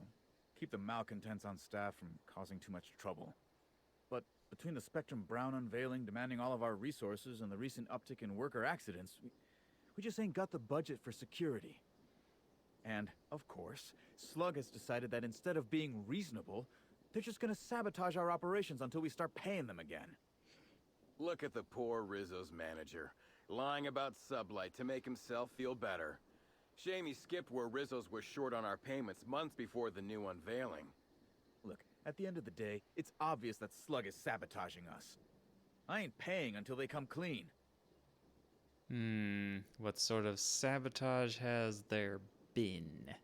[SPEAKER 16] keep the malcontents on staff from causing too much trouble. But between the Spectrum Brown unveiling demanding all of our resources and the recent uptick in worker accidents, we just ain't got the budget for security. And, of course, Slug has decided that instead of being reasonable, they're just gonna sabotage our operations until we start paying them again.
[SPEAKER 3] Look at the poor Rizzo's manager, lying about Sublight to make himself feel better. Shame he skipped where Rizzo's was short on our payments months before the new unveiling.
[SPEAKER 16] Look, at the end of the day, it's obvious that Slug is sabotaging us. I ain't paying until they come clean.
[SPEAKER 1] What sort of sabotage has there been?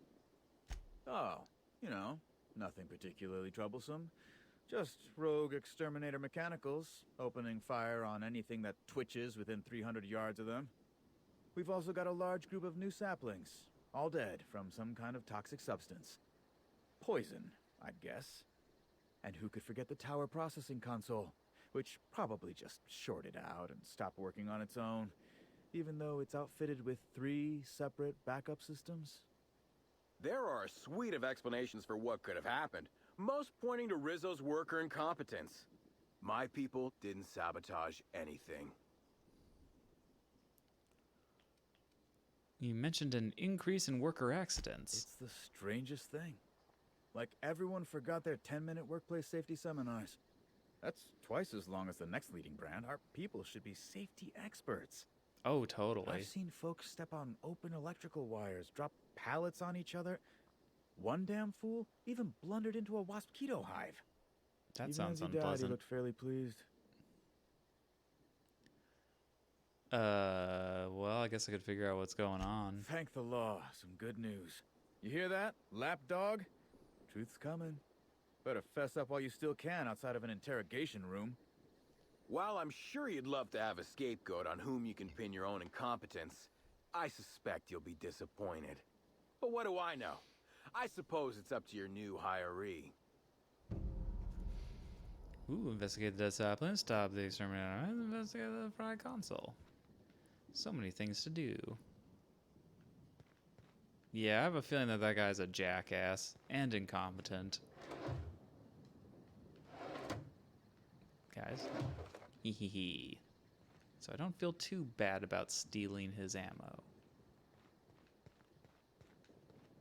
[SPEAKER 16] Oh, you know, nothing particularly troublesome. Just rogue exterminator mechanicals, opening fire on anything that twitches within 300 yards of them. We've also got a large group of new saplings, all dead from some kind of toxic substance. Poison, I'd guess. And who could forget the tower processing console, which probably just shorted out and stopped working on its own, even though it's outfitted with 3 separate backup systems?
[SPEAKER 3] There are a suite of explanations for what could have happened, most pointing to Rizzo's worker incompetence. My people didn't sabotage anything.
[SPEAKER 1] You mentioned an increase in worker accidents.
[SPEAKER 16] It's the strangest thing. Like everyone forgot their 10-minute workplace safety seminars. That's twice as long as the next leading brand. Our people should be safety experts.
[SPEAKER 1] Oh, totally.
[SPEAKER 16] I've seen folks step on open electrical wires, drop pallets on each other. One damn fool even blundered into a mosquito hive.
[SPEAKER 1] That
[SPEAKER 16] Even
[SPEAKER 1] sounds
[SPEAKER 16] as he
[SPEAKER 1] unpleasant.
[SPEAKER 16] Died, he looked fairly pleased.
[SPEAKER 1] Well, I guess I could figure out what's going on.
[SPEAKER 16] Thank the law. Some good news. You hear that, lapdog? Truth's coming. Better fess up while you still can outside of an interrogation room.
[SPEAKER 3] While I'm sure you'd love to have a scapegoat on whom you can pin your own incompetence, I suspect you'll be disappointed. But what do I know? I suppose it's up to your new hiree.
[SPEAKER 1] Ooh, investigate the dead sapling, stop the exterminator, investigate the fried console. So many things to do. Yeah, I have a feeling that that guy's a jackass and incompetent. Guys. Hehehe. So I don't feel too bad about stealing his ammo.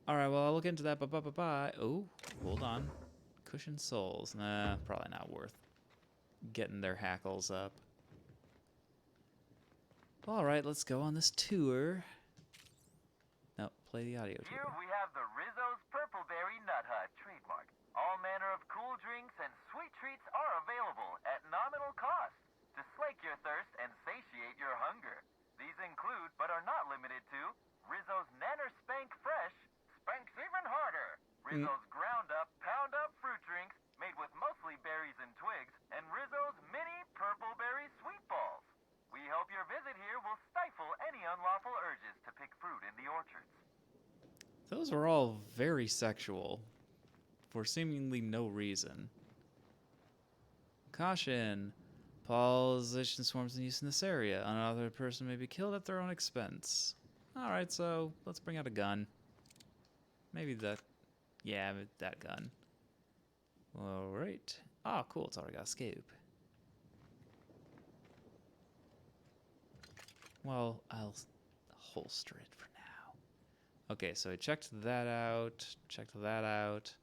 [SPEAKER 1] Alright, well, I'll look into that. Bye. Oh, hold on. Cushioned souls. Nah, probably not worth getting their hackles up. Alright, let's go on this tour. No, play the audio
[SPEAKER 21] Here
[SPEAKER 1] tour.
[SPEAKER 21] we have the Rizzo's Purpleberry Nut Hut trademark. All manner of cool drinks and sweet treats are available at nominal cost to slake your thirst and satiate your hunger. These include, but are not limited to, Rizzo's Nanner Spank Fresh, Spanks Even Harder, Rizzo's Ground Up, Pound Up fruit drinks, unlawful urges to pick fruit in the orchards.
[SPEAKER 1] Those were all very sexual, for seemingly no reason. Caution. Pollination swarms in use in this area. Unauthorized person may be killed at their own expense. Alright, so let's bring out a gun. Maybe that... Yeah, that gun. Alright. Oh, cool. It's already got a scope. Well, I'll holster it for now. Okay, so I checked that out. Checked that out.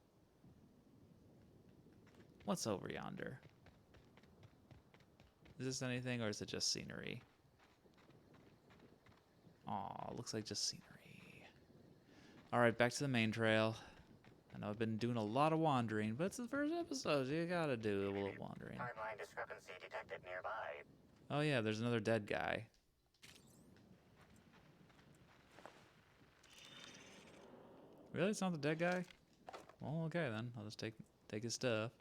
[SPEAKER 1] What's over yonder? Is this anything, or is it just scenery? Aw, looks like just scenery. Alright, back to the main trail. I know I've been doing a lot of wandering, but it's the first episode, so you gotta do a little wandering.
[SPEAKER 17] Timeline discrepancy detected nearby.
[SPEAKER 1] Oh yeah, there's another dead guy. Really? It's not the dead guy? Well, okay then. I'll just take his stuff.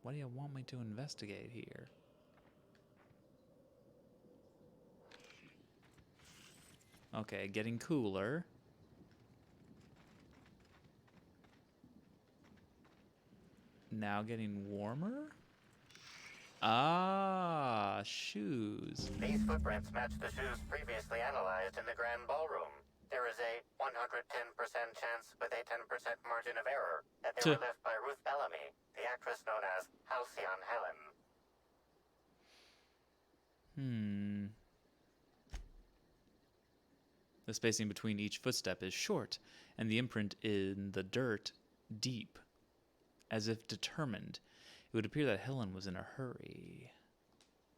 [SPEAKER 1] What do you want me to investigate here? Okay, getting cooler. Now getting warmer? Ah, shoes.
[SPEAKER 17] These footprints match the shoes previously analyzed in the Grand Ballroom. There is a 110% chance with a 10% margin of error that they were left by Ruth Bellamy, the actress known as Halcyon Helen.
[SPEAKER 1] The spacing between each footstep is short, and the imprint in the dirt deep, as if determined. It would appear that Helen was in a hurry.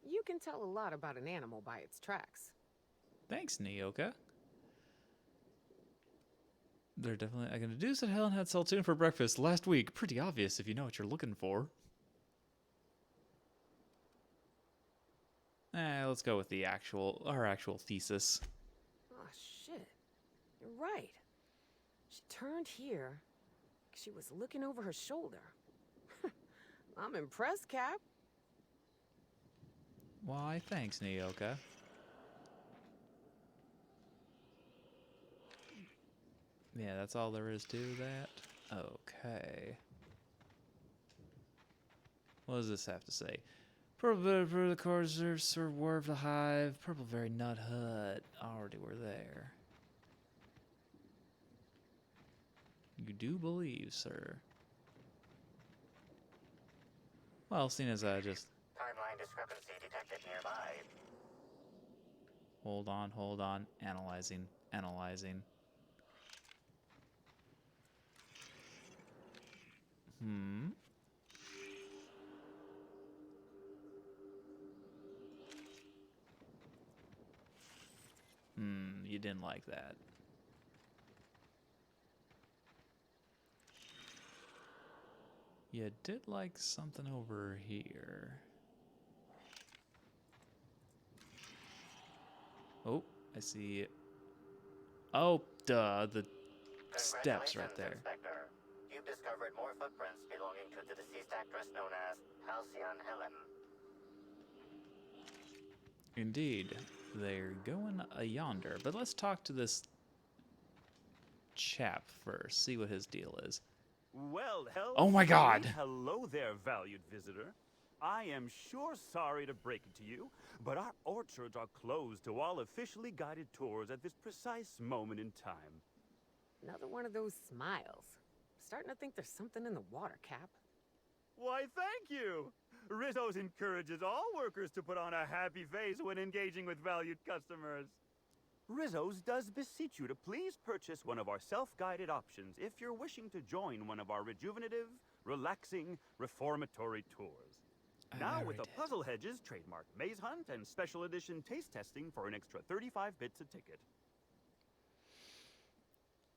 [SPEAKER 10] You can tell a lot about an animal by its tracks.
[SPEAKER 1] Thanks, Nyoka. They're definitely... I can deduce that Helen had saltoon for breakfast last week. Pretty obvious if you know what you're looking for. Let's go with our actual thesis.
[SPEAKER 10] Oh, shit. You're right. She turned here. She was looking over her shoulder. I'm impressed, Cap.
[SPEAKER 1] Why, thanks, Nyoka. Yeah, that's all there is to that. Okay. What does this have to say? Purpleberry for the courser, Sir Werf the Hive, Purpleberry Nut Hut. Already were there. You do believe, sir. Well, seeing as I just...
[SPEAKER 17] Timeline discrepancy detected nearby.
[SPEAKER 1] Hold on. Analyzing. You didn't like that. You did like something over here. Oh, I see it. Oh, duh, the steps right there.
[SPEAKER 17] Inspector. You've discovered more footprints belonging to the deceased actress known as Halcyon Helen.
[SPEAKER 1] Indeed. They're going yonder. But let's talk to this chap first. See what his deal is.
[SPEAKER 4] Well,
[SPEAKER 1] oh my God!
[SPEAKER 4] Hello there, valued visitor. I am sure sorry to break it to you, but our orchards are closed to all officially guided tours at this precise moment in time.
[SPEAKER 10] Another one of those smiles. Starting to think there's something in the water, Cap.
[SPEAKER 4] Why, thank you! Rizzo encourages all workers to put on a happy face when engaging with valued customers. Rizzo's does beseech you to please purchase one of our self-guided options if you're wishing to join one of our rejuvenative, relaxing, reformatory tours. Now with the Puzzle Hedges trademark maze hunt and special edition taste testing for an extra 35 bits a ticket.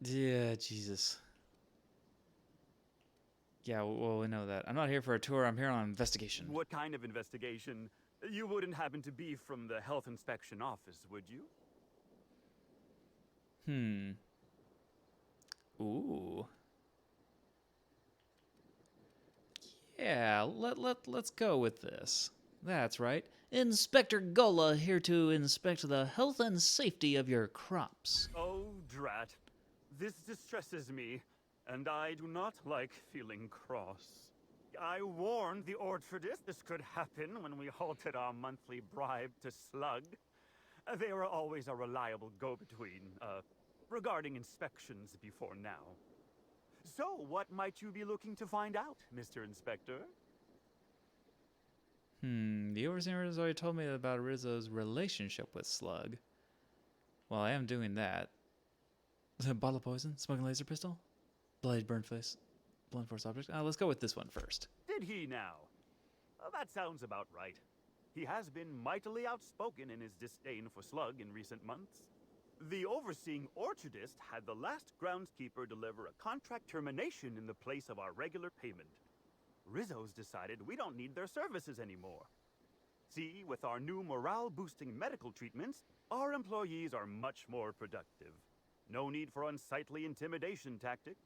[SPEAKER 1] Yeah, Jesus. Yeah, well, we know that. I'm not here for a tour, I'm here on an investigation.
[SPEAKER 4] What kind of investigation? You wouldn't happen to be from the health inspection office, would you?
[SPEAKER 1] Ooh. Yeah, let's go with this. That's right. Inspector Gola here to inspect the health and safety of your crops.
[SPEAKER 4] Oh, drat. This distresses me, and I do not like feeling cross. I warned the orchardist this could happen when we halted our monthly bribe to Slug. They were always a reliable go-between, regarding inspections before now. So, what might you be looking to find out, Mr. Inspector?
[SPEAKER 1] The Overseer has already told me about Rizzo's relationship with Slug. Well, I am doing that. Bottle of poison, smoking laser pistol, blade, burn face, blunt force object. Let's go with this one first.
[SPEAKER 4] Did he now? That sounds about right. He has been mightily outspoken in his disdain for Slug in recent months. The overseeing orchardist had the last groundskeeper deliver a contract termination in the place of our regular payment. Rizzo's decided we don't need their services anymore. See, with our new morale-boosting medical treatments, our employees are much more productive. No need for unsightly intimidation tactics.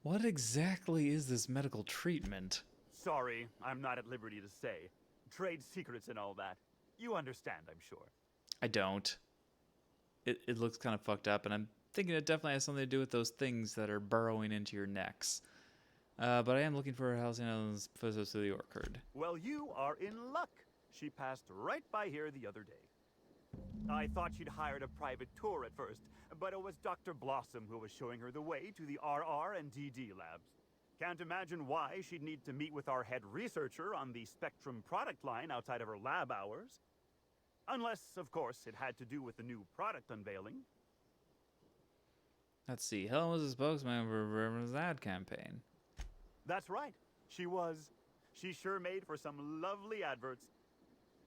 [SPEAKER 1] What exactly is this medical treatment?
[SPEAKER 4] Sorry, I'm not at liberty to say. Trade secrets and all that. You understand, I'm sure.
[SPEAKER 1] I don't. It looks kind of fucked up, and I'm thinking it definitely has something to do with those things that are burrowing into your necks. But I am looking for Halcyon's visits to the orchard.
[SPEAKER 4] Well, you are in luck. She passed right by here the other day. I thought she'd hired a private tour at first, but it was Dr. Blossom who was showing her the way to the RR and DD labs. Can't imagine why she'd need to meet with our head researcher on the Spectrum product line outside of her lab hours. Unless, of course, it had to do with the new product unveiling.
[SPEAKER 1] Let's see. Helen was a spokesman for River's ad campaign.
[SPEAKER 4] That's right. She was. She sure made for some lovely adverts.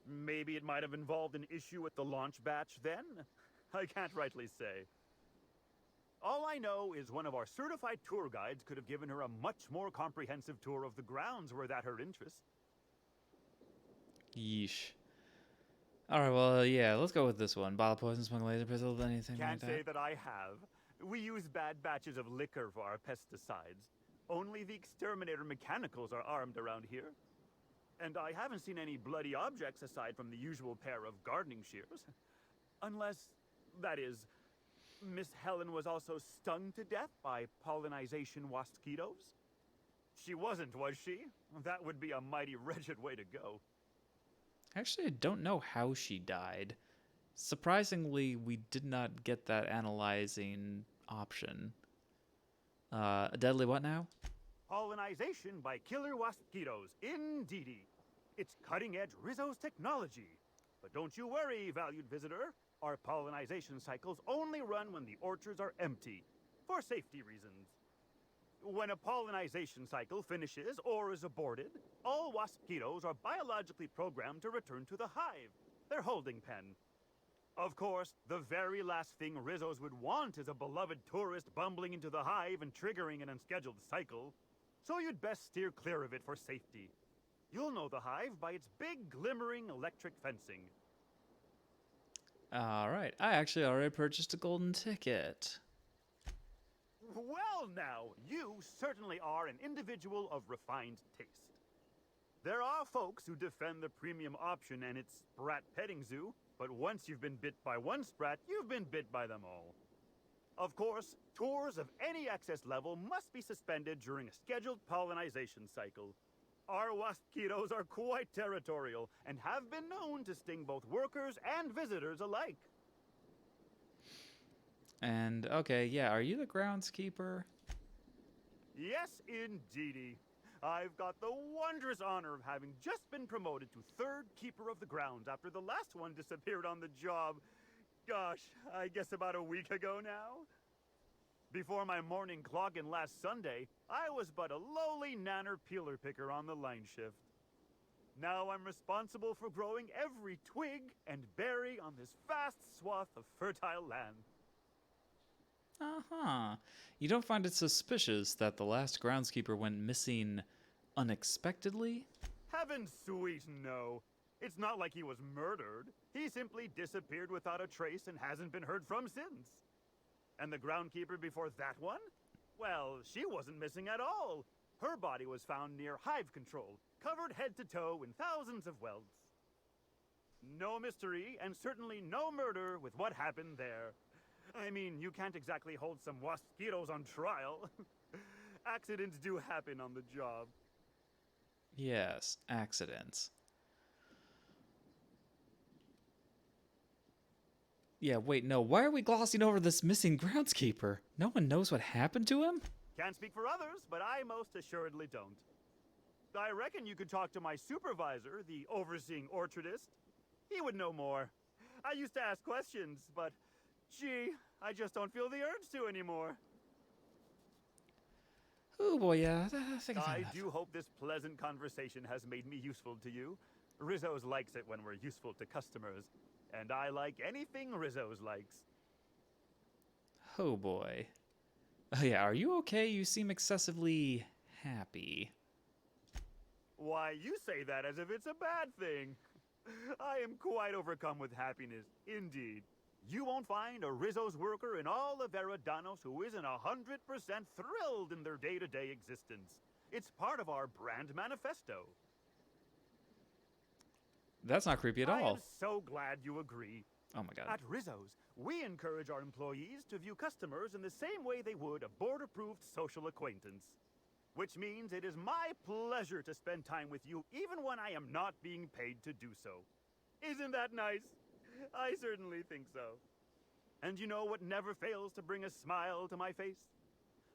[SPEAKER 4] Maybe it might have involved an issue with the launch batch then? I can't rightly say. All I know is one of our certified tour guides could have given her a much more comprehensive tour of the grounds were that her interest.
[SPEAKER 1] Yeesh. Alright, well, yeah, let's go with this one. Bottle poison, smoking laser pistol, anything like that?
[SPEAKER 4] Can't say that I have. We use bad batches of liquor for our pesticides. Only the exterminator mechanicals are armed around here. And I haven't seen any bloody objects aside from the usual pair of gardening shears. Unless, that is, Miss Helen was also stung to death by pollinization mosquitoes. She wasn't, was she? That would be a mighty wretched way to go.
[SPEAKER 1] Actually, I don't know how she died. Surprisingly, we did not get that analyzing option. Deadly what now?
[SPEAKER 4] Pollinization by killer mosquitoes, indeedy. It's cutting-edge Rizzo's technology. But don't you worry, valued visitor. Our pollinization cycles only run when the orchards are empty, for safety reasons. When a pollinization cycle finishes or is aborted, all mosquitoes are biologically programmed to return to the hive, their holding pen. Of course, the very last thing Rizzo's would want is a beloved tourist bumbling into the hive and triggering an unscheduled cycle. So you'd best steer clear of it for safety. You'll know the hive by its big, glimmering electric fencing.
[SPEAKER 1] Alright, I actually already purchased a golden ticket.
[SPEAKER 4] Well now, you certainly are an individual of refined taste. There are folks who defend the premium option and its sprat petting zoo, but once you've been bit by one sprat, you've been bit by them all. Of course, tours of any excess level must be suspended during a scheduled pollinization cycle. Our mosquitoes are quite territorial and have been known to sting both workers and visitors alike.
[SPEAKER 1] And, okay, yeah, are you the groundskeeper?
[SPEAKER 4] Yes, indeedy. I've got the wondrous honor of having just been promoted to third keeper of the grounds after the last one disappeared on the job. Gosh, I guess about a week ago now. Before my morning clock-in last Sunday, I was but a lowly nanner peeler picker on the line shift. Now I'm responsible for growing every twig and berry on this vast swath of fertile land.
[SPEAKER 1] Uh-huh. You don't find it suspicious that the last groundskeeper went missing unexpectedly?
[SPEAKER 4] Heaven sweet, no. It's not like he was murdered. He simply disappeared without a trace and hasn't been heard from since. And the groundkeeper before that one? Well, she wasn't missing at all. Her body was found near hive control, covered head to toe in thousands of welds. No mystery, and certainly no murder with what happened there. I mean, you can't exactly hold some mosquitoes on trial. Accidents do happen on the job.
[SPEAKER 1] Yes, accidents. Yeah, wait, no. Why are we glossing over this missing groundskeeper? No one knows what happened to him?
[SPEAKER 4] Can't speak for others, but I most assuredly don't. I reckon you could talk to my supervisor, the overseeing orchardist. He would know more. I used to ask questions, but gee, I just don't feel the urge to anymore.
[SPEAKER 1] Oh boy, yeah, I think
[SPEAKER 4] I do hope this pleasant conversation has made me useful to you. Rizzo's likes it when we're useful to customers, and I like anything Rizzo's likes.
[SPEAKER 1] Oh boy. Oh yeah, are you okay? You seem excessively happy.
[SPEAKER 4] Why, you say that as if it's a bad thing. I am quite overcome with happiness, indeed. You won't find a Rizzo's worker in all of Eridanos who isn't 100% thrilled in their day-to-day existence. It's part of our brand manifesto.
[SPEAKER 1] That's not creepy at all.
[SPEAKER 4] I am so glad you agree.
[SPEAKER 1] Oh my god.
[SPEAKER 4] At Rizzo's, we encourage our employees to view customers in the same way they would a board-approved social acquaintance. Which means it is my pleasure to spend time with you even when I am not being paid to do so. Isn't that nice? I certainly think so. And you know what never fails to bring a smile to my face?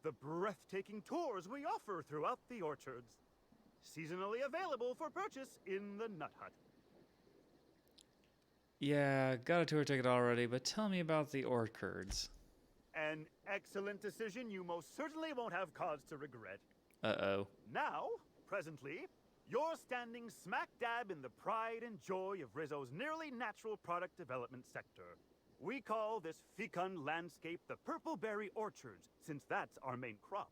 [SPEAKER 4] The breathtaking tours we offer throughout the orchards. Seasonally available for purchase in the Nut Hut.
[SPEAKER 1] Yeah, got a tour ticket already, but tell me about the orchards.
[SPEAKER 4] An excellent decision you most certainly won't have cause to regret.
[SPEAKER 1] Uh-oh.
[SPEAKER 4] Now, presently, you're standing smack dab in the pride and joy of Rizzo's nearly natural product development sector. We call this fecund landscape the Purpleberry Orchards, since that's our main crop.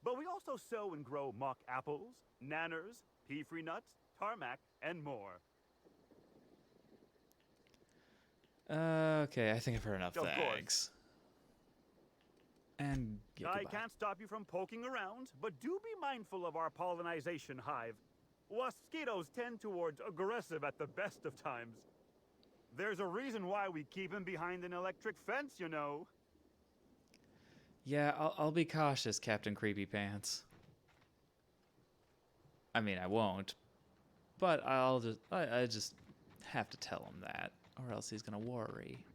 [SPEAKER 4] But we also sow and grow mock apples, nanners, pea-free nuts, tarmac, and more.
[SPEAKER 1] Okay, I think I've heard enough
[SPEAKER 4] Of course.
[SPEAKER 1] thanks. And
[SPEAKER 4] I
[SPEAKER 1] goodbye.
[SPEAKER 4] can't stop you from poking around, but do be mindful of our pollinization hive. Mosquitoes tend towards aggressive at the best of times. There's a reason why we keep him behind an electric fence, you know.
[SPEAKER 1] Yeah, I'll be cautious, Captain Creepy Pants. I mean, I won't, but I just have to tell him that, or else he's gonna worry.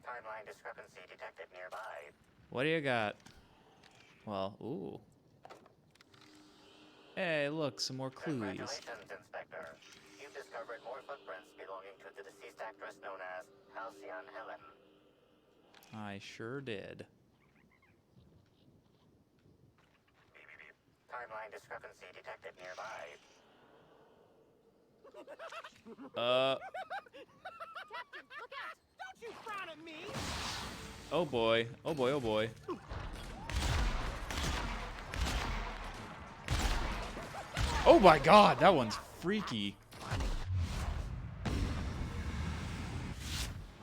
[SPEAKER 17] Timeline discrepancy detected nearby.
[SPEAKER 1] What do you got? Well, ooh. Hey, look, some more clues.
[SPEAKER 17] Congratulations, Inspector. You've discovered more footprints belonging to the deceased actress known as Halcyon Helen.
[SPEAKER 1] I sure did.
[SPEAKER 17] Timeline discrepancy detected nearby.
[SPEAKER 10] Captain, look out! Don't you frown at me!
[SPEAKER 1] Oh boy, oh boy, oh boy. Oh my god, that one's freaky.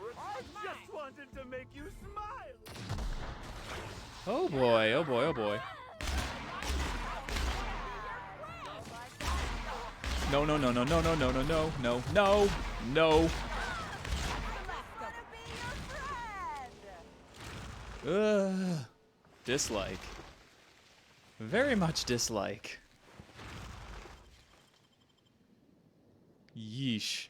[SPEAKER 4] I just wanted to make you smile.
[SPEAKER 1] Oh boy, oh boy, oh boy. No, no, no, no, no, no, no, no, no, no, no, no. Dislike. Very much dislike. Yeesh.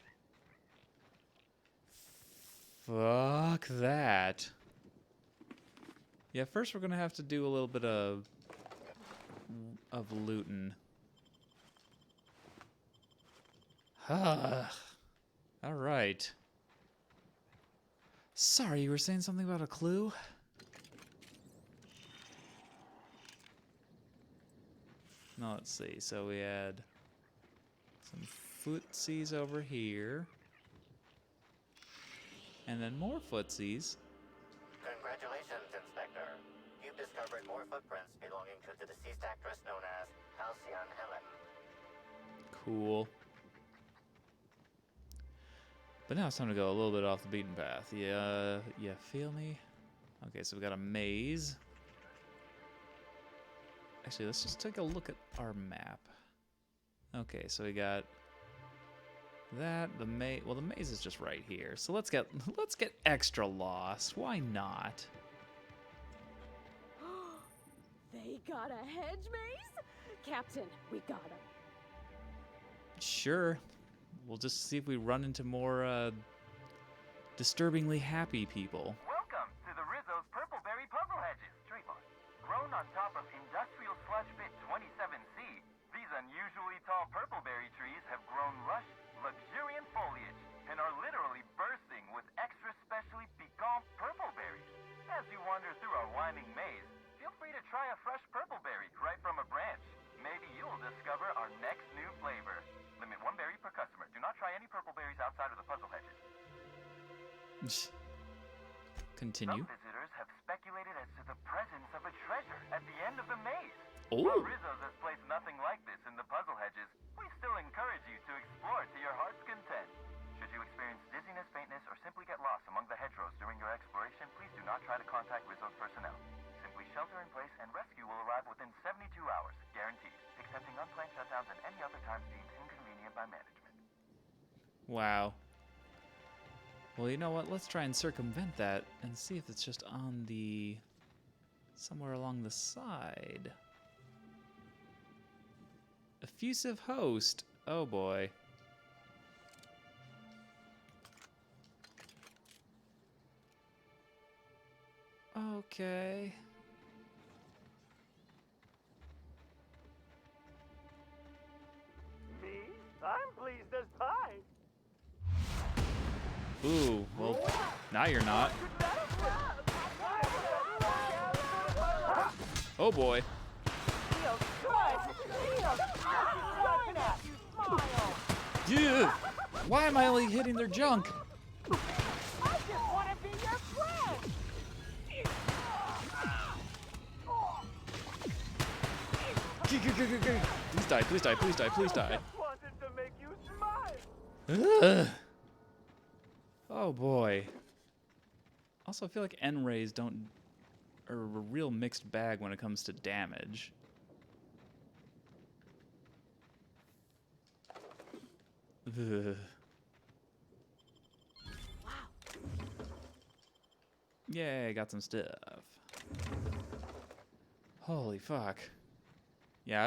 [SPEAKER 1] Fuck that. Yeah, first we're gonna have to do a little bit of looting. All right. Sorry, you were saying something about a clue? No, let's see. So we had some footsies over here. And then more footsies.
[SPEAKER 17] Congratulations, Inspector. You've discovered more footprints belonging to the deceased actress known as Halcyon Helen.
[SPEAKER 1] Cool. But now it's time to go a little bit off the beaten path. Yeah, you feel me? Okay, so we got a maze. Actually, let's just take a look at our map. Okay, so we got that, the maze. Well, the maze is just right here. So let's get extra lost. Why not?
[SPEAKER 8] They got a hedge maze? Captain, we got him.
[SPEAKER 1] Sure. We'll just see if we run into more disturbingly happy people.
[SPEAKER 21] Welcome to the Rizzo's Purpleberry Puzzle Hedges, trademark. Grown on top of industrial sludge pit 27C, these unusually tall purpleberry trees have grown lush, luxuriant foliage and are literally bursting with extra specially piquant purpleberries. As you wander through our winding maze, feel free to try a fresh purpleberry right from a branch. Maybe you'll discover our next new flavor. Limit 1 berry per customer. Do not try any purpleberries outside of the puzzle hedges.
[SPEAKER 1] Continue.
[SPEAKER 21] Some visitors have speculated as to the presence of a treasure at the end of the maze.
[SPEAKER 1] Oh.
[SPEAKER 21] While Rizzo's has placed nothing like this in the puzzle hedges, we still encourage you to explore to your heart's content. Should you experience dizziness, faintness, or simply get lost among the hedgerows during your exploration, please do not try to contact Rizzo's personnel. Simply shelter in place and rescue will arrive within 72 hours, guaranteed, excepting unplanned shutdowns and any other times deemed inconvenient by management.
[SPEAKER 1] Wow. Well, you know what? Let's try and circumvent that and see if it's just on the... somewhere along the side. Effusive host. Oh boy. Okay.
[SPEAKER 4] Me? I'm pleased as pie.
[SPEAKER 1] Ooh, well, now you're not. Oh boy. Yeah. Why am I only hitting their junk?
[SPEAKER 14] I just want to be your friend.
[SPEAKER 1] Please die, please die, please die, please die.
[SPEAKER 4] Wanted to make you smile.
[SPEAKER 1] Ugh. Oh boy. Also, I feel like N-rays are a real mixed bag when it comes to damage. Ugh. Yay, got some stuff. Holy fuck. Yeah,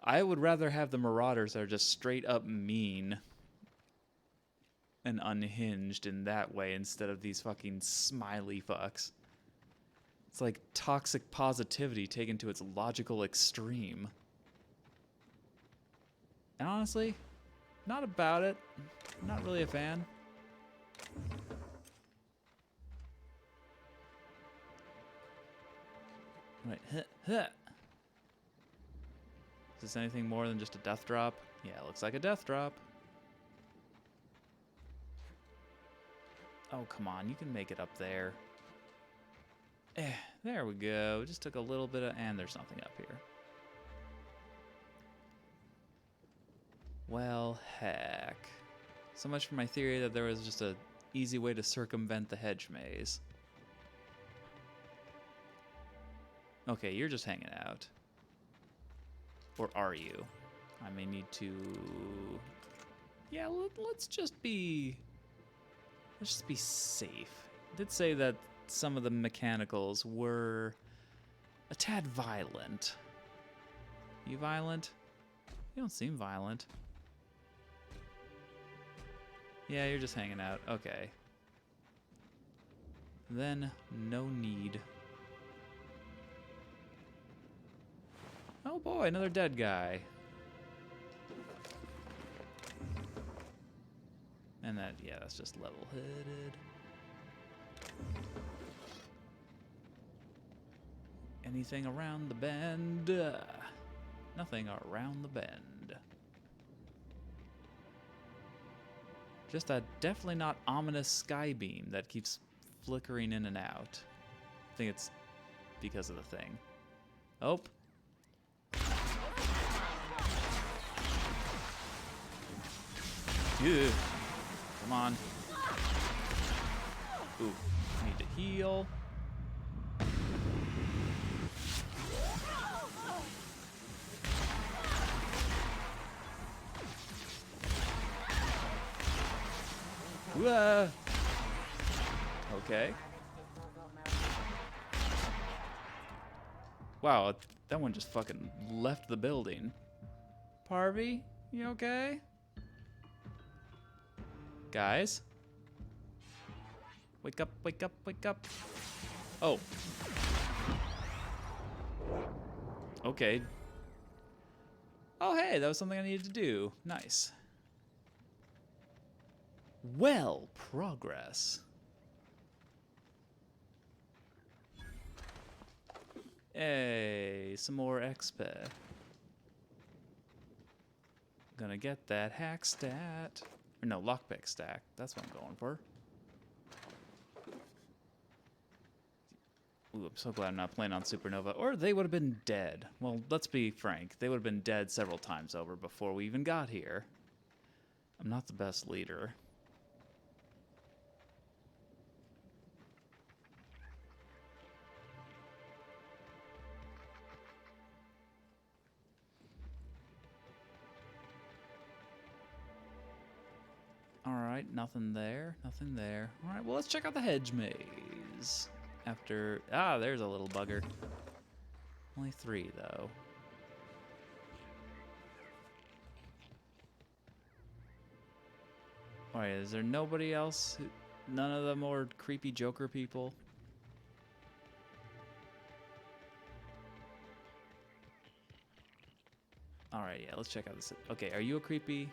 [SPEAKER 1] I would rather have the Marauders that are just straight up mean and unhinged in that way instead of these fucking smiley fucks. It's like toxic positivity taken to its logical extreme. And honestly, not about it. Not really a fan. Right, Is this anything more than just a death drop? Yeah, it looks like a death drop. Oh, come on, you can make it up there. There we go. Just took a little bit of... And there's nothing up here. Well, heck. So much for my theory that there was just a easy way to circumvent the hedge maze. Okay, you're just hanging out. Or are you? I may need to... Yeah, let's just be safe. I did say that some of the mechanicals were a tad violent. You violent? You don't seem violent. Yeah, you're just hanging out. Okay. Then, no need. Oh boy, another dead guy. And that, yeah, that's just level-headed. Anything around the bend? Nothing around the bend. Just that definitely not ominous sky beam that keeps flickering in and out. I think it's because of the thing. Oh. Yeah. Come on. Ooh, need to heal. Okay. Wow, that one just fucking left the building. Parvy, you okay? Guys? Wake up, wake up, wake up. Oh. Okay. Oh, hey, that was something I needed to do. Nice. Well, progress. Hey, some more XP. Gonna get that hack stat. Or no, lockpick stack. That's what I'm going for. Ooh, I'm so glad I'm not playing on Supernova. Or they would have been dead. Well, let's be frank. They would have been dead several times over before we even got here. I'm not the best leader. Alright, nothing there, nothing there. Alright, well, let's check out the Hedge Maze. After... Ah, there's a little bugger. Only 3, though. Alright, is there nobody else? None of the more creepy Joker people? Alright, yeah, let's check out this. Okay, are you a creepy...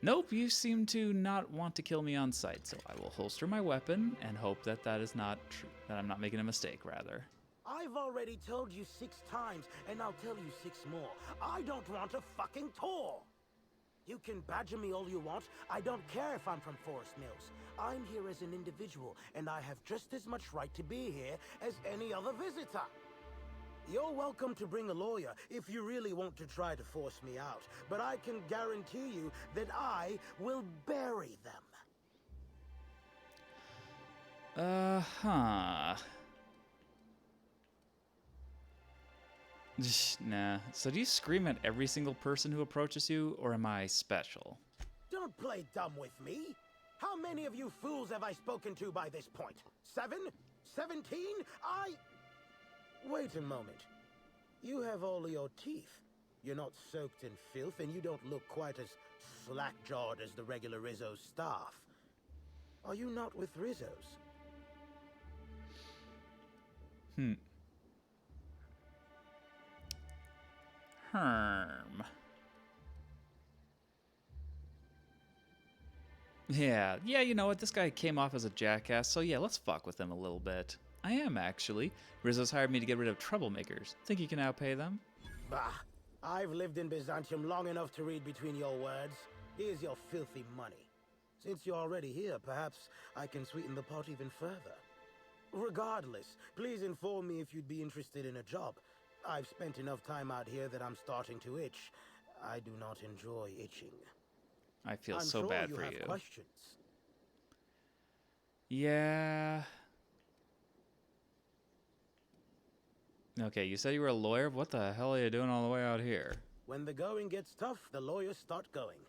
[SPEAKER 1] Nope, you seem to not want to kill me on sight, so I will holster my weapon and hope that that is not that I'm not making a mistake, rather.
[SPEAKER 2] I've already told you 6 times, and I'll tell you 6 more. I don't want a fucking tour! You can badger me all you want. I don't care if I'm from Forest Mills. I'm here as an individual, and I have just as much right to be here as any other visitor. You're welcome to bring a lawyer if you really want to try to force me out, but I can guarantee you that I will bury them.
[SPEAKER 1] Uh-huh. Nah. So do you scream at every single person who approaches you, or am I special?
[SPEAKER 2] Don't play dumb with me. How many of you fools have I spoken to by this point? 7? 17? Wait a moment. You have all your teeth. You're not soaked in filth, and you don't look quite as slack-jawed as the regular Rizzo staff. Are you not with Rizzo's?
[SPEAKER 1] Herm. Yeah, you know what? This guy came off as a jackass, so yeah, let's fuck with him a little bit. I am, actually. Rizzo's hired me to get rid of troublemakers. Think you can outpay them?
[SPEAKER 2] Bah, I've lived in Byzantium long enough to read between your words. Here's your filthy money. Since you're already here, perhaps I can sweeten the pot even further. Regardless, please inform me if you'd be interested in a job. I've spent enough time out here that I'm starting to itch. I do not enjoy itching.
[SPEAKER 1] I feel so bad for you.
[SPEAKER 2] I'm sure you have questions.
[SPEAKER 1] Yeah. Okay, you said you were a lawyer? What the hell are you doing all the way out here?
[SPEAKER 2] When the going gets tough, the lawyers start going.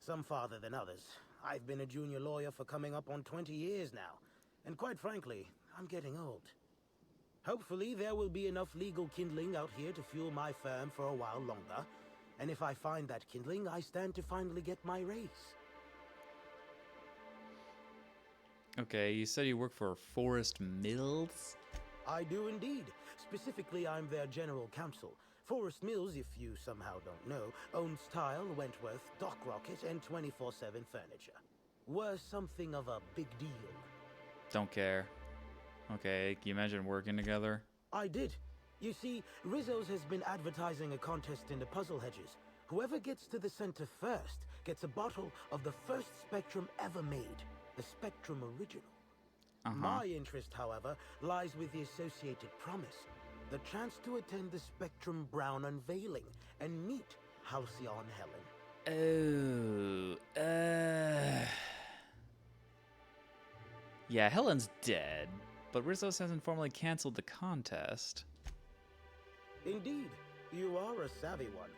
[SPEAKER 2] Some farther than others. I've been a junior lawyer for coming up on 20 years now. And quite frankly, I'm getting old. Hopefully, there will be enough legal kindling out here to fuel my firm for a while longer. And if I find that kindling, I stand to finally get my raise.
[SPEAKER 1] Okay, you said you work for Forest Mills?
[SPEAKER 2] I do indeed. Specifically, I'm their general counsel. Forest Mills, if you somehow don't know, owns Tile, Wentworth, Dock Rocket, and 24/7 furniture. We're something of a big deal.
[SPEAKER 1] Don't care. Okay, can you imagine working together?
[SPEAKER 2] I did. You see, Rizzo's has been advertising a contest in the puzzle hedges. Whoever gets to the center first gets a bottle of the first Spectrum ever made, the Spectrum Original. My interest, however, lies with the associated promise, the chance to attend the Spectrum Brown unveiling and meet Halcyon Helen.
[SPEAKER 1] Yeah, Helen's dead, but Rizzo's hasn't formally canceled the contest.
[SPEAKER 2] Indeed, you are a savvy one.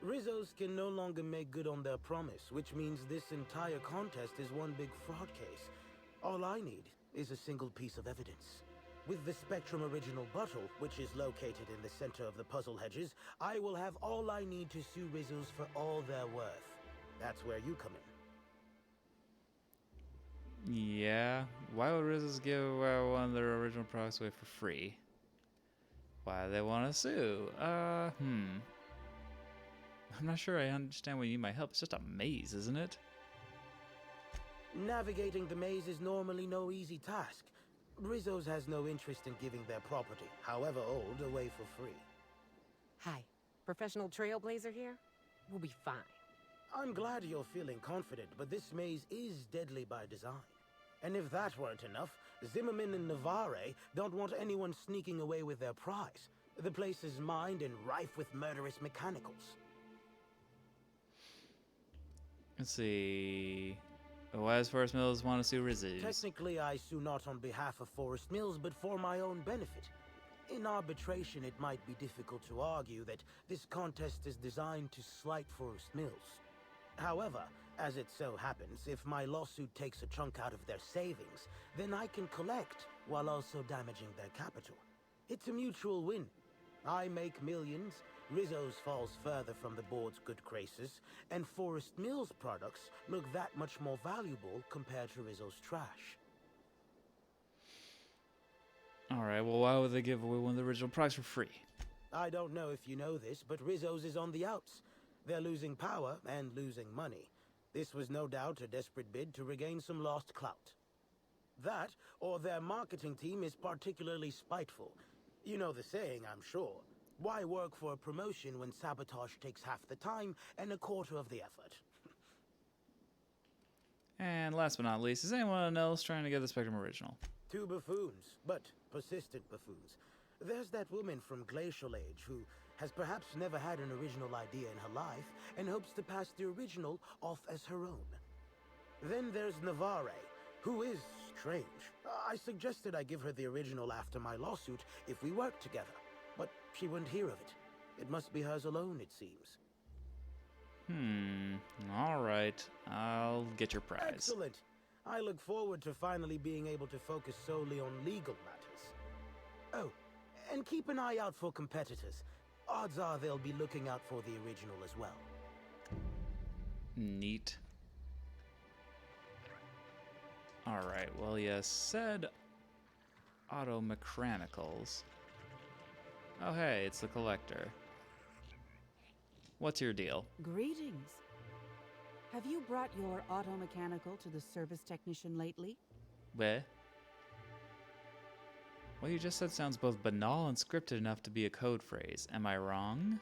[SPEAKER 2] Rizzo's can no longer make good on their promise, which means this entire contest is one big fraud case. All I need is a single piece of evidence. With the Spectrum original bottle, which is located in the center of the puzzle hedges, I will have all I need to sue Rizzo's for all they're worth. That's where you come in.
[SPEAKER 1] Yeah, why would Rizzo's give one of their original products away for free? Why do they want to sue? I'm not sure I understand why you need my help. It's just a maze, isn't it?
[SPEAKER 2] Navigating the maze is normally no easy task. Rizzo's has no interest in giving their property, however old, away for free.
[SPEAKER 10] Hi, professional trailblazer here? We'll be fine.
[SPEAKER 2] I'm glad you're feeling confident, but this maze is deadly by design. And if that weren't enough, Zimmerman and Navarre don't want anyone sneaking away with their prize. The place is mined and rife with murderous mechanicals.
[SPEAKER 1] Let's see. Why does Forest Mills want to sue Rizzo's?
[SPEAKER 2] Technically, I sue not on behalf of Forest Mills, but for my own benefit. In arbitration, it might be difficult to argue that this contest is designed to slight Forest Mills. However, as it so happens, if my lawsuit takes a chunk out of their savings, then I can collect, while also damaging their capital. It's a mutual win. I make millions, Rizzo's falls further from the board's good graces, and Forest Mills products look that much more valuable compared to Rizzo's trash.
[SPEAKER 1] Alright, well why would they give away one of the original products for free?
[SPEAKER 2] I don't know if you know this, but Rizzo's is on the outs. They're losing power and losing money. This was no doubt a desperate bid to regain some lost clout. That, or their marketing team is particularly spiteful. You know the saying, I'm sure. Why work for a promotion when sabotage takes half the time and a quarter of the effort?
[SPEAKER 1] And last but not least, is anyone else trying to get the Spectrum original?
[SPEAKER 2] 2 buffoons, but persistent buffoons. There's that woman from Glacial Age who has perhaps never had an original idea in her life and hopes to pass the original off as her own. Then there's Navarre, who is strange. I suggested I give her the original after my lawsuit if we worked together, but she wouldn't hear of it. It must be hers alone, it seems.
[SPEAKER 1] Alright. I'll get your prize.
[SPEAKER 2] Excellent. I look forward to finally being able to focus solely on legal matters. Oh, and keep an eye out for competitors. Odds are they'll be looking out for the original as well.
[SPEAKER 1] Neat. Alright, well, you said auto mechanicals. Oh, hey, it's the collector. What's your deal?
[SPEAKER 20] Greetings. Have you brought your auto mechanical to the service technician lately?
[SPEAKER 1] Where? What you just said sounds both banal and scripted enough to be a code phrase. Am I wrong?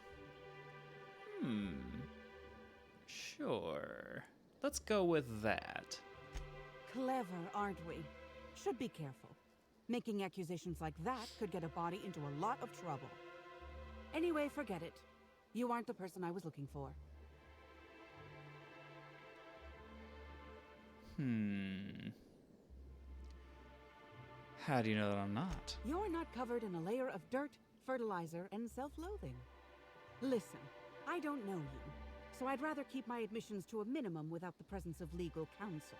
[SPEAKER 1] Sure. Let's go with that.
[SPEAKER 20] Clever, aren't we? Should be careful. Making accusations like that could get a body into a lot of trouble. Anyway, forget it. You aren't the person I was looking for.
[SPEAKER 1] How do you know that I'm not?
[SPEAKER 20] You're not covered in a layer of dirt, fertilizer, and self-loathing. Listen, I don't know you, so I'd rather keep my admissions to a minimum without the presence of legal counsel.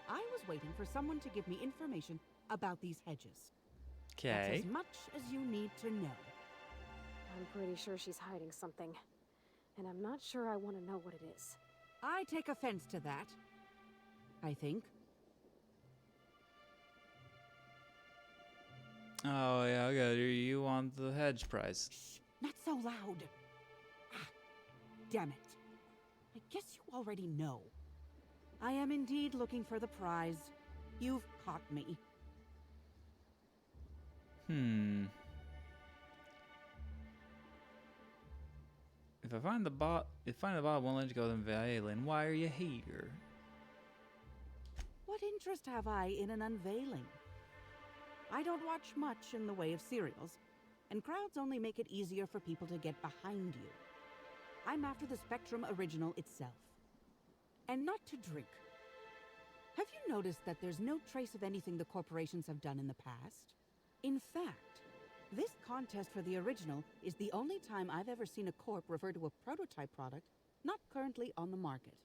[SPEAKER 20] I was waiting for someone to give me information about these hedges.
[SPEAKER 1] Okay.
[SPEAKER 20] That's as much as you need to know.
[SPEAKER 8] I'm pretty sure she's hiding something, and I'm not sure I want to know what it is.
[SPEAKER 20] I take offense to that, I think.
[SPEAKER 1] Oh, yeah, okay. You want the hedge prize.
[SPEAKER 20] Shh, not so loud. Damn it. I guess you already know. I am indeed looking for the prize. You've caught me.
[SPEAKER 1] If I find the bot won't let you go, then Valen, why are you here?
[SPEAKER 20] What interest have I in an unveiling? I don't watch much in the way of serials, and crowds only make it easier for people to get behind you. I'm after the Spectrum original itself. And not to drink. Have you noticed that there's no trace of anything the corporations have done in the past? In fact, This contest for the original is the only time I've ever seen a corp refer to a prototype product not currently on the market.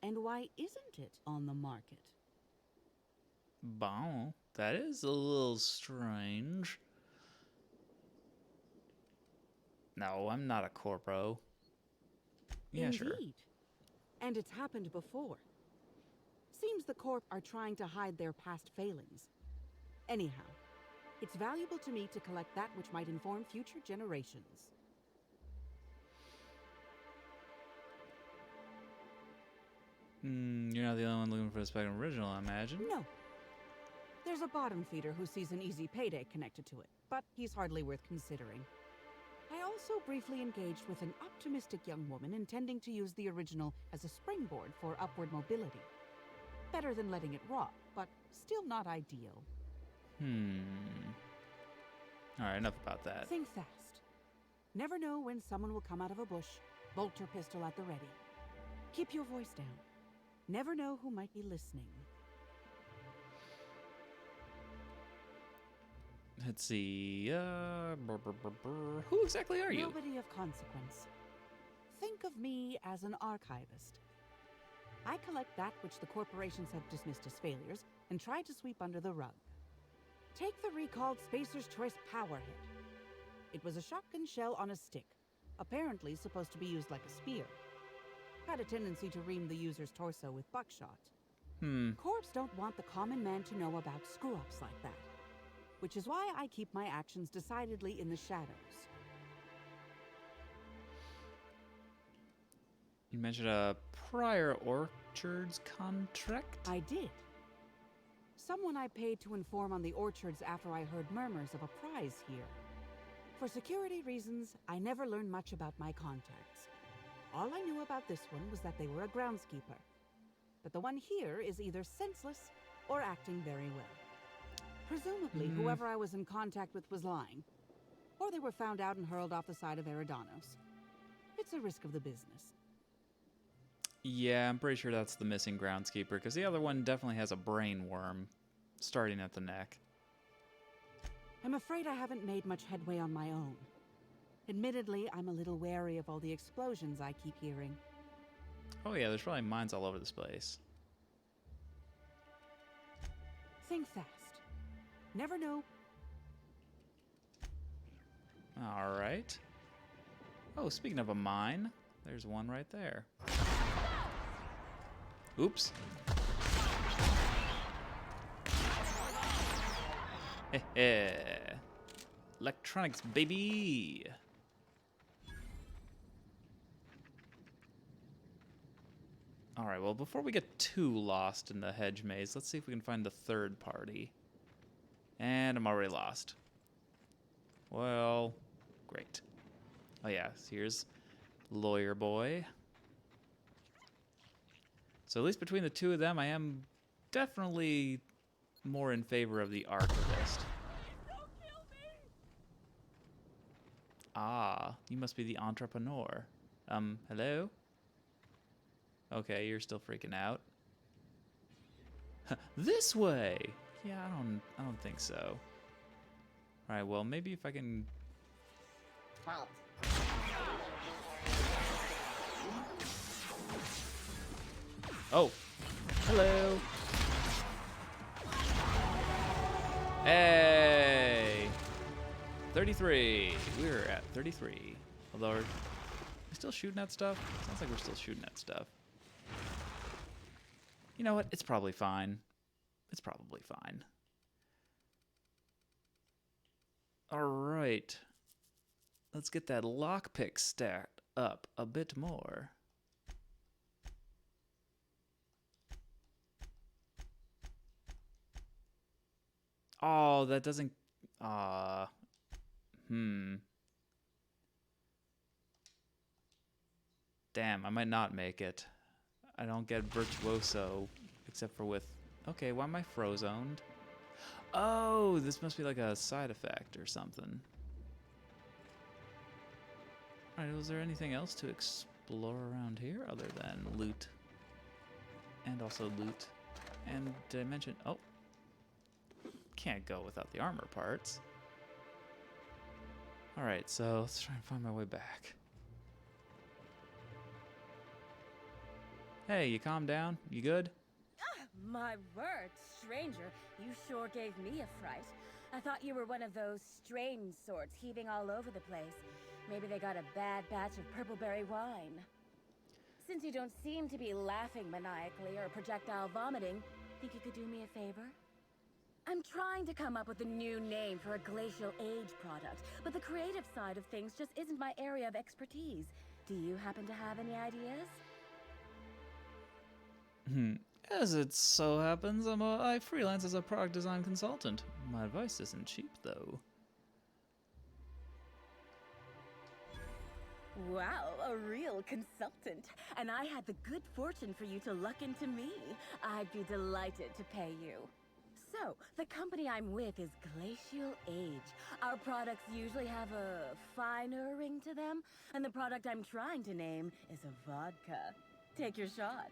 [SPEAKER 20] And why isn't it on the market?
[SPEAKER 1] Bon, that is a little strange. No, I'm not a corpo. Yeah,
[SPEAKER 20] Indeed.
[SPEAKER 1] sure.
[SPEAKER 20] And it's happened before. Seems the Corp are trying to hide their past failings. Anyhow, it's valuable to me to collect that which might inform future generations.
[SPEAKER 1] You're not the only one looking for a Spectrum original, I imagine.
[SPEAKER 20] No. There's a bottom feeder who sees an easy payday connected to it, but he's hardly worth considering. I also briefly engaged with an optimistic young woman intending to use the original as a springboard for upward mobility. Better than letting it rot, but still not ideal.
[SPEAKER 1] Alright, enough about that.
[SPEAKER 20] Think fast. Never know when someone will come out of a bush, bolt or pistol at the ready. Keep your voice down. Never know who might be listening.
[SPEAKER 1] Let's see. Who exactly are you?
[SPEAKER 20] Nobody of consequence. Think of me as an archivist. I collect that which the corporations have dismissed as failures and try to sweep under the rug. Take the recalled Spacer's Choice Powerhead. It was a shotgun shell on a stick, apparently supposed to be used like a spear. Had a tendency to ream the user's torso with buckshot. Corps don't want the common man to know about screw-ups like that, which is why I keep my actions decidedly in the shadows.
[SPEAKER 1] You mentioned a prior Orchards contract?
[SPEAKER 20] I did. Someone I paid to inform on the orchards after I heard murmurs of a prize here. For security reasons, I never learned much about my contacts. All I knew about this one was that they were a groundskeeper. But the one here is either senseless or acting very well. Presumably, whoever I was in contact with was lying. Or they were found out and hurled off the side of Eredanos. It's a risk of the business.
[SPEAKER 1] Yeah, I'm pretty sure that's the missing groundskeeper, because the other one definitely has a brain worm starting at the neck.
[SPEAKER 20] I'm afraid I haven't made much headway on my own. Admittedly, I'm a little wary of all the explosions I keep hearing.
[SPEAKER 1] Oh yeah, there's probably mines all over this place.
[SPEAKER 20] Think fast. Never know.
[SPEAKER 1] Alright. Oh, speaking of a mine, there's one right there. Oops. Heh. Electronics, baby! Alright, well, before we get too lost in the Hedge Maze, let's see if we can find the third party. And I'm already lost. Well, great. Oh yeah, so here's Lawyer Boy. So at least between the two of them, I am definitely more in favor of the archivist. Ah, you must be the entrepreneur. Hello? Okay, you're still freaking out. This way! Yeah, I don't think so. Alright, well, maybe if I can...
[SPEAKER 17] Halt.
[SPEAKER 1] Oh! Hello! Hey! 33! We're at 33. Although, are we still shooting at stuff? Sounds like we're still shooting at stuff. You know what? It's probably fine. It's probably fine. Alright. Let's get that lockpick stacked up a bit more. Oh, that doesn't... Damn, I might not make it. I don't get Virtuoso, except for with... Okay, why am I frozoned? Oh, this must be like a side effect or something. Alright, was there anything else to explore around here other than loot? And also loot. And did I mention... Oh. Can't go without the armor parts. Alright, so let's try and find my way back. Hey, you calm down? You good?
[SPEAKER 14] My word, stranger, you sure gave me a fright. I thought you were one of those strange sorts heaving all over the place. Maybe they got a bad batch of Purpleberry wine. Since you don't seem to be laughing maniacally or projectile vomiting, think you could do me a favor? I'm trying to come up with a new name for a glacial age product, but the creative side of things just isn't my area of expertise. Do you happen to have any ideas?
[SPEAKER 1] As it so happens, I freelance as a product design consultant. My advice isn't cheap, though.
[SPEAKER 14] Wow, a real consultant. And I had the good fortune for you to luck into me. I'd be delighted to pay you. So, the company I'm with is Glacial Age. Our products usually have a finer ring to them, and the product I'm trying to name is a vodka. Take your shot.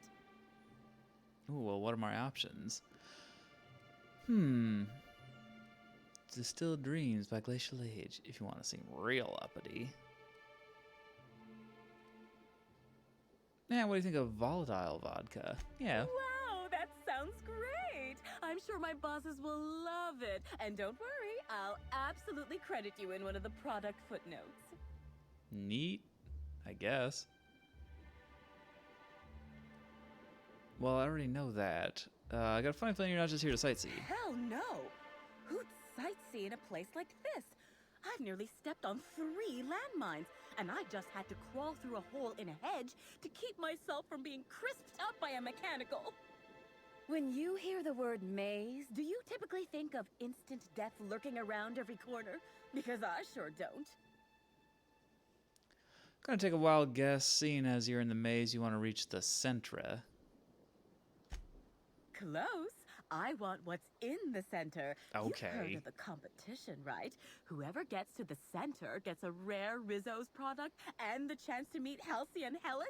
[SPEAKER 1] Ooh, well, what are my options? Distilled Dreams by Glacial Age, if you want to seem real uppity. Man, what do you think of volatile vodka? Yeah.
[SPEAKER 14] Wow, that sounds great. I'm sure my bosses will love it. And don't worry, I'll absolutely credit you in one of the product footnotes.
[SPEAKER 1] Neat, I guess. Well, I already know that. I got a funny feeling you're not just here to sightsee.
[SPEAKER 14] Hell no! Who'd sightsee in a place like this? I've nearly stepped on 3 landmines, and I just had to crawl through a hole in a hedge to keep myself from being crisped up by a mechanical. When you hear the word maze, do you typically think of instant death lurking around every corner? Because I sure don't.
[SPEAKER 1] Gonna take a wild guess, seeing as you're in the maze, you want to reach the Centra.
[SPEAKER 14] Close. I want what's in the center.
[SPEAKER 1] Okay.
[SPEAKER 14] You've heard of the competition, right? Whoever gets to the center gets a rare Rizzo's product and the chance to meet Halcyon Helen?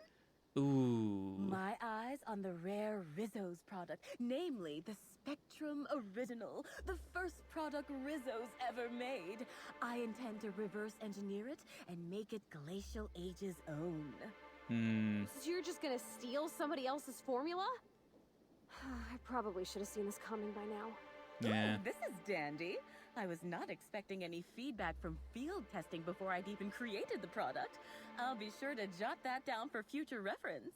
[SPEAKER 1] Ooh.
[SPEAKER 14] My eyes on the rare Rizzo's product, namely the Spectrum Original, the first product Rizzo's ever made. I intend to reverse engineer it and make it Glacial Age's own.
[SPEAKER 8] So you're just gonna steal somebody else's formula? I probably should have seen this coming by now.
[SPEAKER 1] Yeah.
[SPEAKER 14] Ooh, this is dandy. I was not expecting any feedback from field testing before I'd even created the product. I'll be sure to jot that down for future reference.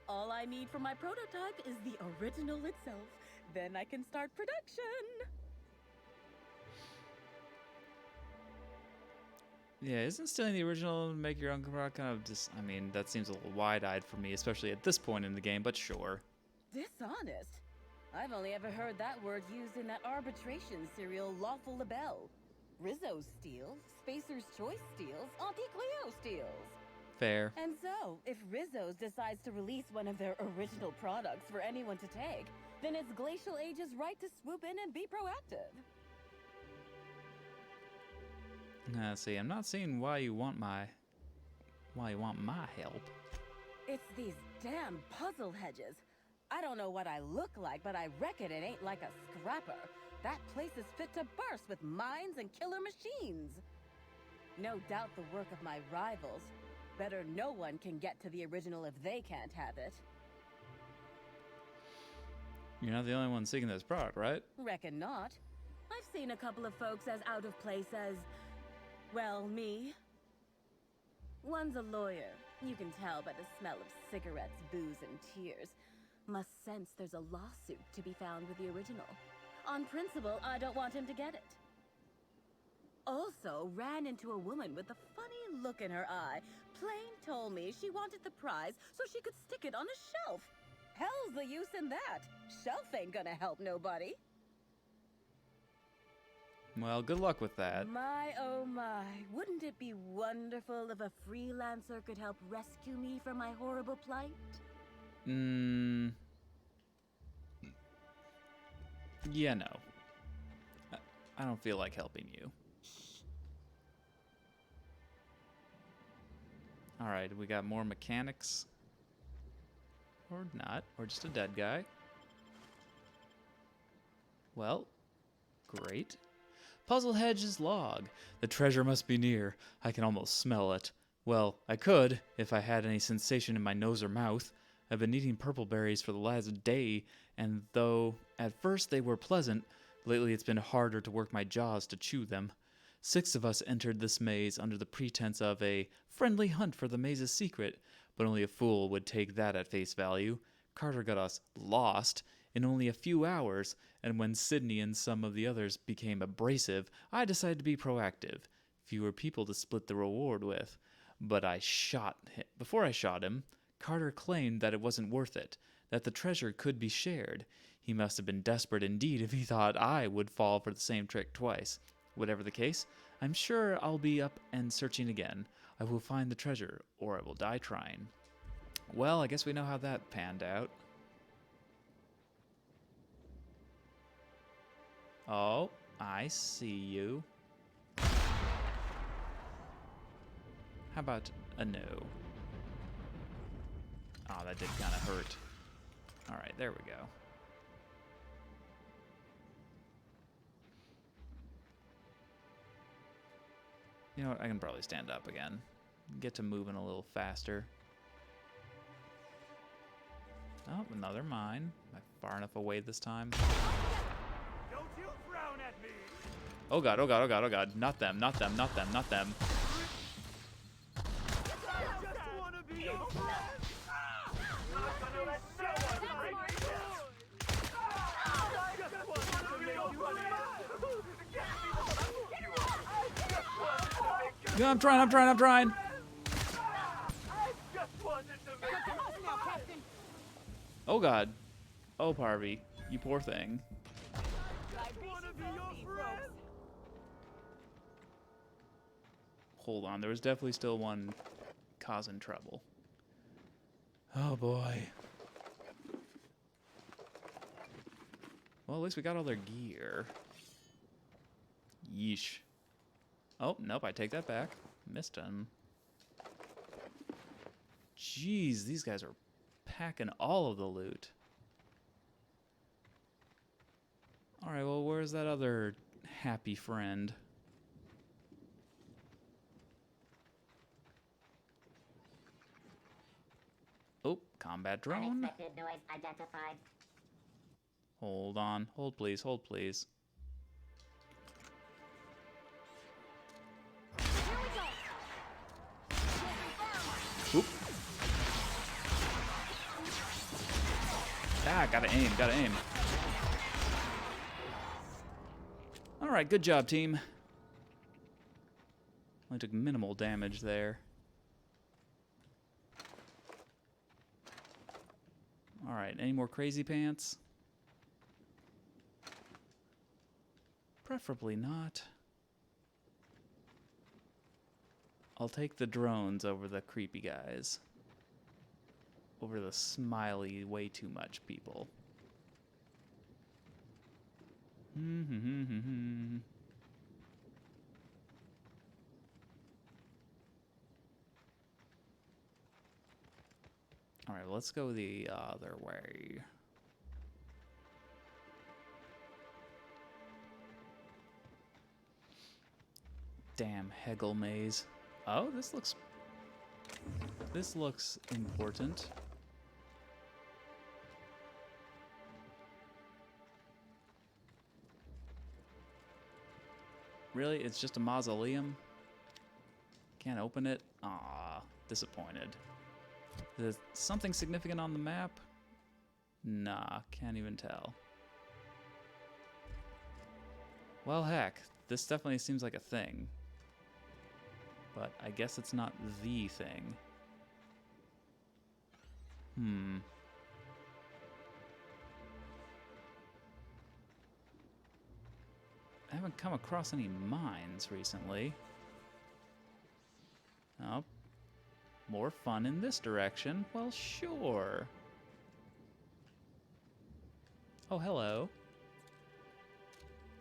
[SPEAKER 14] All I need for my prototype is the original itself. Then I can start production.
[SPEAKER 1] Yeah, isn't stealing the original and make your own product kind of just, I mean, that seems a little wide-eyed for me, especially at this point in the game, but sure.
[SPEAKER 14] Dishonest? I've only ever heard that word used in that arbitration serial Lawful Labelle. Rizzo steals, Spacer's Choice steals, Auntie Cleo steals.
[SPEAKER 1] Fair.
[SPEAKER 14] And so, if Rizzo's decides to release one of their original products for anyone to take, then it's Glacial Age's right to swoop in and be proactive.
[SPEAKER 1] See, I'm not seeing why you want my help.
[SPEAKER 14] It's these damn puzzle hedges. I don't know what I look like, but I reckon it ain't like a scrapper. That place is fit to burst with mines and killer machines. No doubt the work of my rivals. Better no one can get to the original if they can't have it.
[SPEAKER 1] You're not the only one seeking this product, right?
[SPEAKER 14] Reckon not. I've seen a couple of folks as out of place as, well, me. One's a lawyer. You can tell by the smell of cigarettes, booze, and tears. Must sense there's a lawsuit to be found with the original. On principle, I don't want him to get it. Also, ran into a woman with a funny look in her eye. Plain told me she wanted the prize so she could stick it on a shelf. Hell's the use in that. Shelf ain't gonna help nobody.
[SPEAKER 1] Well, good luck with that.
[SPEAKER 14] My, oh my. Wouldn't it be wonderful if a freelancer could help rescue me from my horrible plight?
[SPEAKER 1] Yeah, no. I don't feel like helping you. Alright, we got more mechanics. Or not, or just a dead guy. Well, great. Puzzle Hedge's log. The treasure must be near. I can almost smell it. Well, I could, if I had any sensation in my nose or mouth. I've been eating purple berries for the last day, and though at first they were pleasant, lately it's been harder to work my jaws to chew them. 6 of us entered this maze under the pretense of a friendly hunt for the maze's secret, but only a fool would take that at face value. Carter got us lost in only a few hours, and when Sydney and some of the others became abrasive, I decided to be proactive. Fewer people to split the reward with. But before I shot him, Carter claimed that it wasn't worth it, that the treasure could be shared. He must have been desperate indeed if he thought I would fall for the same trick twice. Whatever the case, I'm sure I'll be up and searching again. I will find the treasure, or I will die trying. Well, I guess we know how that panned out. Oh, I see you. How about a no? Oh, that did kind of hurt. Alright, there we go. You know what, I can probably stand up again. Get to moving a little faster. Oh, another mine. Am I far enough away this time?
[SPEAKER 4] Don't you frown at me!
[SPEAKER 1] Oh god, oh god, oh god, oh god. Not them, not them, not them, not them. Yeah, I'm trying. Oh god. Oh, Parvy. You poor thing. Hold on, there was definitely still one causing trouble. Oh boy. Well, at least we got all their gear. Yeesh. Oh, nope, I take that back. Missed him. Jeez, these guys are packing all of the loot. Alright, well, where's that other happy friend? Oh, combat drone.
[SPEAKER 9] Unexpected noise identified.
[SPEAKER 1] Hold on. Hold, please. Hold, please. Oop. Ah, gotta aim. Alright, good job, team. Only took minimal damage there. Alright, any more crazy pants? Preferably not. I'll take the drones over the creepy guys. Over the smiley, way too much people. Alright, well, let's go the other way. Damn Hedge Maze. Oh, this looks important. Really? It's just a mausoleum? Can't open it? Aw, disappointed. Is there something significant on the map? Nah, can't even tell. Well, heck, this definitely seems like a thing. But I guess it's not the thing. I haven't come across any mines recently. Oh, more fun in this direction? Well, sure. Oh, hello.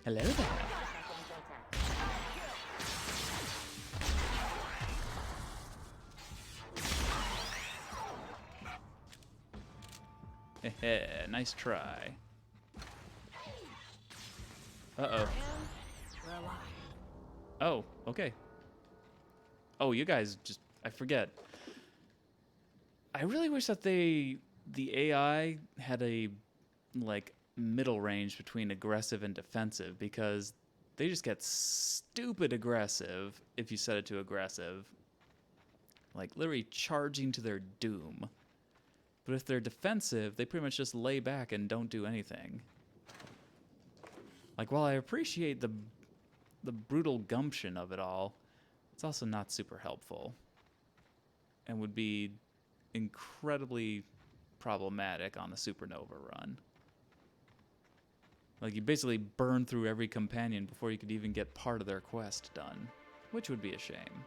[SPEAKER 1] Hello there. Heh, nice try. Uh-oh.
[SPEAKER 10] We're alive.
[SPEAKER 1] Oh, okay. Oh, you guys just... I forget. I really wish that the AI had a, like, middle range between aggressive and defensive, because they just get stupid aggressive if you set it to aggressive. Like, literally charging to their doom. But if they're defensive, they pretty much just lay back and don't do anything. Like, while I appreciate the brutal gumption of it all, it's also not super helpful. And would be incredibly problematic on a supernova run. Like, you basically burn through every companion before you could even get part of their quest done, which would be a shame.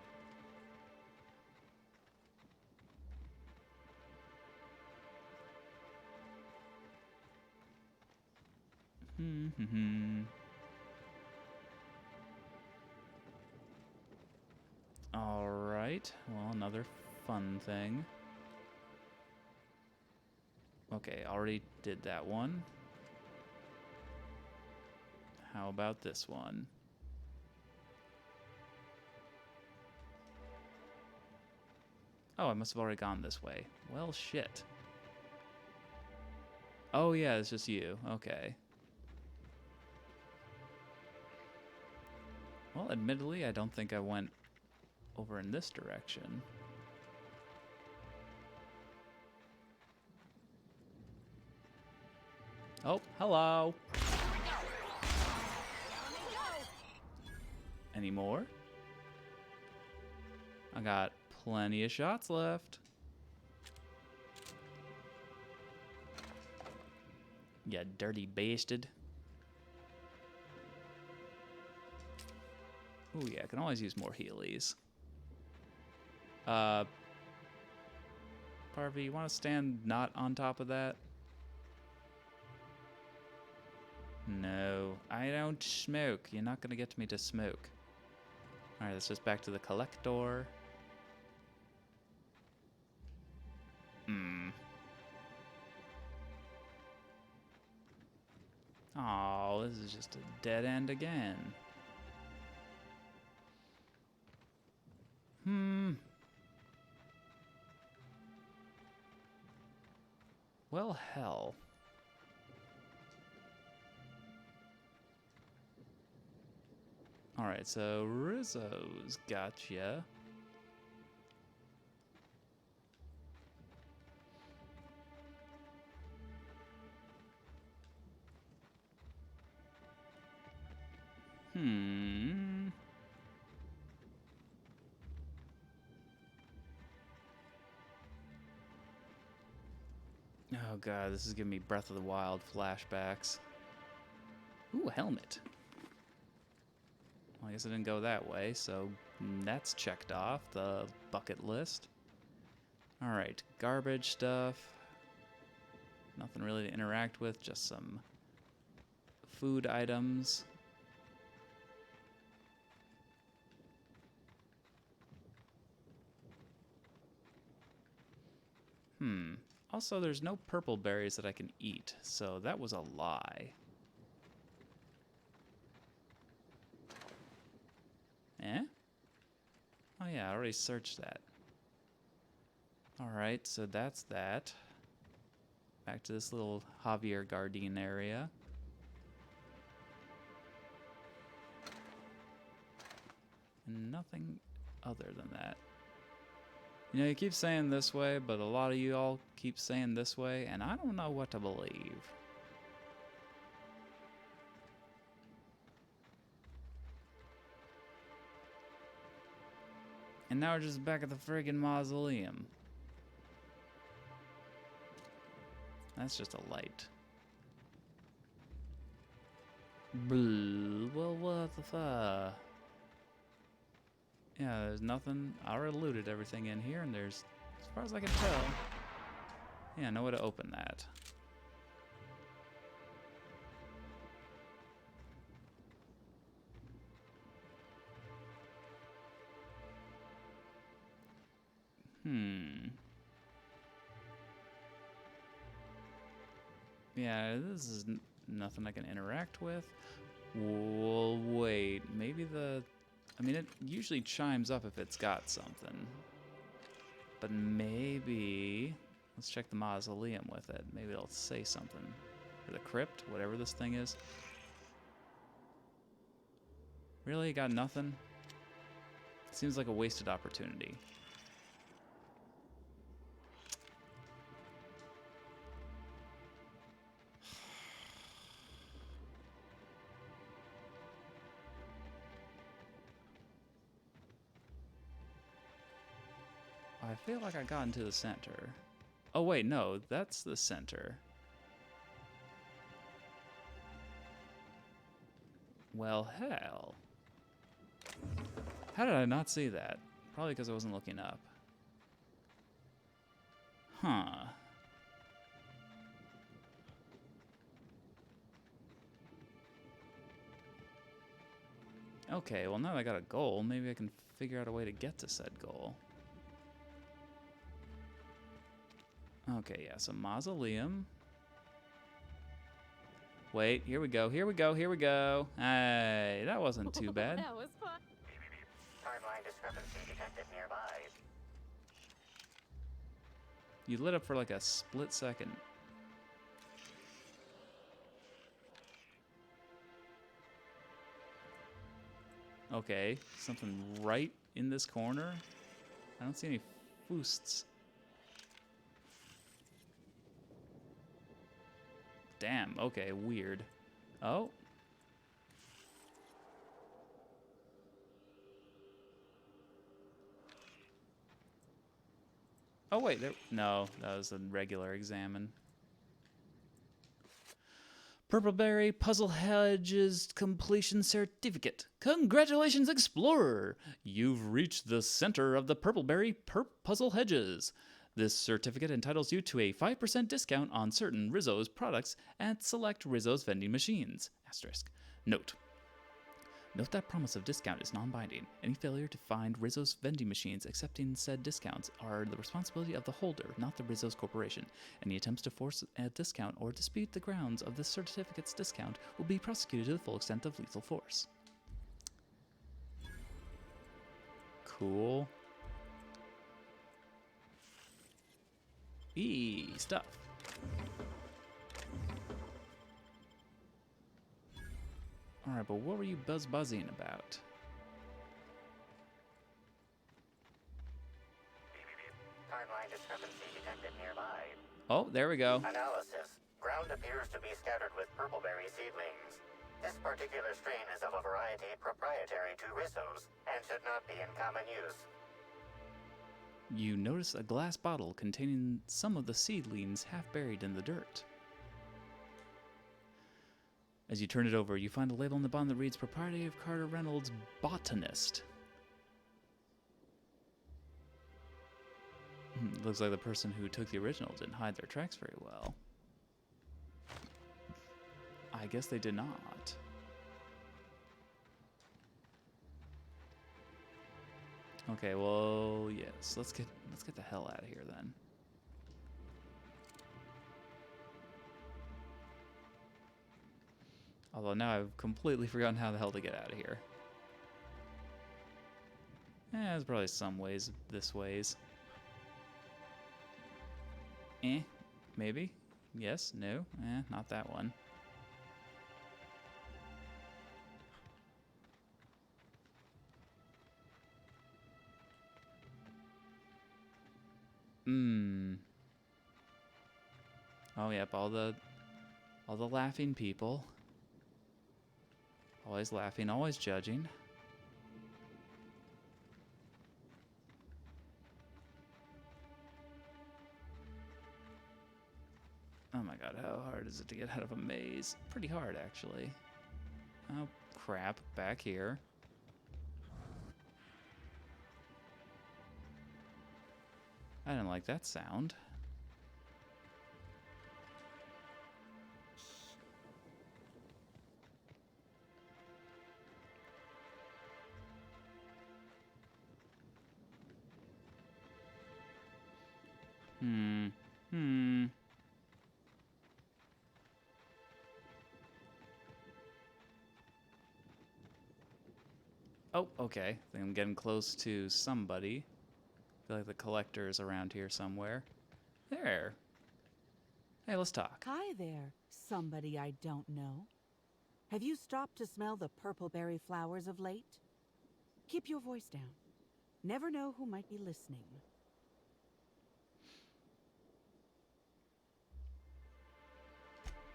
[SPEAKER 1] Alright, well, another fun thing. Okay, already did that one. How about this one? Oh, I must have already gone this way. Well, shit. Oh, yeah, it's just you. Okay. Well, admittedly, I don't think I went over in this direction. Oh, hello. Any more? I got plenty of shots left. You dirty bastard. Ooh, yeah, I can always use more healies. Parvy, you want to stand not on top of that? No, I don't smoke. You're not going to get me to smoke. Alright, let's just back to the collector. Oh, this is just a dead end again. Well, hell. Alright, so Rizzo's gotcha. Oh god, this is giving me Breath of the Wild flashbacks. Ooh, a helmet. Well, I guess I didn't go that way, so that's checked off the bucket list. Alright, garbage stuff. Nothing really to interact with, just some food items. Also, there's no purple berries that I can eat, so that was a lie. Eh? Oh yeah, I already searched that. Alright, so that's that. Back to this little Javier Garden area. And nothing other than that. You know, you keep saying this way, but a lot of you all keep saying this way, and I don't know what to believe. And now we're just back at the friggin' mausoleum. That's just a light. Blah, well, what the fuck? Yeah, there's nothing. I already looted everything in here, and there's, as far as I can tell, yeah, no way to open that. Yeah, this is nothing I can interact with. Well, wait, maybe the I mean, it usually chimes up if it's got something. But maybe... Let's check the mausoleum with it. Maybe it'll say something. Or the crypt, whatever this thing is. Really? Got nothing? Seems like a wasted opportunity. I feel like I got into the center. Oh wait, no, that's the center. Well, hell. How did I not see that? Probably because I wasn't looking up. Huh. Okay, well now that I got a goal, maybe I can figure out a way to get to said goal. Okay, yeah, so mausoleum. Wait, here we go, here we go, here we go. Hey, that wasn't too bad.
[SPEAKER 8] That was fun.
[SPEAKER 17] Timeline discrepancy detected nearby.
[SPEAKER 1] You lit up for like a split second. Okay, something right in this corner. I don't see any foosts. Damn, okay, weird. Oh. Oh wait, there, no, that was a regular examine. Purpleberry Puzzle Hedges Completion Certificate. Congratulations, Explorer! You've reached the center of the Purpleberry Puzzle Hedges. This certificate entitles you to a 5% discount on certain Rizzo's products at select Rizzo's vending machines. Asterisk. Note that promise of discount is non-binding. Any failure to find Rizzo's vending machines accepting said discounts are the responsibility of the holder, not the Rizzo's Corporation. Any attempts to force a discount or dispute the grounds of this certificate's discount will be prosecuted to the full extent of lethal force. Cool. Stuff. Alright, but what were you buzzing about?
[SPEAKER 17] Timeline discrepancy detected nearby.
[SPEAKER 1] Oh, there we go.
[SPEAKER 17] Analysis. Ground appears to be scattered with purpleberry seedlings. This particular strain is of a variety proprietary to Rizzo's and should not be in common use.
[SPEAKER 1] You notice a glass bottle containing some of the seedlings half buried in the dirt. As you turn it over, you find a label on the bottom that reads Propriety of Carter Reynolds, Botanist. Looks like the person who took the original didn't hide their tracks very well. I guess they did not. Okay, well, yes. Let's get the hell out of here then. Although now I've completely forgotten how the hell to get out of here. There's probably some ways this ways. Maybe? Yes? No? Not that one. Oh, yep, all the laughing people. Always laughing, always judging. Oh my god, how hard is it to get out of a maze? Pretty hard, actually. Oh, crap, back here. I didn't like that sound. Oh, okay. I think I'm getting close to somebody. I feel like the collector is around here somewhere. There. Hey, let's talk.
[SPEAKER 6] Hi there, somebody I don't know. Have you stopped to smell the purpleberry flowers of late? Keep your voice down. Never know who might be listening.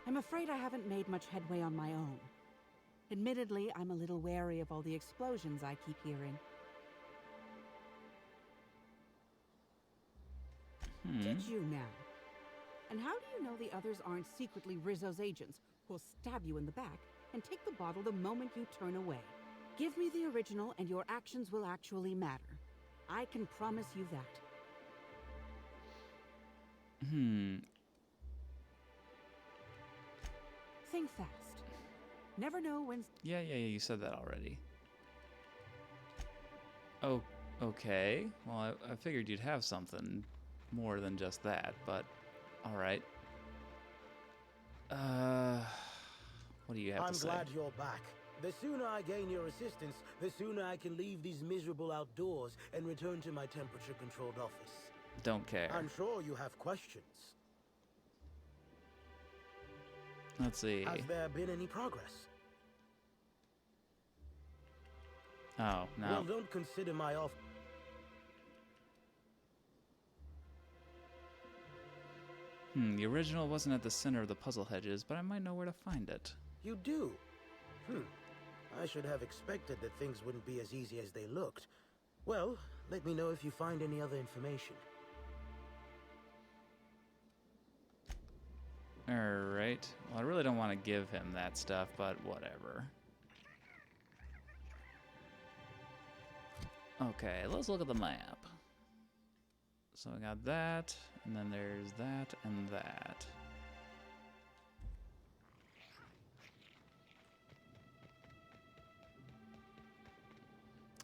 [SPEAKER 6] I'm afraid I haven't made much headway on my own. Admittedly, I'm a little wary of all the explosions I keep hearing. Did you now? And how do you know the others aren't secretly Rizzo's agents who'll stab you in the back and take the bottle the moment you turn away? Give me the original and your actions will actually matter. I can promise you that. Think fast. Never know when...
[SPEAKER 1] Yeah, you said that already. Oh, okay. Well, I figured you'd have something more than just that, but alright. What do you have to say?
[SPEAKER 2] I'm glad you're back. The sooner I gain your assistance, the sooner I can leave these miserable outdoors and return to my temperature-controlled office.
[SPEAKER 1] Don't care.
[SPEAKER 2] I'm sure you have questions.
[SPEAKER 1] Let's see.
[SPEAKER 2] Has there been any progress?
[SPEAKER 1] Oh, no.
[SPEAKER 2] Well, don't consider my offer.
[SPEAKER 1] The original wasn't at the center of the puzzle hedges, but I might know where to find it.
[SPEAKER 2] You do? I should have expected that things wouldn't be as easy as they looked. Well, let me know if you find any other information.
[SPEAKER 1] Alright. Well, I really don't want to give him that stuff, but whatever. Okay, let's look at the map. So we got that, and then there's that and that.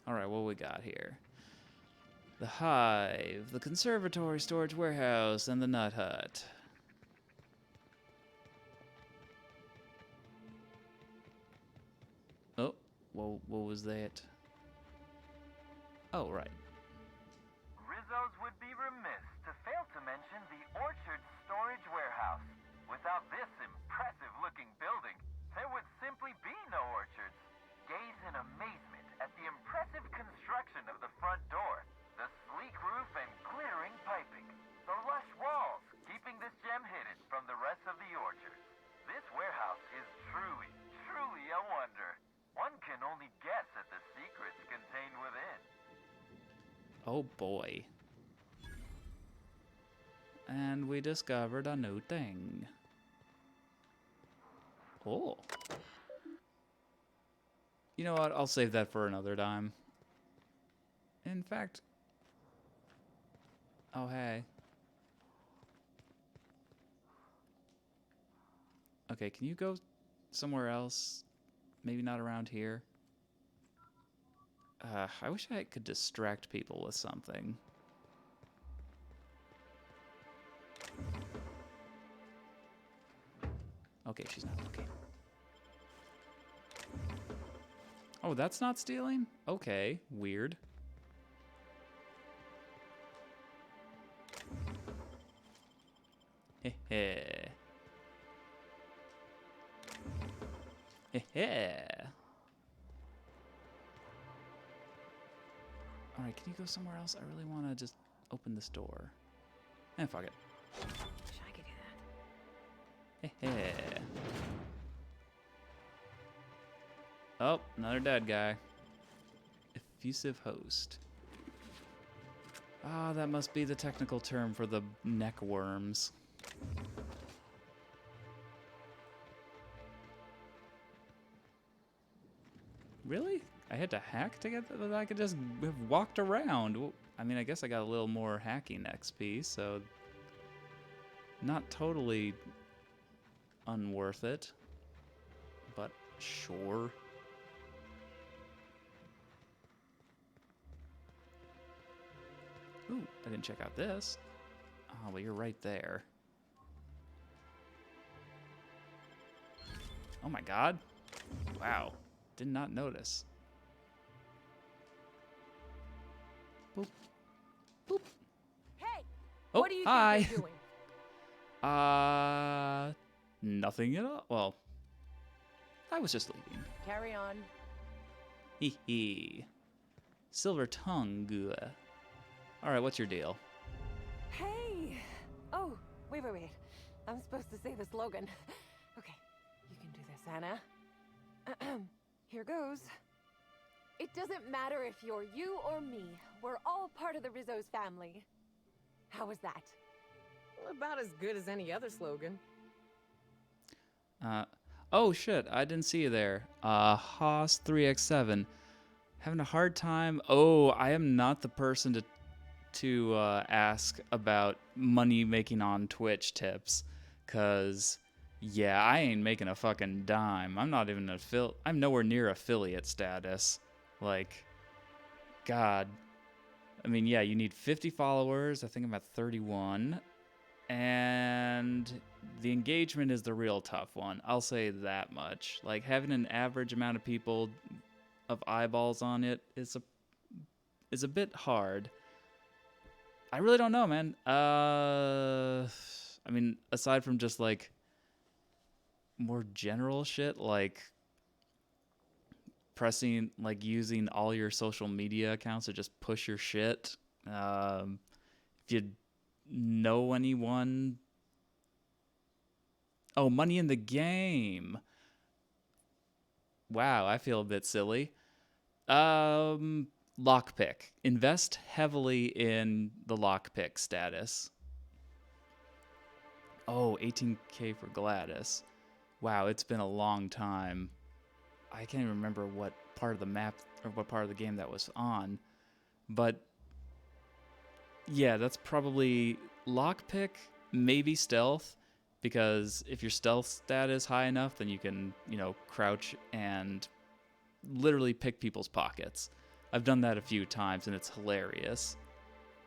[SPEAKER 1] Alright, what we got here? The Hive, the Conservatory Storage Warehouse, and the Nut Hut. Oh, well, what was that? Oh, right.
[SPEAKER 21] Rizzo's would be remiss to fail to mention the Orchard Storage Warehouse. Without this impressive-looking building, there would simply be no orchards. Gaze in amazement at the impressive construction of the front door, the sleek roof and glittering piping, the lush walls keeping this gem hidden from the rest of the orchard. This warehouse is truly, truly a wonder. One can only guess at the secrets contained within.
[SPEAKER 1] Oh boy. And we discovered a new thing. Oh. You know what? I'll save that for another time. In fact... Oh, hey. Okay, can you go somewhere else? Maybe not around here? I wish I could distract people with something. Okay, she's not. Okay. Oh, that's not stealing? Okay, weird. Heh heh. Heh heh. Alright, can you go somewhere else? I really want to just open this door. Fuck it.
[SPEAKER 10] Wish I could do that.
[SPEAKER 1] Heh. Oh, another dead guy. Effusive host. Ah, that must be the technical term for the neck worms. Really? I had to hack to get that? I could just have walked around. Well, I mean, I guess I got a little more hacking XP, so not totally unworth it, but sure. Ooh, I didn't check out this. Oh, well, you're right there. Oh my god. Wow. Did not notice. Boop. Boop.
[SPEAKER 11] Hey!
[SPEAKER 1] Oh,
[SPEAKER 11] What do you
[SPEAKER 1] hi.
[SPEAKER 11] think you're doing?
[SPEAKER 1] Nothing at all. Well, I was just leaving.
[SPEAKER 11] Carry on.
[SPEAKER 1] Hee hee. Silver tongue. All right, what's your deal?
[SPEAKER 11] Hey! Oh, wait. I'm supposed to say the slogan. Okay, you can do this, Anna. Here goes. It doesn't matter if you're you or me. We're all part of the Rizzo's family. How was that?
[SPEAKER 10] About as good as any other slogan.
[SPEAKER 1] Oh shit, I didn't see you there. Haas 3x7. Having a hard time. Oh, I am not the person to ask about money making on Twitch tips, cause yeah, I ain't making a fucking dime. I'm not even I'm nowhere near affiliate status. Like, God. I mean, yeah, you need 50 followers. I think I'm at 31. And the engagement is the real tough one. I'll say that much. Like, having an average amount of people of eyeballs on it is a bit hard. I really don't know, man. I mean, aside from just like more general shit, like pressing, like using all your social media accounts to just push your shit. If you know anyone. Oh, money in the game. Wow, I feel a bit silly. Lockpick. Invest heavily in the lockpick status. Oh, 18k for Gladys. Wow, it's been a long time. I can't even remember what part of the map or what part of the game that was on. But yeah, that's probably lockpick, maybe stealth, because if your stealth stat is high enough, then you can, crouch and literally pick people's pockets. I've done that a few times and it's hilarious.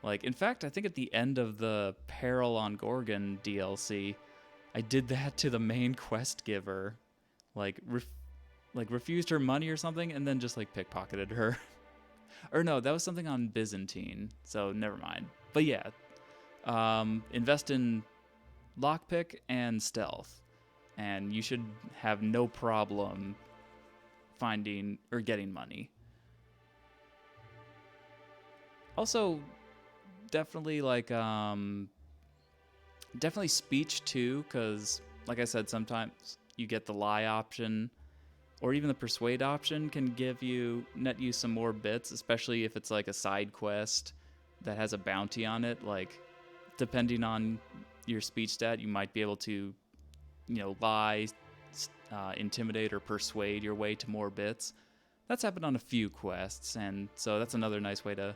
[SPEAKER 1] Like, in fact, I think at the end of the Peril on Gorgon DLC, I did that to the main quest giver. Like refused her money or something, and then just like pickpocketed her. Or no, that was something on Byzantine, so never mind. But yeah, invest in lockpick and stealth, and you should have no problem finding or getting money. Also, definitely definitely speech too, because like I said, sometimes you get the lie option, or even the persuade option can net you some more bits, especially if it's like a side quest that has a bounty on it. Like, depending on your speech stat, you might be able to, lie, intimidate, or persuade your way to more bits. That's happened on a few quests, and so that's another nice way to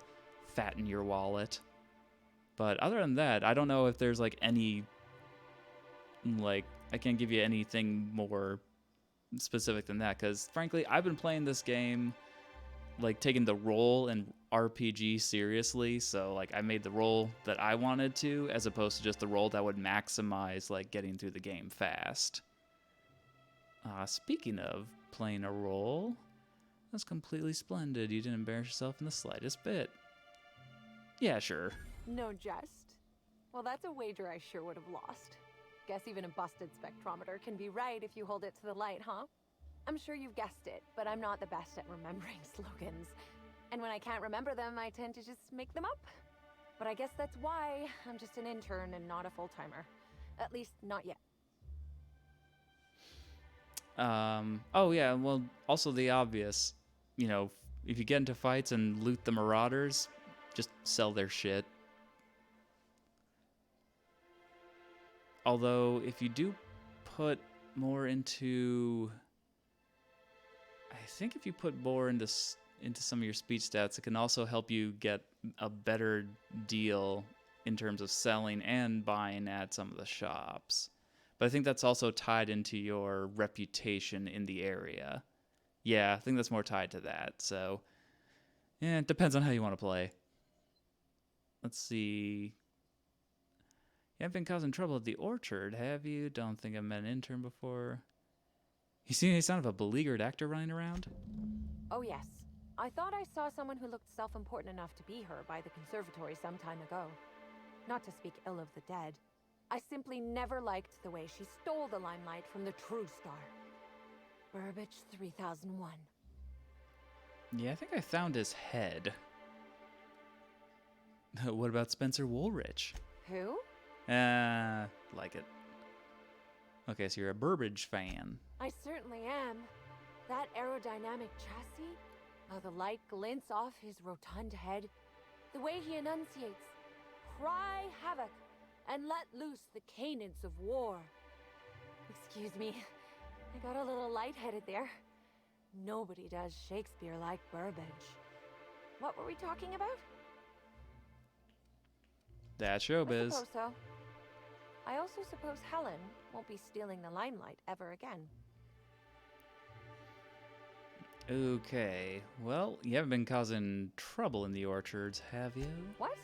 [SPEAKER 1] fatten your wallet. But other than that, I don't know if there's any, I can't give you anything more specific than that, because frankly, I've been playing this game, taking the role and RPG seriously, so I made the role that I wanted to, as opposed to just the role that would maximize getting through the game fast. Speaking of playing a role, that's completely splendid. You didn't embarrass yourself in the slightest bit. Yeah, sure.
[SPEAKER 11] No jest. Well, that's a wager I sure would have lost. Guess even a busted spectrometer can be right if you hold it to the light, huh? I'm sure you've guessed it, but I'm not the best at remembering slogans. And when I can't remember them, I tend to just make them up. But I guess that's why I'm just an intern and not a full-timer. At least, not yet.
[SPEAKER 1] Oh yeah, well, also the obvious. If you get into fights and loot the marauders, just sell their shit. Although, if you do put more into... I think if you put more into some of your speech stats, it can also help you get a better deal in terms of selling and buying at some of the shops. But I think that's also tied into your reputation in the area. Yeah, I think that's more tied to that. So, yeah, it depends on how you want to play. Let's see... You haven't been causing trouble at the orchard, have you? Don't think I've met an intern before. You seen any sign of a beleaguered actor running around?
[SPEAKER 11] Oh yes.
[SPEAKER 15] I thought I saw someone who looked self-important enough to be her by the conservatory some time ago. Not to speak ill of the dead. I simply never liked the way she stole the limelight from the true star. Burbage 3001.
[SPEAKER 1] Yeah, I think I found his head. What about Spencer Woolrich?
[SPEAKER 15] Who?
[SPEAKER 1] Like it. Okay, so you're a Burbage fan.
[SPEAKER 15] I certainly am. That aerodynamic chassis, how the light glints off his rotund head, the way he enunciates, cry havoc, and let loose the cadence of war. Excuse me, I got a little lightheaded there. Nobody does Shakespeare like Burbage. What were we talking about?
[SPEAKER 1] That's showbiz.
[SPEAKER 15] I suppose so. I also suppose Helen won't be stealing the limelight ever again.
[SPEAKER 1] Okay, well, you haven't been causing trouble in the orchards, have you?
[SPEAKER 15] What?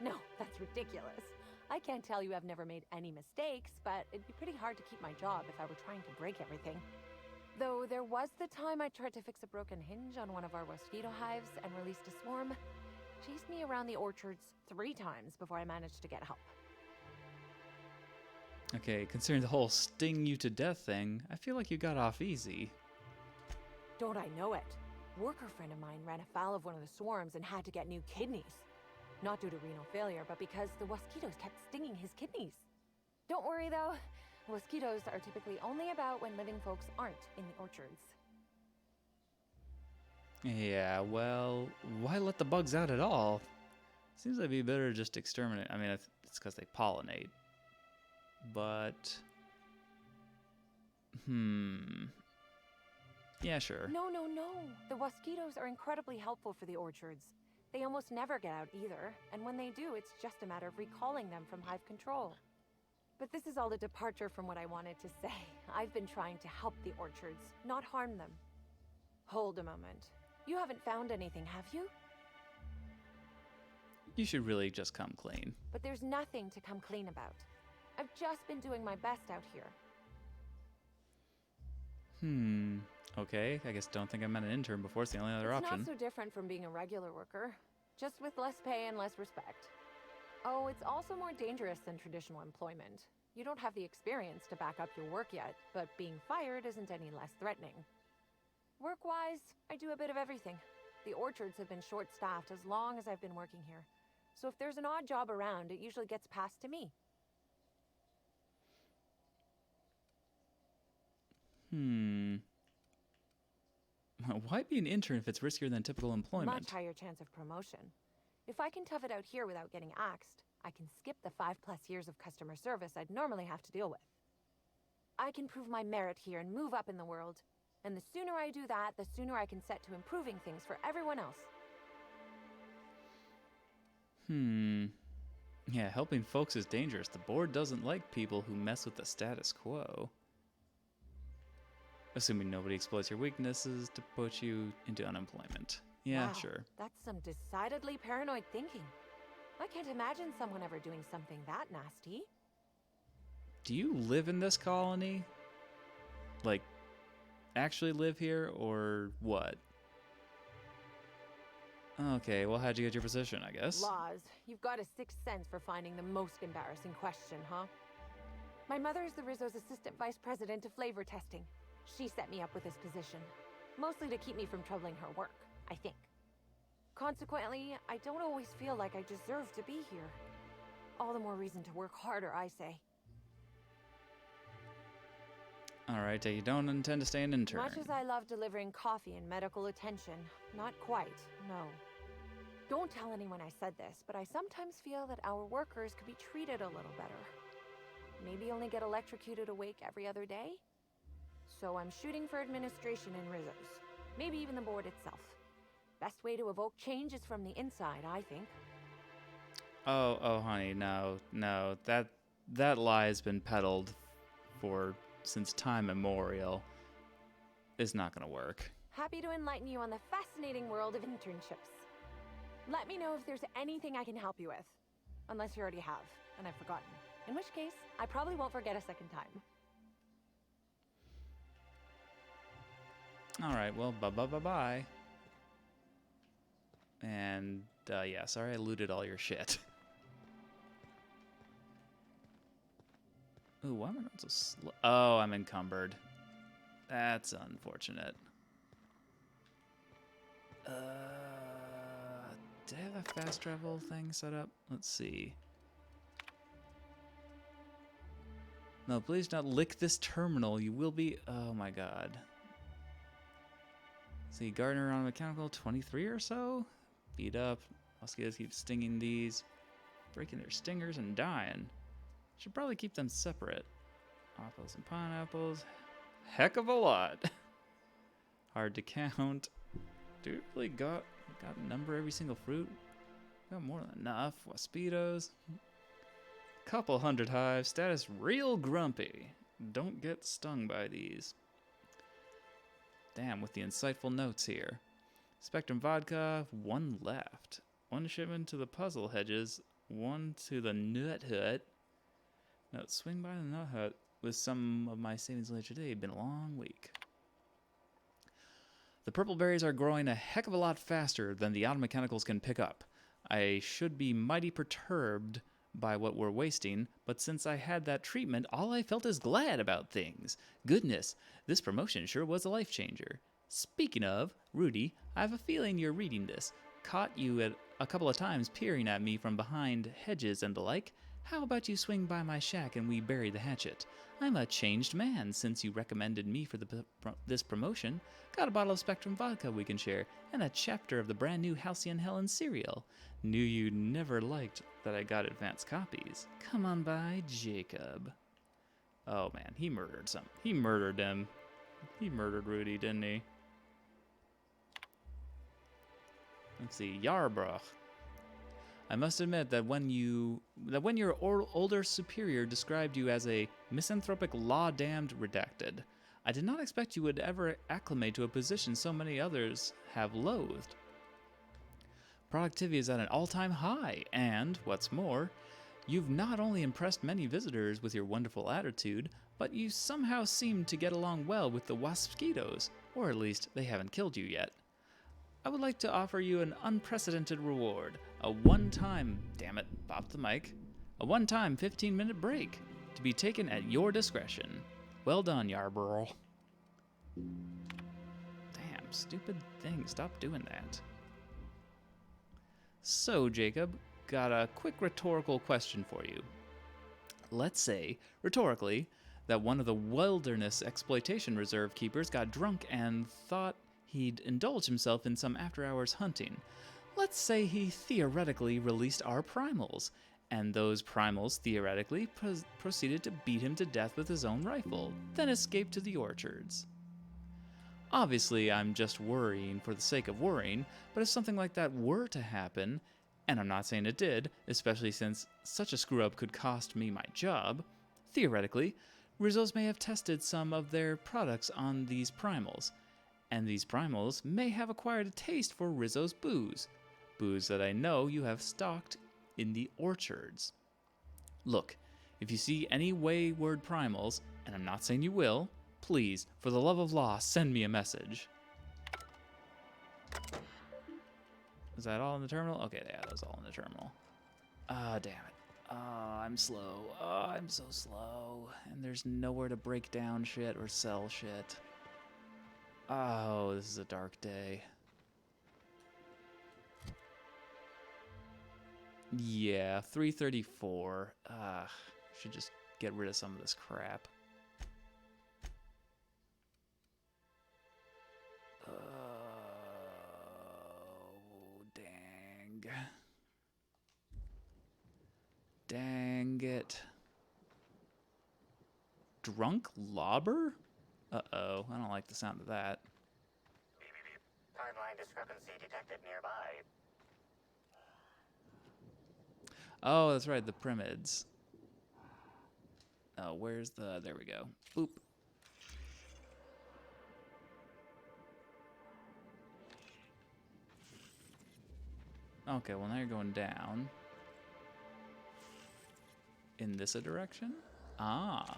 [SPEAKER 15] No, that's ridiculous. I can't tell you I've never made any mistakes, but it'd be pretty hard to keep my job if I were trying to break everything. Though there was the time I tried to fix a broken hinge on one of our mosquito hives and released a swarm. Chased me around the orchards 3 times before I managed to get help.
[SPEAKER 1] Okay, considering the whole sting you to death thing, I feel like you got off easy.
[SPEAKER 15] Don't I know it? A worker friend of mine ran afoul of one of the swarms and had to get new kidneys. Not due to renal failure, but because the mosquitoes kept stinging his kidneys. Don't worry though, mosquitoes are typically only about when living folks aren't in the orchards.
[SPEAKER 1] Yeah, well, why let the bugs out at all? Seems like it'd be better to just exterminate. I mean, it's because they pollinate. But... Yeah, sure.
[SPEAKER 15] No. The mosquitoes are incredibly helpful for the orchards. They almost never get out either, and when they do, it's just a matter of recalling them from hive control. But this is all a departure from what I wanted to say. I've been trying to help the orchards, not harm them. Hold a moment. You haven't found anything, have you?
[SPEAKER 1] You should really just come clean.
[SPEAKER 15] But there's nothing to come clean about. I've just been doing my best out here.
[SPEAKER 1] Okay, I guess don't think I met an intern before. It's the only other option.
[SPEAKER 15] It's not so different from being a regular worker, just with less pay and less respect. Oh, it's also more dangerous than traditional employment. You don't have the experience to back up your work yet, but being fired isn't any less threatening. Work-wise, I do a bit of everything. The orchards have been short-staffed as long as I've been working here. So if there's an odd job around, it usually gets passed to me.
[SPEAKER 1] Why be an intern if it's riskier than typical employment?
[SPEAKER 15] Much higher chance of promotion. If I can tough it out here without getting axed, I can skip the 5+ years of customer service I'd normally have to deal with. I can prove my merit here and move up in the world. And the sooner I do that, the sooner I can set to improving things for everyone else.
[SPEAKER 1] Yeah, helping folks is dangerous. The board doesn't like people who mess with the status quo. Assuming nobody exploits your weaknesses to put you into unemployment. Yeah,
[SPEAKER 15] wow,
[SPEAKER 1] sure.
[SPEAKER 15] That's some decidedly paranoid thinking. I can't imagine someone ever doing something that nasty.
[SPEAKER 1] Do you live in this colony? Like, actually live here, or what? Okay, well, how'd you get your position, I guess?
[SPEAKER 15] Laws. You've got a sixth sense for finding the most embarrassing question, huh? My mother is the Rizzo's assistant vice president of flavor testing. She set me up with this position, mostly to keep me from troubling her work, I think. Consequently, I don't always feel like I deserve to be here. All the more reason to work harder, I say.
[SPEAKER 1] Alright, you don't intend to stay an intern.
[SPEAKER 15] Much as I love delivering coffee and medical attention, not quite, no. Don't tell anyone I said this, but I sometimes feel that our workers could be treated a little better. Maybe only get electrocuted awake every other day? So I'm shooting for administration in Rizzo's. Maybe even the board itself. Best way to evoke change is from the inside, I think.
[SPEAKER 1] Oh, honey, no. That lie has been peddled since time immemorial. It's not gonna work.
[SPEAKER 15] Happy to enlighten you on the fascinating world of internships. Let me know if there's anything I can help you with. Unless you already have, and I've forgotten. In which case, I probably won't forget a second time.
[SPEAKER 1] Alright, well, bye-bye. And, yeah, sorry I looted all your shit. Ooh, why am I not so slow? Oh, I'm encumbered. That's unfortunate. Did I have a fast travel thing set up? Let's see. No, please not lick this terminal. You will be... Oh my god. See, Gardner on mechanical, 23 or so? Beat up. Mosquitoes keep stinging these. Breaking their stingers and dying. Should probably keep them separate. Apples and pineapples. Heck of a lot. Hard to count. Do we really got a number every single fruit? Got more than enough. Waspitos. Couple hundred hives. Status real grumpy. Don't get stung by these. Damn, with the insightful notes here. Spectrum vodka, 1 left. 1 shipment to the puzzle hedges, 1 to the nut hut. Now, swing by the nut hut with some of my savings later today. Been a long week. The purpleberries are growing a heck of a lot faster than the auto mechanicals can pick up. I should be mighty perturbed by what we're wasting, but since I had that treatment, all I felt is glad about things. Goodness, this promotion sure was a life changer. Speaking of, Rudy, I have a feeling you're reading this. Caught you at a couple of times peering at me from behind hedges and the like. How about you swing by my shack and we bury the hatchet? I'm a changed man since you recommended me for this promotion. Got a bottle of Spectrum vodka we can share, and a chapter of the brand new Halcyon Helen cereal. Knew you never liked that I got advance copies. Come on by, Jacob. Oh man, he murdered some. He murdered him. He murdered Rudy, didn't he? Let's see, Yarbrough. I must admit that when your older superior described you as a misanthropic law-damned redacted, I did not expect you would ever acclimate to a position so many others have loathed. Productivity is at an all-time high, and, what's more, you've not only impressed many visitors with your wonderful attitude, but you somehow seem to get along well with the waspitos, or at least they haven't killed you yet. I would like to offer you an unprecedented reward, a one-time, damn it, pop the mic, a one-time 15-minute break, to be taken at your discretion. Well done, Yarborough. Damn, stupid thing, stop doing that. So, Jacob, got a quick rhetorical question for you. Let's say, rhetorically, that one of the Wilderness Exploitation Reserve keepers got drunk and thought he'd indulge himself in some after-hours hunting. Let's say he theoretically released our primals, and those primals theoretically proceeded to beat him to death with his own rifle, then escaped to the orchards. Obviously, I'm just worrying for the sake of worrying, but if something like that were to happen, and I'm not saying it did, especially since such a screw-up could cost me my job, theoretically, Rizzo's may have tested some of their products on these primals, and these primals may have acquired a taste for Rizzo's booze that I know you have stocked in the orchards. Look, if you see any wayward primals, and I'm not saying you will, please, for the love of law, send me a message. Is that all in the terminal? Okay, yeah, that was all in the terminal. Ah, damn it. Oh, I'm slow. Oh, I'm so slow. And there's nowhere to break down shit or sell shit. Oh, this is a dark day. Yeah, 334. Should just get rid of some of this crap. Oh, dang. Dang it. Drunk lobber? Uh-oh, I don't like the sound of that.
[SPEAKER 17] Timeline discrepancy detected nearby.
[SPEAKER 1] Oh, that's right, the Primids. Oh, where's the... There we go. Boop. Okay, well now you're going down. In this a direction? Ah.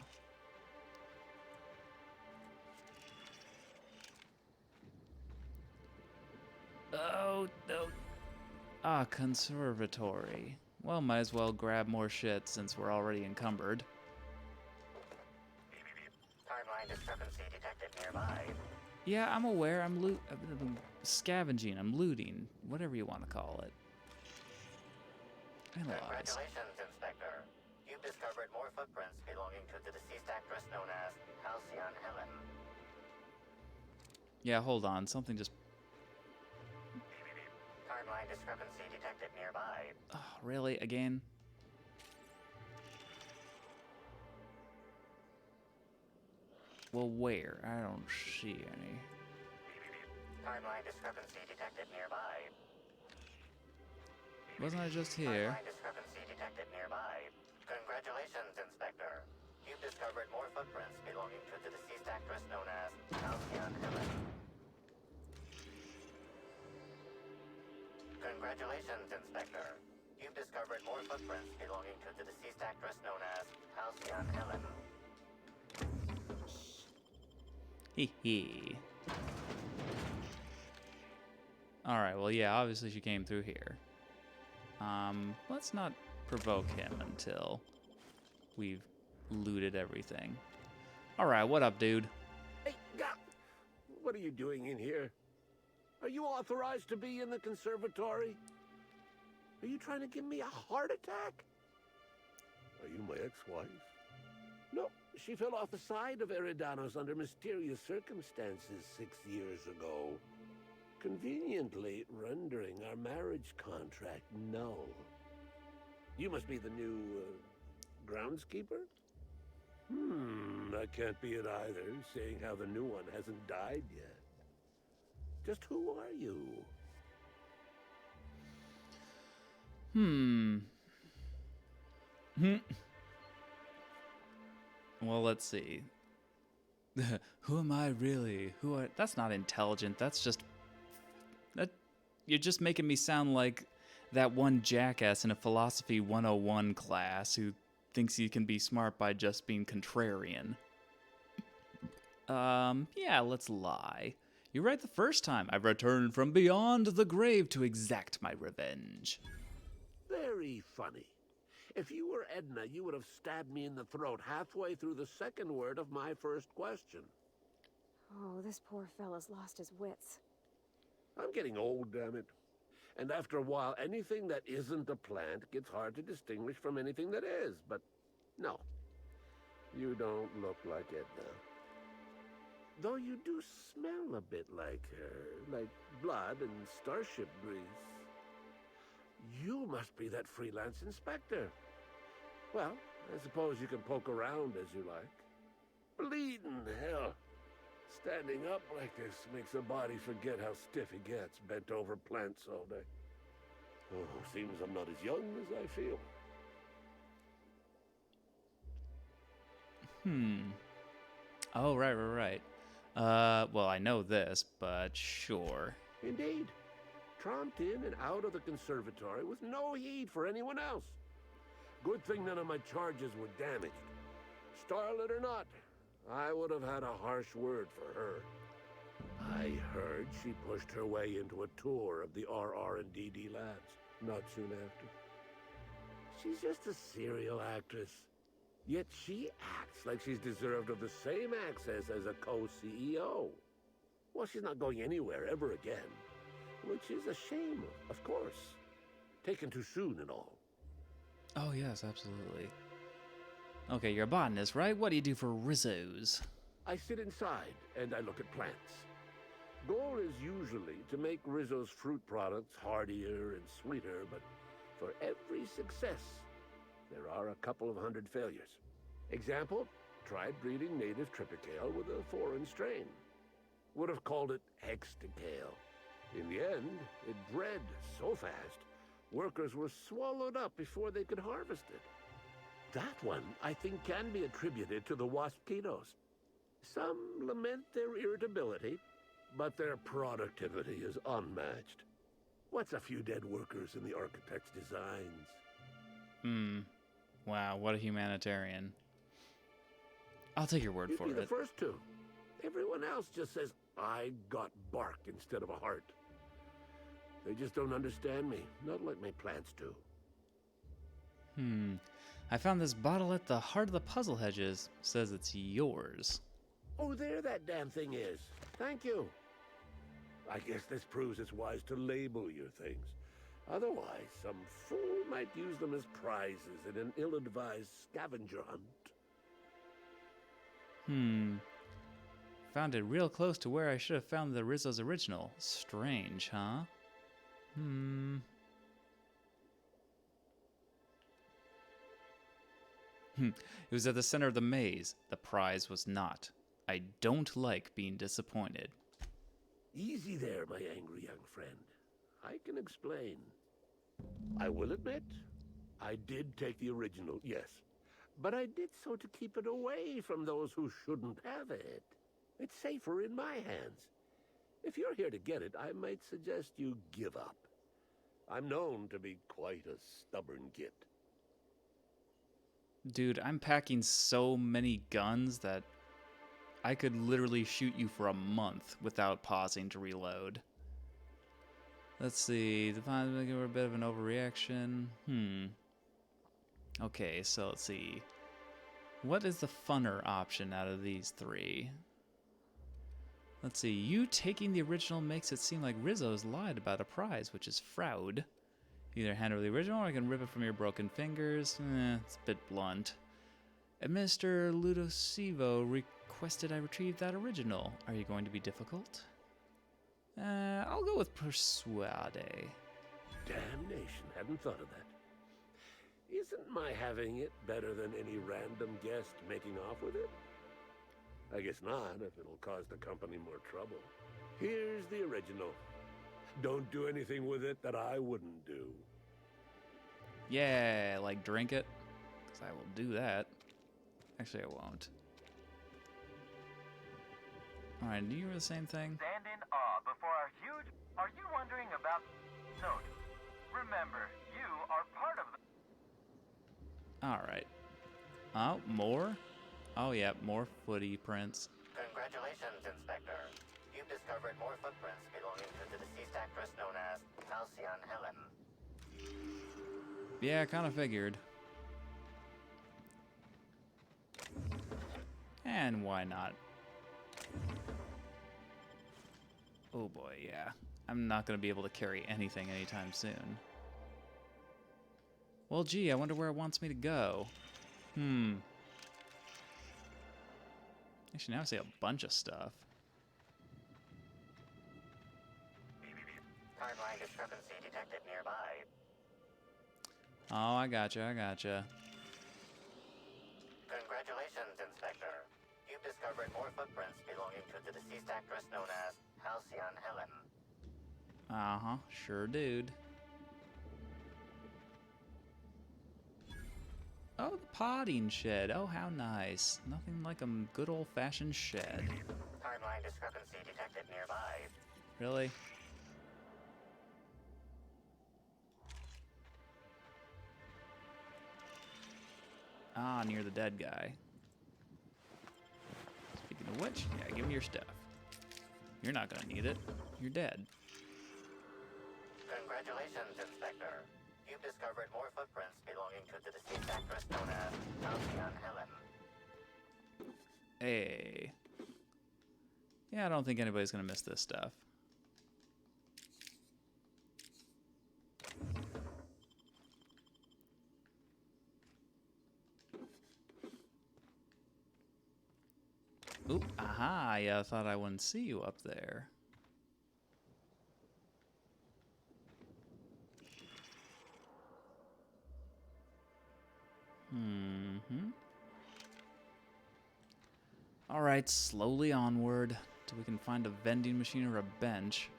[SPEAKER 1] Oh, no. Ah, conservatory. Well, might as well grab more shit since we're already encumbered.
[SPEAKER 17] Timeline discrepancy detected nearby.
[SPEAKER 1] Yeah, I'm aware. I'm scavenging. I'm looting. Whatever you want to call it. Analyze.
[SPEAKER 17] Congratulations, Inspector. You've discovered more footprints belonging to the deceased actress known as Halcyon Helen.
[SPEAKER 1] Yeah, hold on. Something just...
[SPEAKER 17] Timeline discrepancy detected nearby.
[SPEAKER 1] Oh, really? Again? Well, where? I don't see any.
[SPEAKER 17] Timeline discrepancy detected nearby.
[SPEAKER 1] Wasn't I just here?
[SPEAKER 17] Timeline discrepancy detected nearby. Congratulations, Inspector. You've discovered more footprints belonging to the deceased actress known as Halcyon Helen. Congratulations, Inspector. You've discovered more footprints belonging to the deceased actress known as Halcyon Helen.
[SPEAKER 1] Hee hee. Alright, well, yeah, obviously she came through here. Let's not provoke him until we've looted everything. Alright, what up, dude?
[SPEAKER 13] Hey, what are you doing in here? Are you authorized to be in the conservatory? Are you trying to give me a heart attack? Are you my ex-wife? No, she fell off the side of Eridanos under mysterious circumstances 6 years ago, conveniently rendering our marriage contract null. You must be the new, groundskeeper? That can't be it either, seeing how the new one hasn't died yet. Just who are you?
[SPEAKER 1] Well, let's see. Who am I really? That's not intelligent. That's just... You're just making me sound like that one jackass in a Philosophy 101 class who thinks he can be smart by just being contrarian. Yeah, let's lie. You're right the first time. I've returned from beyond the grave to exact my revenge.
[SPEAKER 13] Very funny. If you were Edna, you would have stabbed me in the throat halfway through the second word of my first question.
[SPEAKER 8] Oh, this poor fella's lost his wits.
[SPEAKER 13] I'm getting old, damn it. And after a while, anything that isn't a plant gets hard to distinguish from anything that is. But no, you don't look like Edna. Though you do smell a bit like her, like blood and starship grease. You must be that freelance inspector. Well, I suppose you can poke around as you like. Bleeding hell. Standing up like this makes a body forget how stiff he gets, bent over plants all day. Oh, seems I'm not as young as I feel.
[SPEAKER 1] Oh, right. Well, I know this, but sure.
[SPEAKER 13] Indeed. Tromped in and out of the conservatory with no heed for anyone else. Good thing none of my charges were damaged. Starlet or not, I would have had a harsh word for her. I heard she pushed her way into a tour of the RR&DD labs not soon after. She's just a serial actress. Yet she acts like she's deserved of the same access as a co-CEO. Well, she's not going anywhere ever again. Which is a shame, of course. Taken too soon and all.
[SPEAKER 1] Oh, yes, absolutely. Okay, you're a botanist, right? What do you do for Rizzos?
[SPEAKER 13] I sit inside and I look at plants. Goal is usually to make Rizzo's fruit products hardier and sweeter, but for every success, there are a couple of hundred failures. Example, tried breeding native triticale with a foreign strain. Would have called it hexticale. In the end, it bred so fast, workers were swallowed up before they could harvest it. That one, I think, can be attributed to the waspitos. Some lament their irritability, but their productivity is unmatched. What's a few dead workers in the architect's designs?
[SPEAKER 1] Wow, what a humanitarian. I'll take your word for it.
[SPEAKER 13] You'd be the first to. Everyone else just says, I got bark instead of a heart. They just don't understand me, not like my plants do.
[SPEAKER 1] I found this bottle at the heart of the puzzle hedges. Says it's yours.
[SPEAKER 13] Oh, there that damn thing is. Thank you. I guess this proves it's wise to label your things. Otherwise, some fool might use them as prizes in an ill-advised scavenger hunt.
[SPEAKER 1] Found it real close to where I should have found the Rizzo's original. Strange, huh? It was at the center of the maze. The prize was not. I don't like being disappointed.
[SPEAKER 13] Easy there, my angry young friend. I can explain. I will admit, I did take the original, yes. But I did so to keep it away from those who shouldn't have it. It's safer in my hands. If you're here to get it, I might suggest you give up. I'm known to be quite a stubborn git.
[SPEAKER 1] Dude, I'm packing so many guns that I could literally shoot you for a month without pausing to reload. Let's see. The vines making a bit of an overreaction. Okay, so let's see. What is the funner option out of these three? Let's see. You taking the original makes it seem like Rizzo's lied about a prize, which is fraud. Either hand over the original or I can rip it from your broken fingers. It's a bit blunt. Administrator Ludosivo requested I retrieve that original. Are you going to be difficult? I'll go with Persuade.
[SPEAKER 13] Damnation, hadn't thought of that. Isn't my having it better than any random guest making off with it? I guess not, if it'll cause the company more trouble. Here's the original. Don't do anything with it that I wouldn't do.
[SPEAKER 1] Yeah, like drink it? Because I will do that. Actually, I won't. Alright, do you do the same thing?
[SPEAKER 21] Stand in awe before our huge... Are you wondering about... Note. Remember, you are part of the...
[SPEAKER 1] Alright. Oh, more? Oh, yeah, more footy prints.
[SPEAKER 17] Congratulations, Inspector. You've discovered more footprints belonging to the deceased actress known as Halcyon Helen.
[SPEAKER 1] Yeah, I kind of figured. And why not? Oh boy, yeah. I'm not going to be able to carry anything anytime soon. Well, gee, I wonder where it wants me to go. Actually, now I see a bunch of stuff.
[SPEAKER 17] Timeline discrepancy detected nearby.
[SPEAKER 1] Oh, I gotcha, I gotcha.
[SPEAKER 17] Congratulations, Inspector. You've discovered more footprints belonging to the deceased actress known as Halcyon Helen.
[SPEAKER 1] Uh-huh, sure dude. Oh, the potting shed. Oh, how nice. Nothing like a good old-fashioned shed.
[SPEAKER 17] Timeline discrepancy detected nearby.
[SPEAKER 1] Really? Ah, near the dead guy. Speaking of which, yeah, give me your stuff. You're not gonna need it. You're dead.
[SPEAKER 17] Congratulations, Inspector. You've discovered more footprints belonging to the deceased actress known as Halcyon Helen.
[SPEAKER 1] Hey. Yeah, I don't think anybody's gonna miss this stuff. Oop, aha, yeah, I thought I wouldn't see you up there. Alright, slowly onward, till we can find a vending machine or a bench.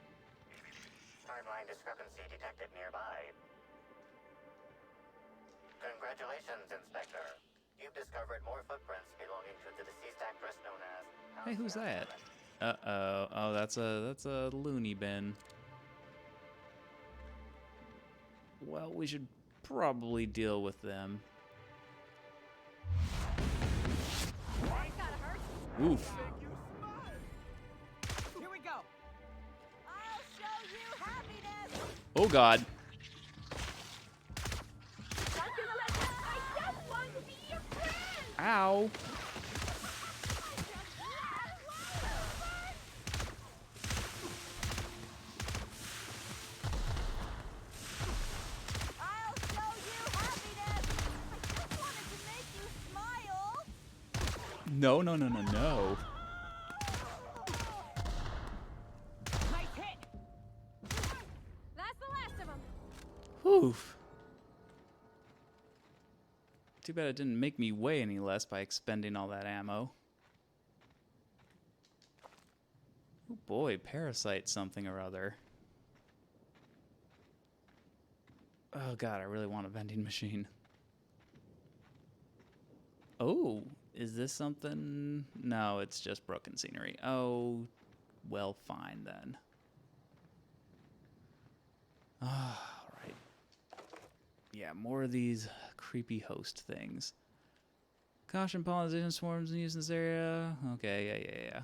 [SPEAKER 17] Timeline discrepancy detected nearby. Congratulations, Inspector. You've discovered more footprints belonging to the deceased actress known as...
[SPEAKER 1] Hey, who's that? Uh-oh. Oh, that's a loony bin. Well, we should probably deal with them. Oof.
[SPEAKER 10] Here we go.
[SPEAKER 14] I'll show you happiness.
[SPEAKER 1] Oh god. Ow. No, no, no, no, no.
[SPEAKER 8] Nice hit. That's the last of them.
[SPEAKER 1] Oof. Too bad it didn't make me weigh any less by expending all that ammo. Oh boy, parasite something or other. Oh god, I really want a vending machine. Oh, is this something? No, it's just broken scenery. Oh, well, fine then. Alright. Yeah, more of these creepy host things. Caution, pollination swarms in use in this area. Okay, yeah.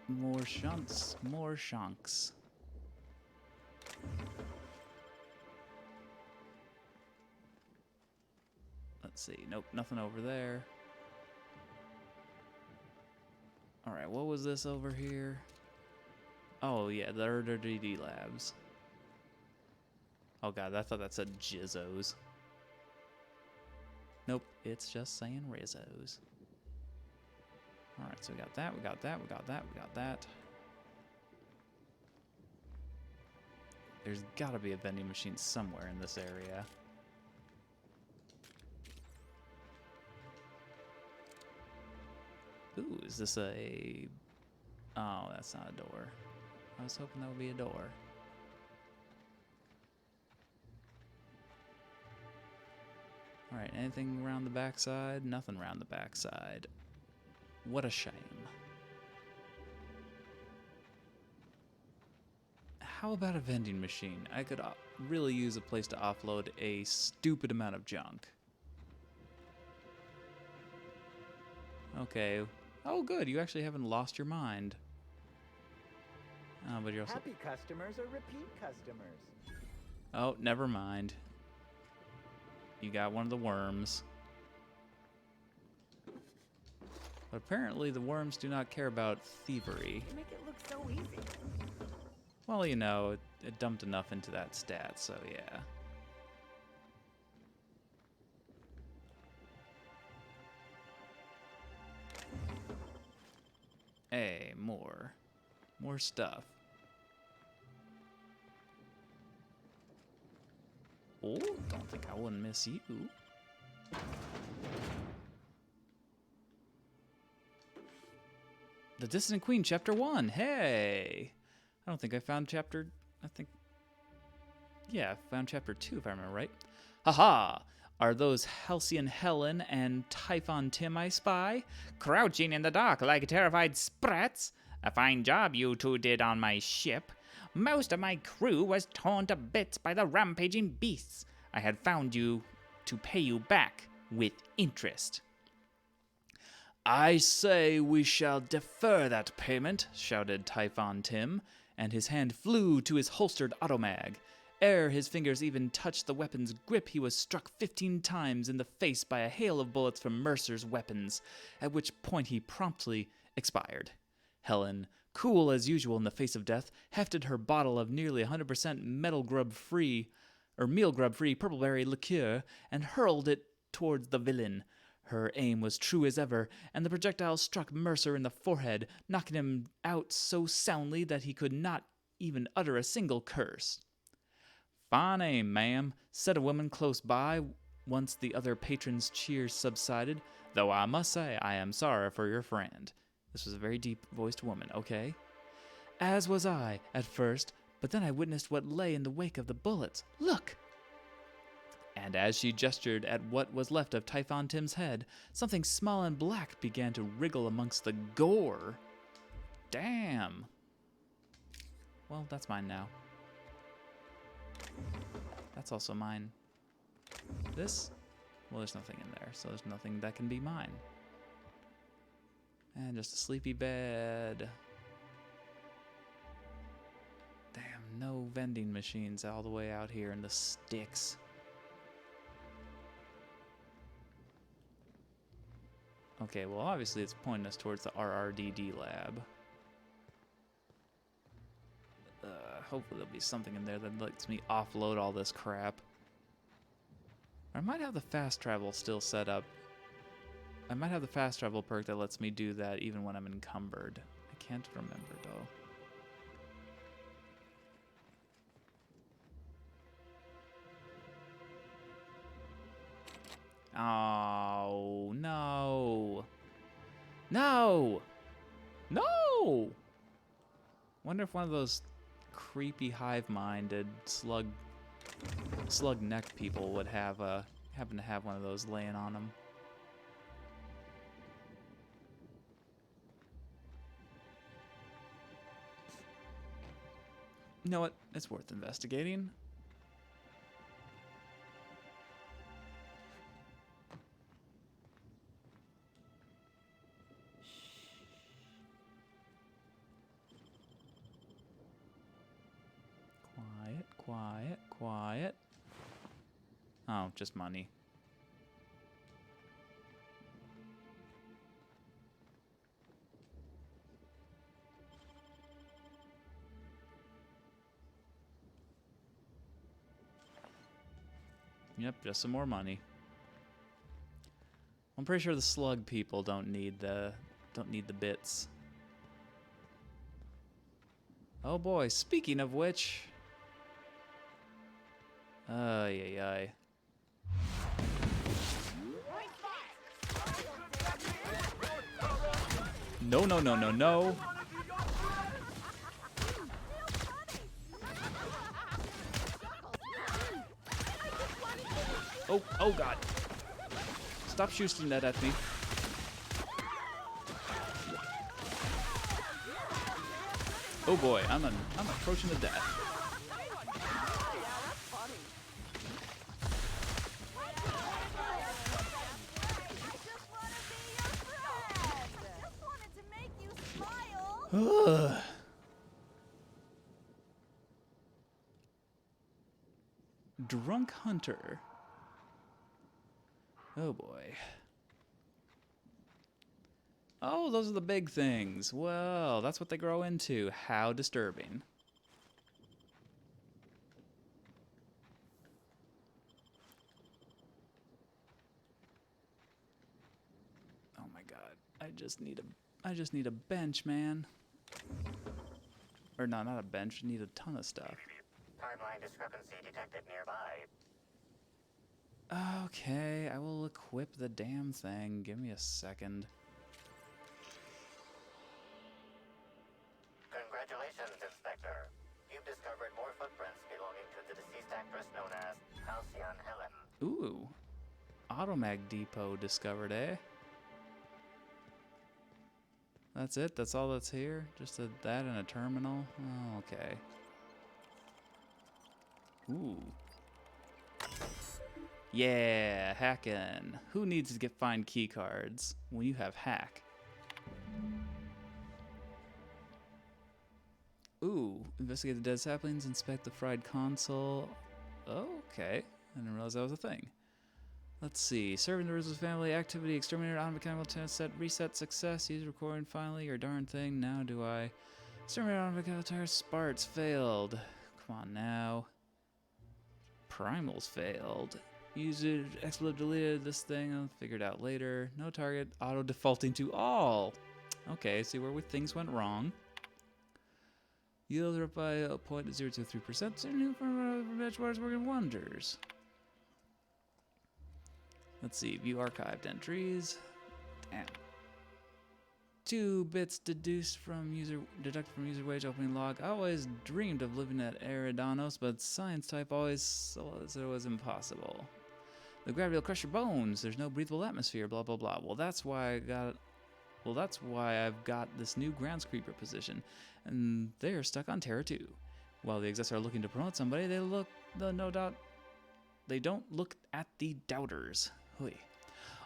[SPEAKER 1] More shunks, more shunks. Let's see. Nope, nothing over there. Alright, what was this over here? Oh, yeah, the RDD labs. Oh, God, I thought that said Jizzos. Nope, it's just saying Rizzos. Alright, so we got that, we got that, we got that, we got that. There's gotta be a vending machine somewhere in this area. Ooh, is this a... Oh, that's not a door. I was hoping that would be a door. Alright, anything around the backside? Nothing around the backside. What a shame. How about a vending machine? I could really use a place to offload a stupid amount of junk. Okay. Oh, good. You actually haven't lost your mind. Oh, but you're also...
[SPEAKER 7] Happy customers are repeat customers.
[SPEAKER 1] Oh, never mind. You got one of the worms. But apparently the worms do not care about thievery.
[SPEAKER 10] You make it look so easy.
[SPEAKER 1] Well, you know, it dumped enough into that stat, so yeah. Hey, more. More stuff. Oh, don't think I wouldn't miss you. The Dissident Queen, Chapter 1. Hey! I don't think I found Chapter... Yeah, I found Chapter 2, if I remember right. Haha! Are those Halcyon Helen and Typhon Tim I spy? Crouching in the dark like terrified sprats? A fine job you two did on my ship. Most of my crew was torn to bits by the rampaging beasts. I had found you to pay you back with interest. I say we shall defer that payment, shouted Typhon Tim, and his hand flew to his holstered automag. Ere his fingers even touched the weapon's grip, he was struck 15 times in the face by a hail of bullets from Mercer's weapons, at which point he promptly expired. Helen, cool as usual in the face of death, hefted her bottle of nearly 100% meal grub-free Purpleberry liqueur and hurled it towards the villain. Her aim was true as ever, and the projectile struck Mercer in the forehead, knocking him out so soundly that he could not even utter a single curse. Fine aim, ma'am, said a woman close by once the other patrons' cheers subsided, though I must say I am sorry for your friend. This was a very deep-voiced woman, okay? As was I, at first, but then I witnessed what lay in the wake of the bullets. Look! And as she gestured at what was left of Typhon Tim's head, something small and black began to wriggle amongst the gore. Damn. Well, that's mine now. That's also mine. This? Well, there's nothing in there, so there's nothing that can be mine. And just a sleepy bed. Damn, no vending machines all the way out here in the sticks. Okay, well obviously it's pointing us towards the RRDD lab. Hopefully there'll be something in there that lets me offload all this crap. I might have the fast travel still set up. I might have the fast travel perk that lets me do that even when I'm encumbered. I can't remember though. Oh, no. No! No! Wonder if one of those creepy hive-minded slug neck people would have happen to have one of those laying on them. You know what? It's worth investigating. Quiet, quiet, quiet. Oh, just money. Yep, just some more money. I'm pretty sure the slug people don't need the bits. Oh boy, speaking of which. Ay, ay, ay. No, no, no, no, no. Oh, oh God. Stop shooting that at me. Oh boy, I'm approaching the death. Drunk Hunter. Oh boy. Oh, those are the big things. Well, that's what they grow into. How disturbing. Oh my God. I just need a bench, man. Or no, not a bench. I need a ton of stuff.
[SPEAKER 17] Timeline discrepancy detected nearby.
[SPEAKER 1] Okay, I will equip the damn thing. Give me a second.
[SPEAKER 17] Congratulations, Inspector. You've discovered more footprints belonging to the deceased actress known as Halcyon Helen.
[SPEAKER 1] Ooh. Automag Depot discovered, eh? That's it? That's all that's here? Just that and a terminal? Oh, okay. Ooh. Yeah, hacking. Who needs to find key cards when you have hack? Ooh, investigate the dead saplings, inspect the fried console. Okay, I didn't realize that was a thing. Let's see. Serving the Rizzo's family, activity, exterminator, automechanical test set, reset, success, use recording finally, your darn thing. Now do I? Exterminator, automechanical test, Sparts failed. Come on now. Primals failed. User expletive deleted this thing. I'll figure it out later. No target. Auto defaulting to all. Okay, see where things went wrong. Yield up by 0.023%. New benchmarks working wonders. Let's see. View archived entries. Damn. 2 bits deducted from user wage opening log. I always dreamed of living at Eridanos, but science type always said it was impossible. The gravity will crush your bones. There's no breathable atmosphere. Blah blah blah. Well, that's why I've got this new grounds creeper position, and they're stuck on Terra 2. While the execs are looking to promote somebody, they don't look at the doubters. Hui.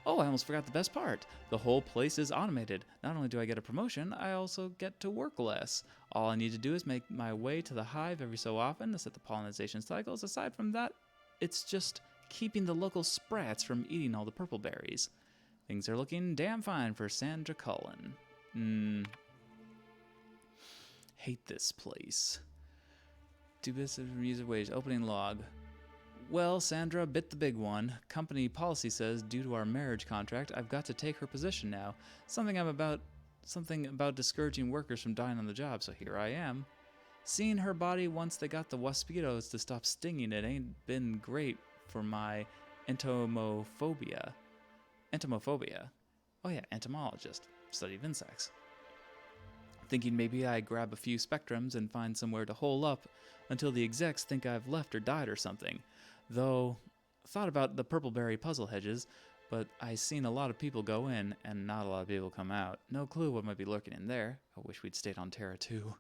[SPEAKER 1] Oh, I almost forgot the best part. The whole place is automated. Not only do I get a promotion, I also get to work less. All I need to do is make my way to the hive every so often to set the pollination cycles. Aside from that, it's just keeping the local sprats from eating all the purple berries. Things are looking damn fine for Sandra Cullen. Hate this place. Do business from user wage. Opening log. Well, Sandra bit the big one. Company policy says due to our marriage contract, I've got to take her position now. Something about discouraging workers from dying on the job, so here I am. Seeing her body once they got the mosquitoes to stop stinging it ain't been great for my entomophobia. Entomophobia. Oh yeah, entomologist. Study of insects. Thinking maybe I grab a few spectrums and find somewhere to hole up until the execs think I've left or died or something. Though, thought about the purpleberry puzzle hedges, but I seen a lot of people go in and not a lot of people come out. No clue what might be lurking in there. I wish we'd stayed on Terra too.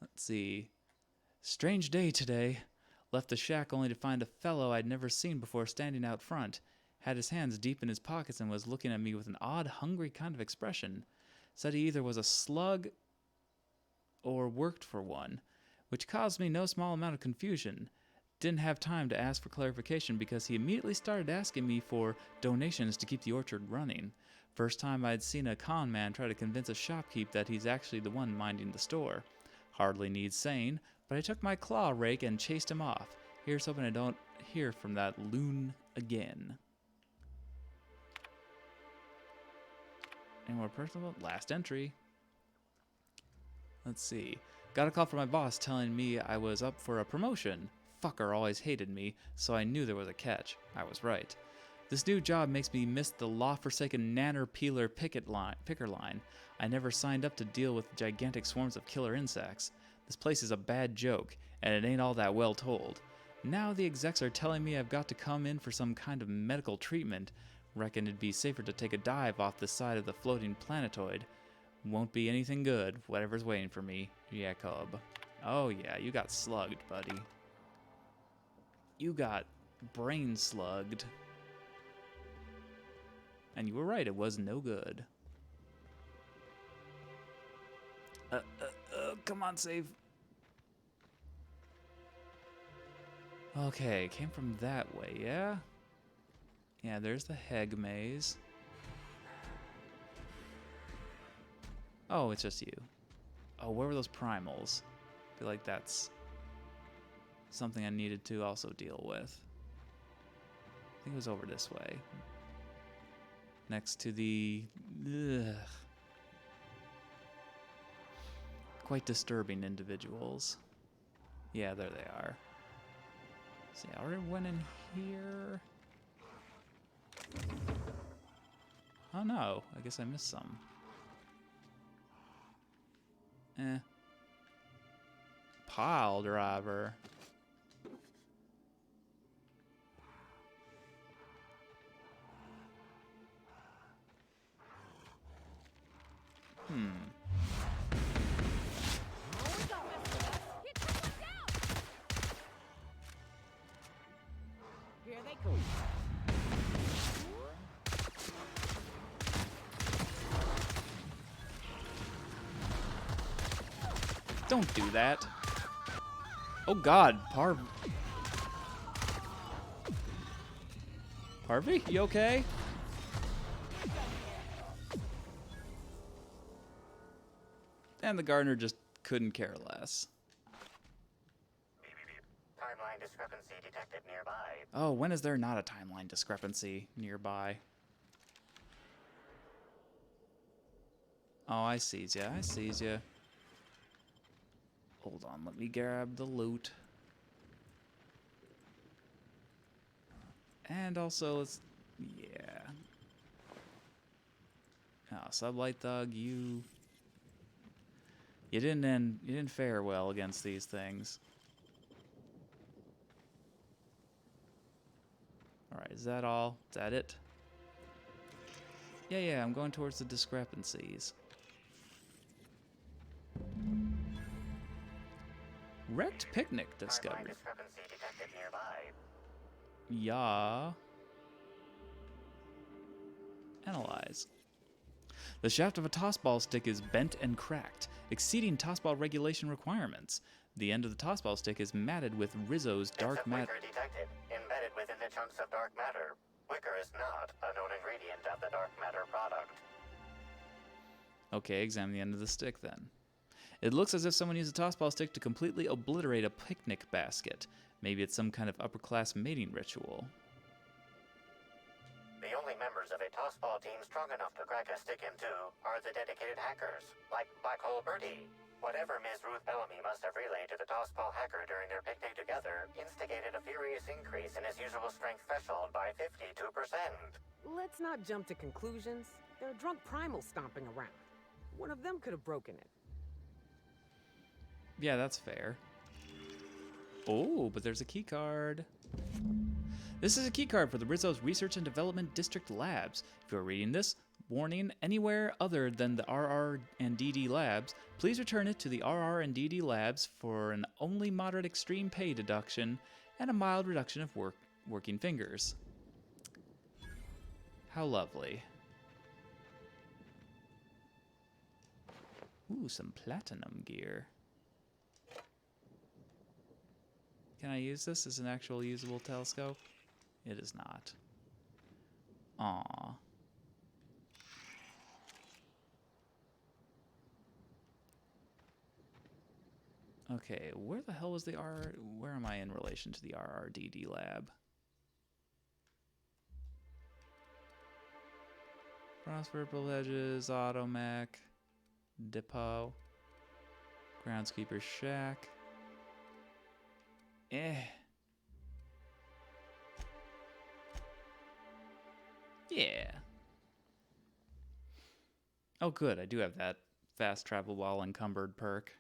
[SPEAKER 1] Let's see. Strange day today. Left the shack only to find a fellow I'd never seen before standing out front. Had his hands deep in his pockets and was looking at me with an odd, hungry kind of expression. Said he either was a slug or worked for one, which caused me no small amount of confusion. Didn't have time to ask for clarification because he immediately started asking me for donations to keep the orchard running. First time I'd seen a con man try to convince a shopkeep that he's actually the one minding the store. Hardly needs saying, but I took my claw rake and chased him off. Here's hoping I don't hear from that loon again. Any more personal? Last entry. Let's see. Got a call from my boss telling me I was up for a promotion. Fucker always hated me, so I knew there was a catch. I was right. This new job makes me miss the law-forsaken nanner peeler picker line. I never signed up to deal with gigantic swarms of killer insects. This place is a bad joke, and it ain't all that well told. Now the execs are telling me I've got to come in for some kind of medical treatment. Reckon it'd be safer to take a dive off the side of the floating planetoid. Won't be anything good, whatever's waiting for me. Jacob. Oh yeah, you got slugged, buddy. You got brain slugged. And you were right, it was no good. Come on, save. Okay, came from that way, yeah? Yeah, there's the Hedge Maze. Oh, it's just you. Oh, where were those primals? I feel like that's something I needed to also deal with. I think it was over this way. Next to the... Ugh. Quite disturbing individuals. Yeah, there they are. See, I already went in here. Oh no, I guess I missed some. Pile driver.
[SPEAKER 6] Here they come.
[SPEAKER 1] Don't do that. Oh god, Harvey, you okay? And the gardener just couldn't care less.
[SPEAKER 17] Timeline discrepancy detected nearby.
[SPEAKER 1] Oh, when is there not a timeline discrepancy nearby? Oh, I sees ya, I sees ya. Hold on, let me grab the loot. And also, let's... yeah. Oh, Sublight Thug, you didn't fare well against these things. Alright, is that all? Is that it? Yeah, I'm going towards the discrepancies. Wrecked picnic discovered.
[SPEAKER 17] Discrepancy detected nearby.
[SPEAKER 1] Yeah. Analyze. The shaft of a tossball stick is bent and cracked, exceeding tossball regulation requirements. The end of the tossball stick is matted with Rizzo's dark matter.
[SPEAKER 17] Wicker detected, embedded within the chunks of dark matter. Wicker is not a known ingredient of the dark matter product.
[SPEAKER 1] Okay, examine the end of the stick then. It looks as if someone used a tossball stick to completely obliterate a picnic basket. Maybe it's some kind of upper-class mating ritual.
[SPEAKER 17] The only members of a tossball team strong enough to crack a stick in two are the dedicated hackers, like Black Hole Birdie. Whatever Ms. Ruth Bellamy must have relayed to the tossball hacker during their picnic together instigated a furious increase in his usual strength threshold by 52%.
[SPEAKER 10] Let's not jump to conclusions. There are drunk primals stomping around. One of them could have broken it.
[SPEAKER 1] Yeah, that's fair. Oh, but there's a key card. This is a key card for the Rizzo's Research and Development District Labs. If you're reading this, warning, anywhere other than the RR and DD Labs, please return it to the RR and DD Labs for an only moderate extreme pay deduction and a mild reduction of working fingers. How lovely. Ooh, some platinum gear. Can I use this as an actual usable telescope? It is not. Aww. Okay, where the hell was the where am I in relation to the RRDD lab? Cross Purple Hedges, Automech, Depot, Groundskeeper Shack. Yeah. Oh good, I do have that fast travel while encumbered perk.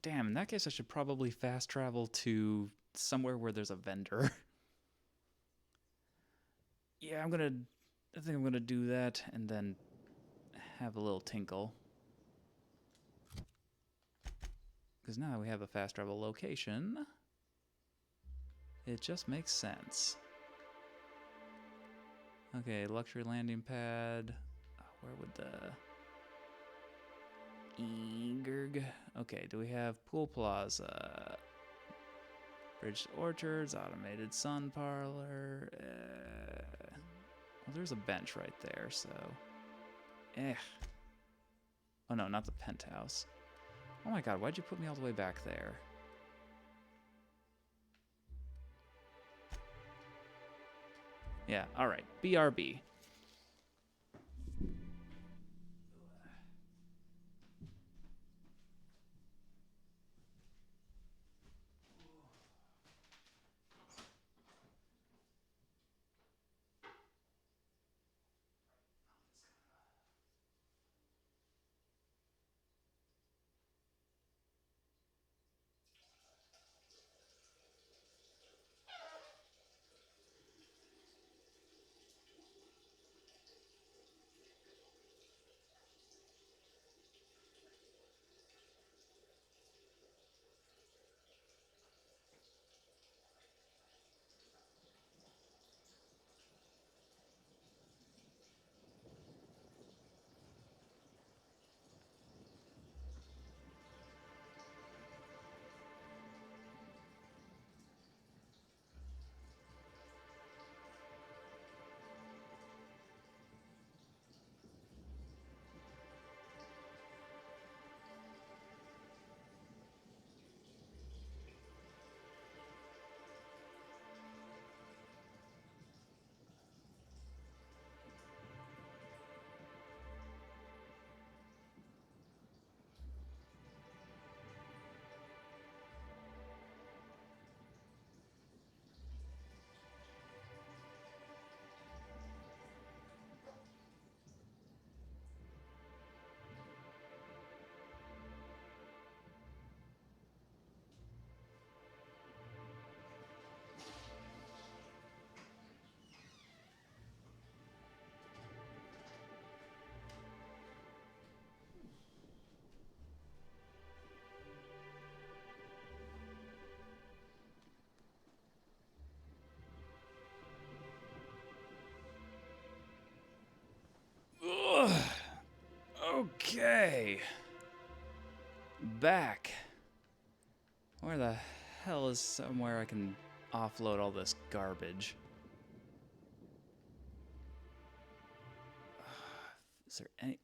[SPEAKER 1] Damn, in that case I should probably fast travel to somewhere where there's a vendor. Yeah, I think I'm gonna do that and then have a little tinkle. Because now that we have a fast travel location, it just makes sense. Okay, luxury landing pad. Where would the Egerg? Okay, do we have pool plaza? Bridge Orchards, automated sun parlor. Well, there's a bench right there, so. Oh no, not the penthouse. Oh my god, why'd you put me all the way back there? Yeah, alright. BRB. Okay. Back. Where the hell is somewhere I can offload all this garbage? Is there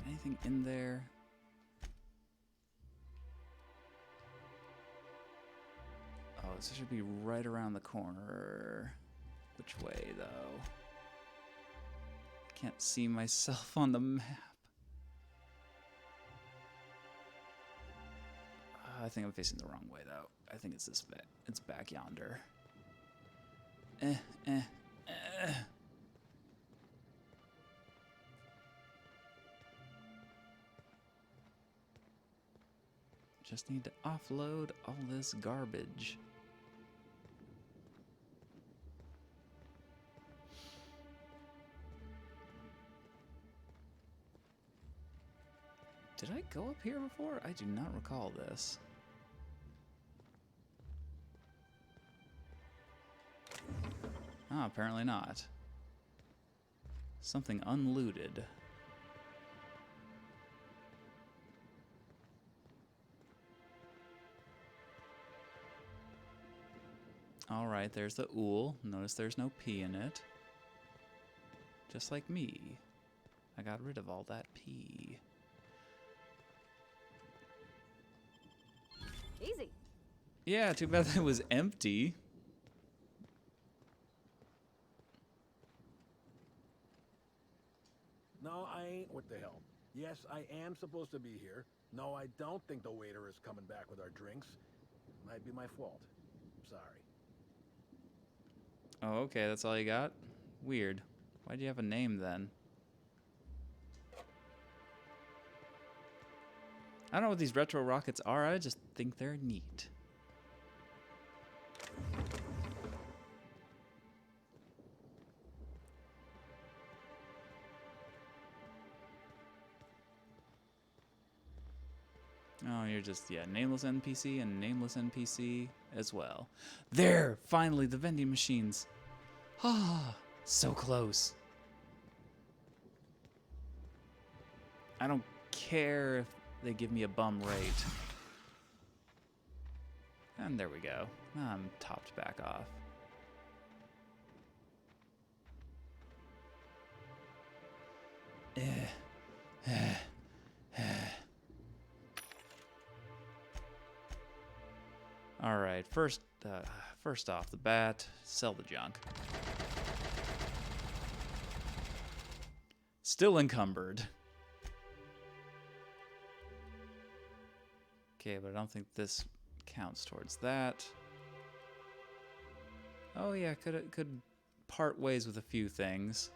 [SPEAKER 1] anything in there? Oh, this should be right around the corner. Which way, though? I can't see myself on the map. I think I'm facing the wrong way, though. I think it's this way. It's back yonder. Just need to offload all this garbage. Did I go up here before? I do not recall this. Ah, apparently not. Something unlooted. Alright, there's the ool. Notice there's no P in it. Just like me. I got rid of all that P.
[SPEAKER 8] Easy.
[SPEAKER 1] Yeah, too bad it was empty.
[SPEAKER 5] No, I ain't. What the hell? Yes, I am supposed to be here. No, I don't think the waiter is coming back with our drinks. Might be my fault. Sorry.
[SPEAKER 1] Oh, okay, that's all you got? Weird. Why'd you have a name then? I don't know what these retro rockets are, I just think they're neat. Oh, you're just, yeah, nameless NPC and nameless NPC as well. There! Finally, the vending machines. Ah, so close. I don't care if they give me a bum rate. And there we go. I'm topped back off. All right, first off the bat, sell the junk. Still encumbered. Okay, but I don't think this counts towards that. Oh yeah, could part ways with a few things.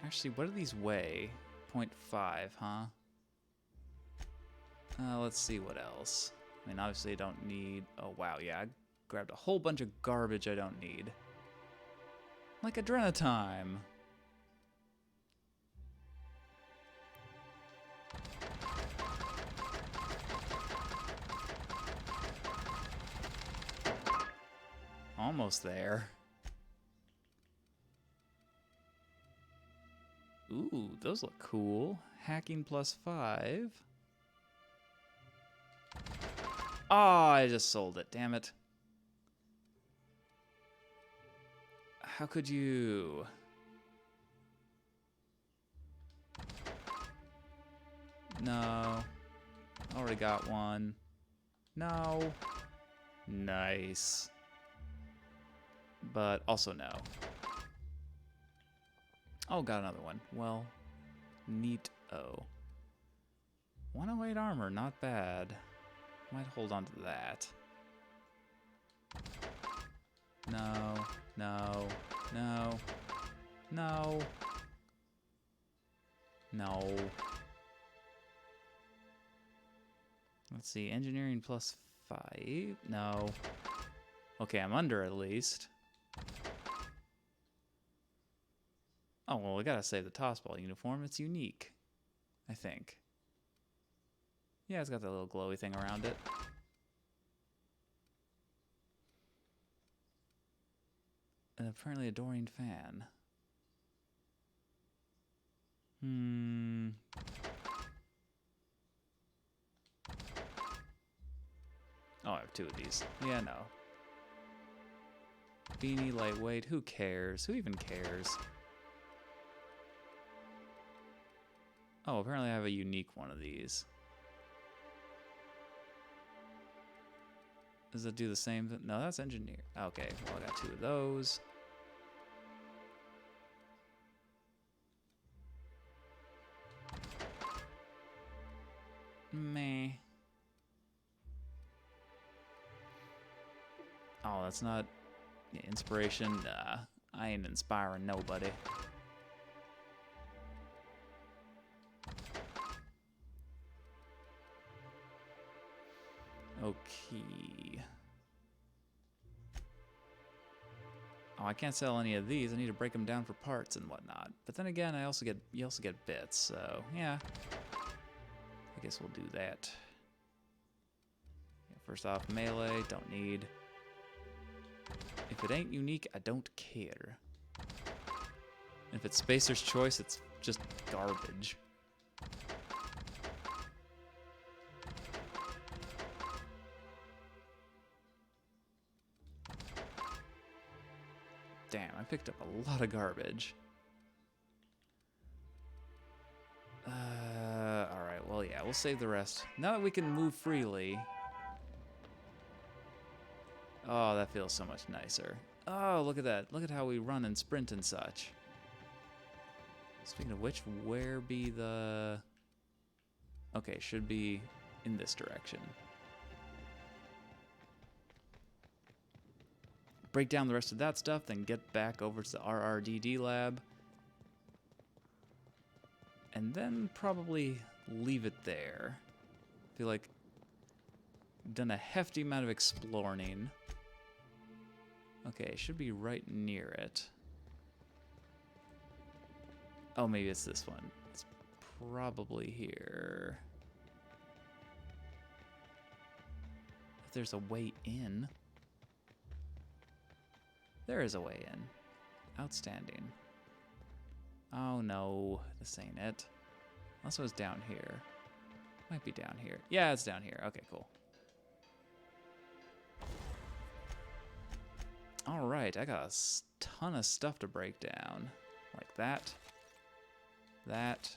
[SPEAKER 1] Actually, what do these weigh? 0.5, huh? Let's see what else. I mean, obviously I don't need... Oh, wow, yeah, I grabbed a whole bunch of garbage I don't need. Like Adrenatime. Almost there. Ooh, those look cool. Hacking +5. Oh, I just sold it. Damn it. How could you? No. Already got one. No. Nice. But also no. Oh, got another one. Well, neat-o. 108 armor, not bad. Might hold on to that. No, no, no, no, no. Let's see, engineering +5. No. Okay, I'm under at least. Oh, well, we gotta say the tossball uniform. It's unique, I think. Yeah, it's got that little glowy thing around it. And apparently a Dorian fan. Oh, I have 2 of these. Yeah, no. Beanie, lightweight. Who cares? Who even cares? Oh, apparently I have a unique one of these. Does it do the same thing? No, that's engineer. Okay, well, I got 2 of those. Meh. Oh, that's not inspiration. Nah, I ain't inspiring nobody. Okay. Oh, I can't sell any of these. I need to break them down for parts and whatnot. But then again, you also get bits. So yeah, I guess we'll do that. Yeah, first off, melee. Don't need. If it ain't unique, I don't care. If it's Spacer's Choice, it's just garbage. Damn, I picked up a lot of garbage. Alright, well, yeah, we'll save the rest. Now that we can move freely. Oh, that feels so much nicer. Oh, look at that. Look at how we run and sprint and such. Speaking of which, where be the... Okay, should be in this direction. Break down the rest of that stuff, then get back over to the RRDD lab. And then probably leave it there. I feel like I've done a hefty amount of exploring. Okay, it should be right near it. Oh, maybe it's this one. It's probably here. If there's a way in. There is a way in. Outstanding. Oh no, this ain't it. Unless it was down here. Might be down here. Yeah, it's down here. Okay, cool. Alright, I got a ton of stuff to break down. Like that. That.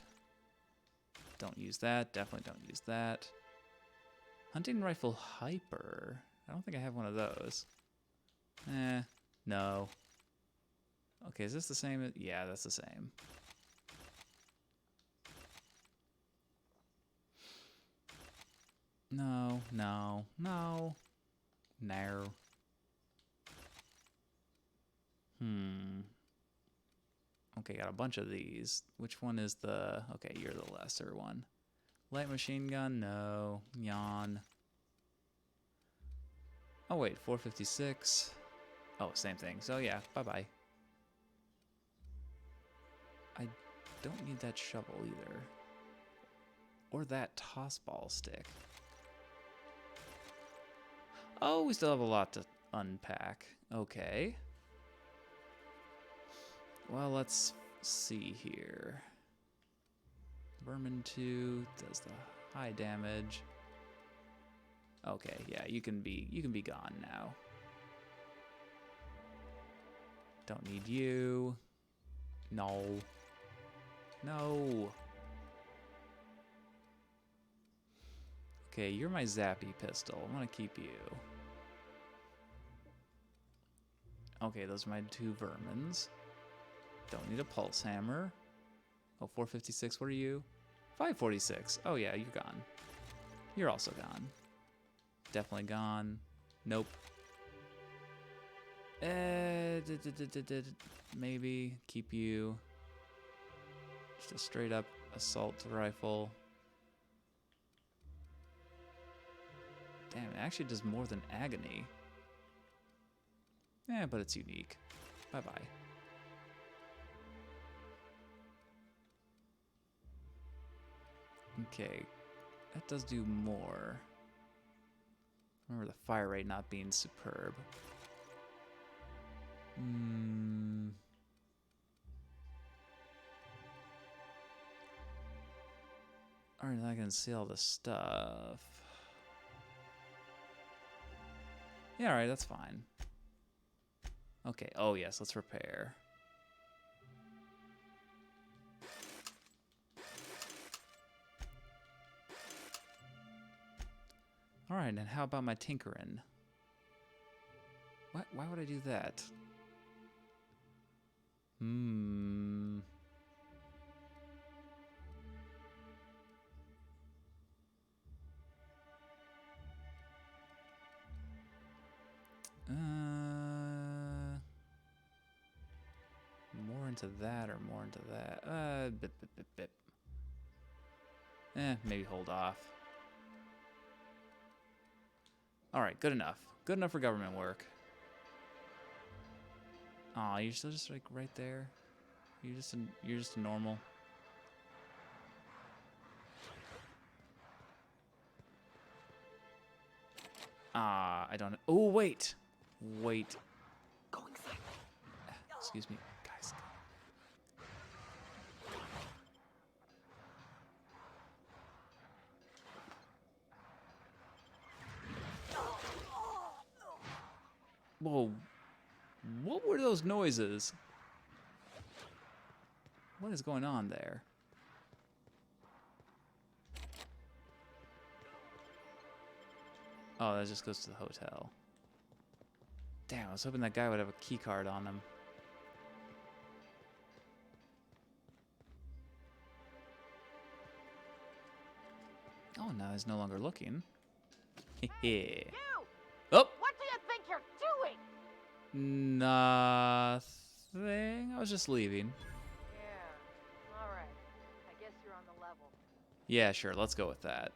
[SPEAKER 1] Don't use that. Definitely don't use that. Hunting rifle hyper. I don't think I have one of those. No. Okay, is this the same? Yeah, that's the same. No, no, no. No. Okay, got a bunch of these. Which one is the... Okay, you're the lesser one. Light machine gun? No. Yawn. Oh, wait, 456. Oh, same thing. So, yeah, bye-bye. I don't need that shovel either. Or that toss ball stick. Oh, we still have a lot to unpack. Okay. Well, let's see here. Vermin 2 does the high damage. Okay, yeah, you can be gone now. Don't need you. No. No. Okay, you're my zappy pistol. I'm gonna keep you. Okay, those are my 2 vermins. Don't need a pulse hammer. Oh, 456, what are you? 546. Oh yeah, you're gone. You're also gone. Definitely gone. Nope. Maybe keep you. Just a straight up assault rifle. Damn, it actually does more than agony. Yeah, but it's unique. Bye-bye. Okay, that does do more. Remember the fire rate not being superb. Alright, I can see all this stuff. Yeah, alright, that's fine. Okay, oh yes, let's repair. Alright, and how about my tinkering? What? Why would I do that? More into that or more into that? Bip. Maybe hold off. Alright, good enough. Good enough for government work. Aw, you're still just like right there. You're just a normal. I don't know. Oh, wait. Wait.
[SPEAKER 10] Go inside.
[SPEAKER 1] Excuse me, guys. Whoa. What were those noises? What is going on there? Oh, that just goes to the hotel. Damn, I was hoping that guy would have a key card on him. Oh, now he's no longer looking.
[SPEAKER 10] You!
[SPEAKER 1] Oh!
[SPEAKER 10] What do you think you're doing?
[SPEAKER 1] Nothing. I was just leaving.
[SPEAKER 11] Yeah. All right. I guess you're on the level.
[SPEAKER 1] Yeah, sure. Let's go with that.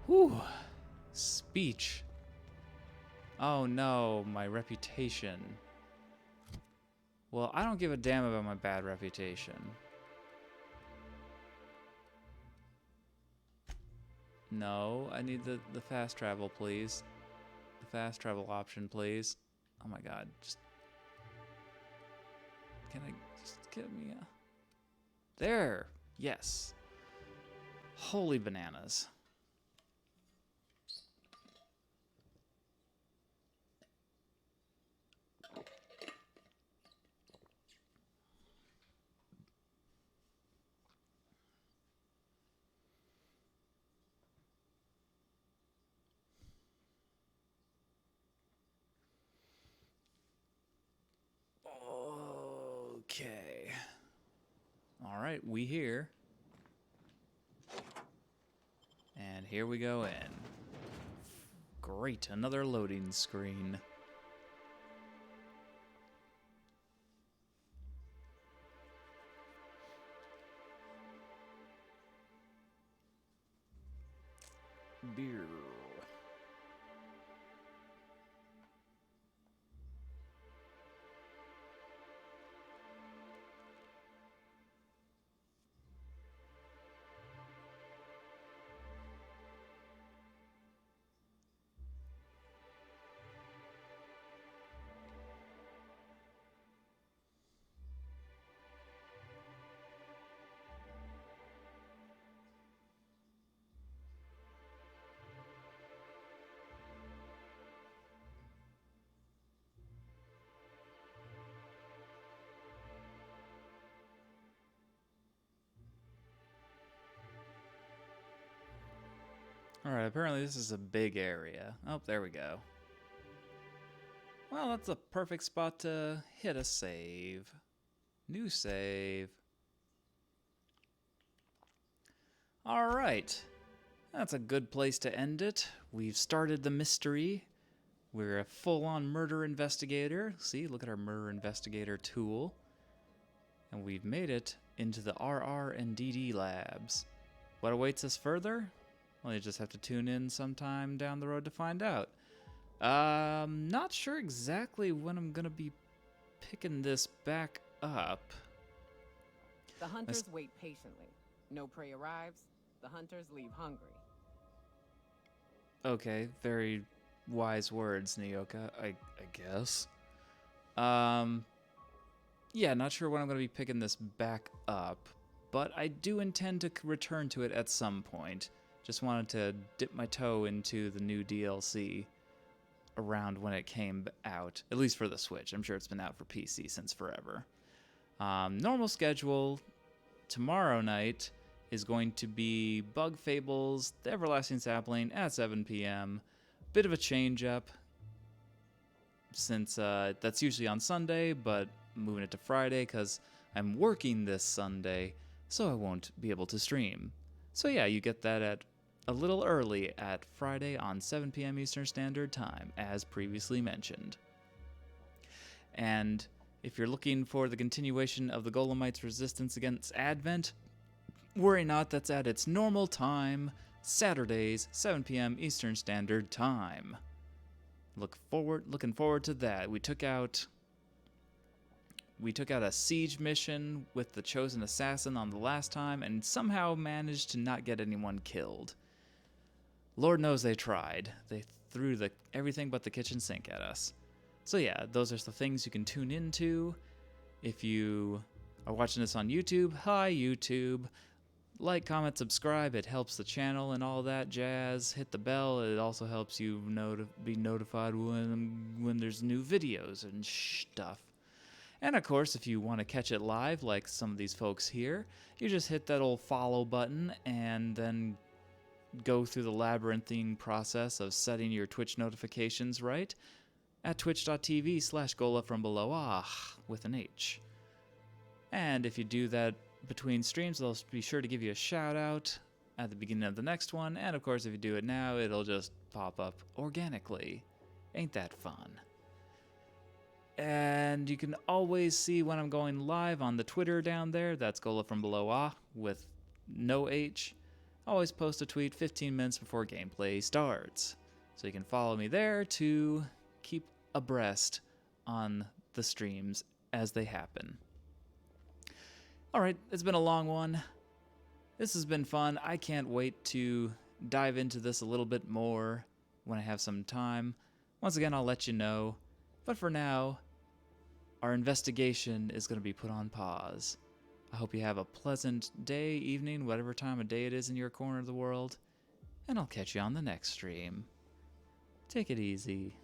[SPEAKER 1] Whew. Speech. Oh no, my reputation. Well, I don't give a damn about my bad reputation. No, I need the fast travel, please. The fast travel option, please. Oh my god, just... Can I just get me a... There! Yes. Holy bananas. Okay. All right, we here. And here we go in. Great, another loading screen. Beer. Alright, apparently this is a big area. Oh, there we go. Well, that's a perfect spot to hit a save. New save. Alright. That's a good place to end it. We've started the mystery. We're a full-on murder investigator. See, look at our murder investigator tool. And we've made it into the RR and DD labs. What awaits us further? Well, you just have to tune in sometime down the road to find out. Not sure exactly when I'm gonna be picking this back up.
[SPEAKER 10] The hunters wait patiently. No prey arrives, the hunters leave hungry.
[SPEAKER 1] Okay, very, wise words, Nyoka, I guess. Yeah, not sure when I'm going to be picking this back up, but I do intend to return to it at some point. Just wanted to dip my toe into the new DLC around when it came out, at least for the Switch. I'm sure it's been out for PC since forever. Normal schedule, tomorrow night is going to be Bug Fables, The Everlasting Sapling at 7 p.m. Bit of a change up, since that's usually on Sunday, but moving it to Friday because I'm working this Sunday, so I won't be able to stream. So yeah, you get that at a little early at Friday on 7 p.m. Eastern Standard Time, as previously mentioned. And if you're looking for the continuation of the Golemites' resistance against Advent, worry not, that's at its normal time, Saturdays, 7 p.m. Eastern Standard Time. Looking forward to that. We took out a siege mission with the Chosen Assassin on the last time and somehow managed to not get anyone killed. Lord knows they tried. They threw everything but the kitchen sink at us. So yeah, those are the things you can tune into. If you are watching this on YouTube, hi YouTube. Like, comment, subscribe. It helps the channel and all that jazz. Hit the bell. It also helps you be notified when there's new videos and stuff. And of course, if you want to catch it live, like some of these folks here, you just hit that old follow button and then go through the labyrinthine process of setting your Twitch notifications right at twitch.tv/golafrombelow, with an H. And if you do that between streams, they'll be sure to give you a shout out at the beginning of the next one. And of course, if you do it now, it'll just pop up organically. Ain't that fun? And you can always see when I'm going live on the Twitter down there. That's golafrombelow, with no H. Always post a tweet 15 minutes before gameplay starts. So you can follow me there to keep abreast on the streams as they happen. Alright, it's been a long one. This has been fun. I can't wait to dive into this a little bit more when I have some time. Once again, I'll let you know. But for now, our investigation is going to be put on pause. I hope you have a pleasant day, evening, whatever time of day it is in your corner of the world. And I'll catch you on the next stream. Take it easy.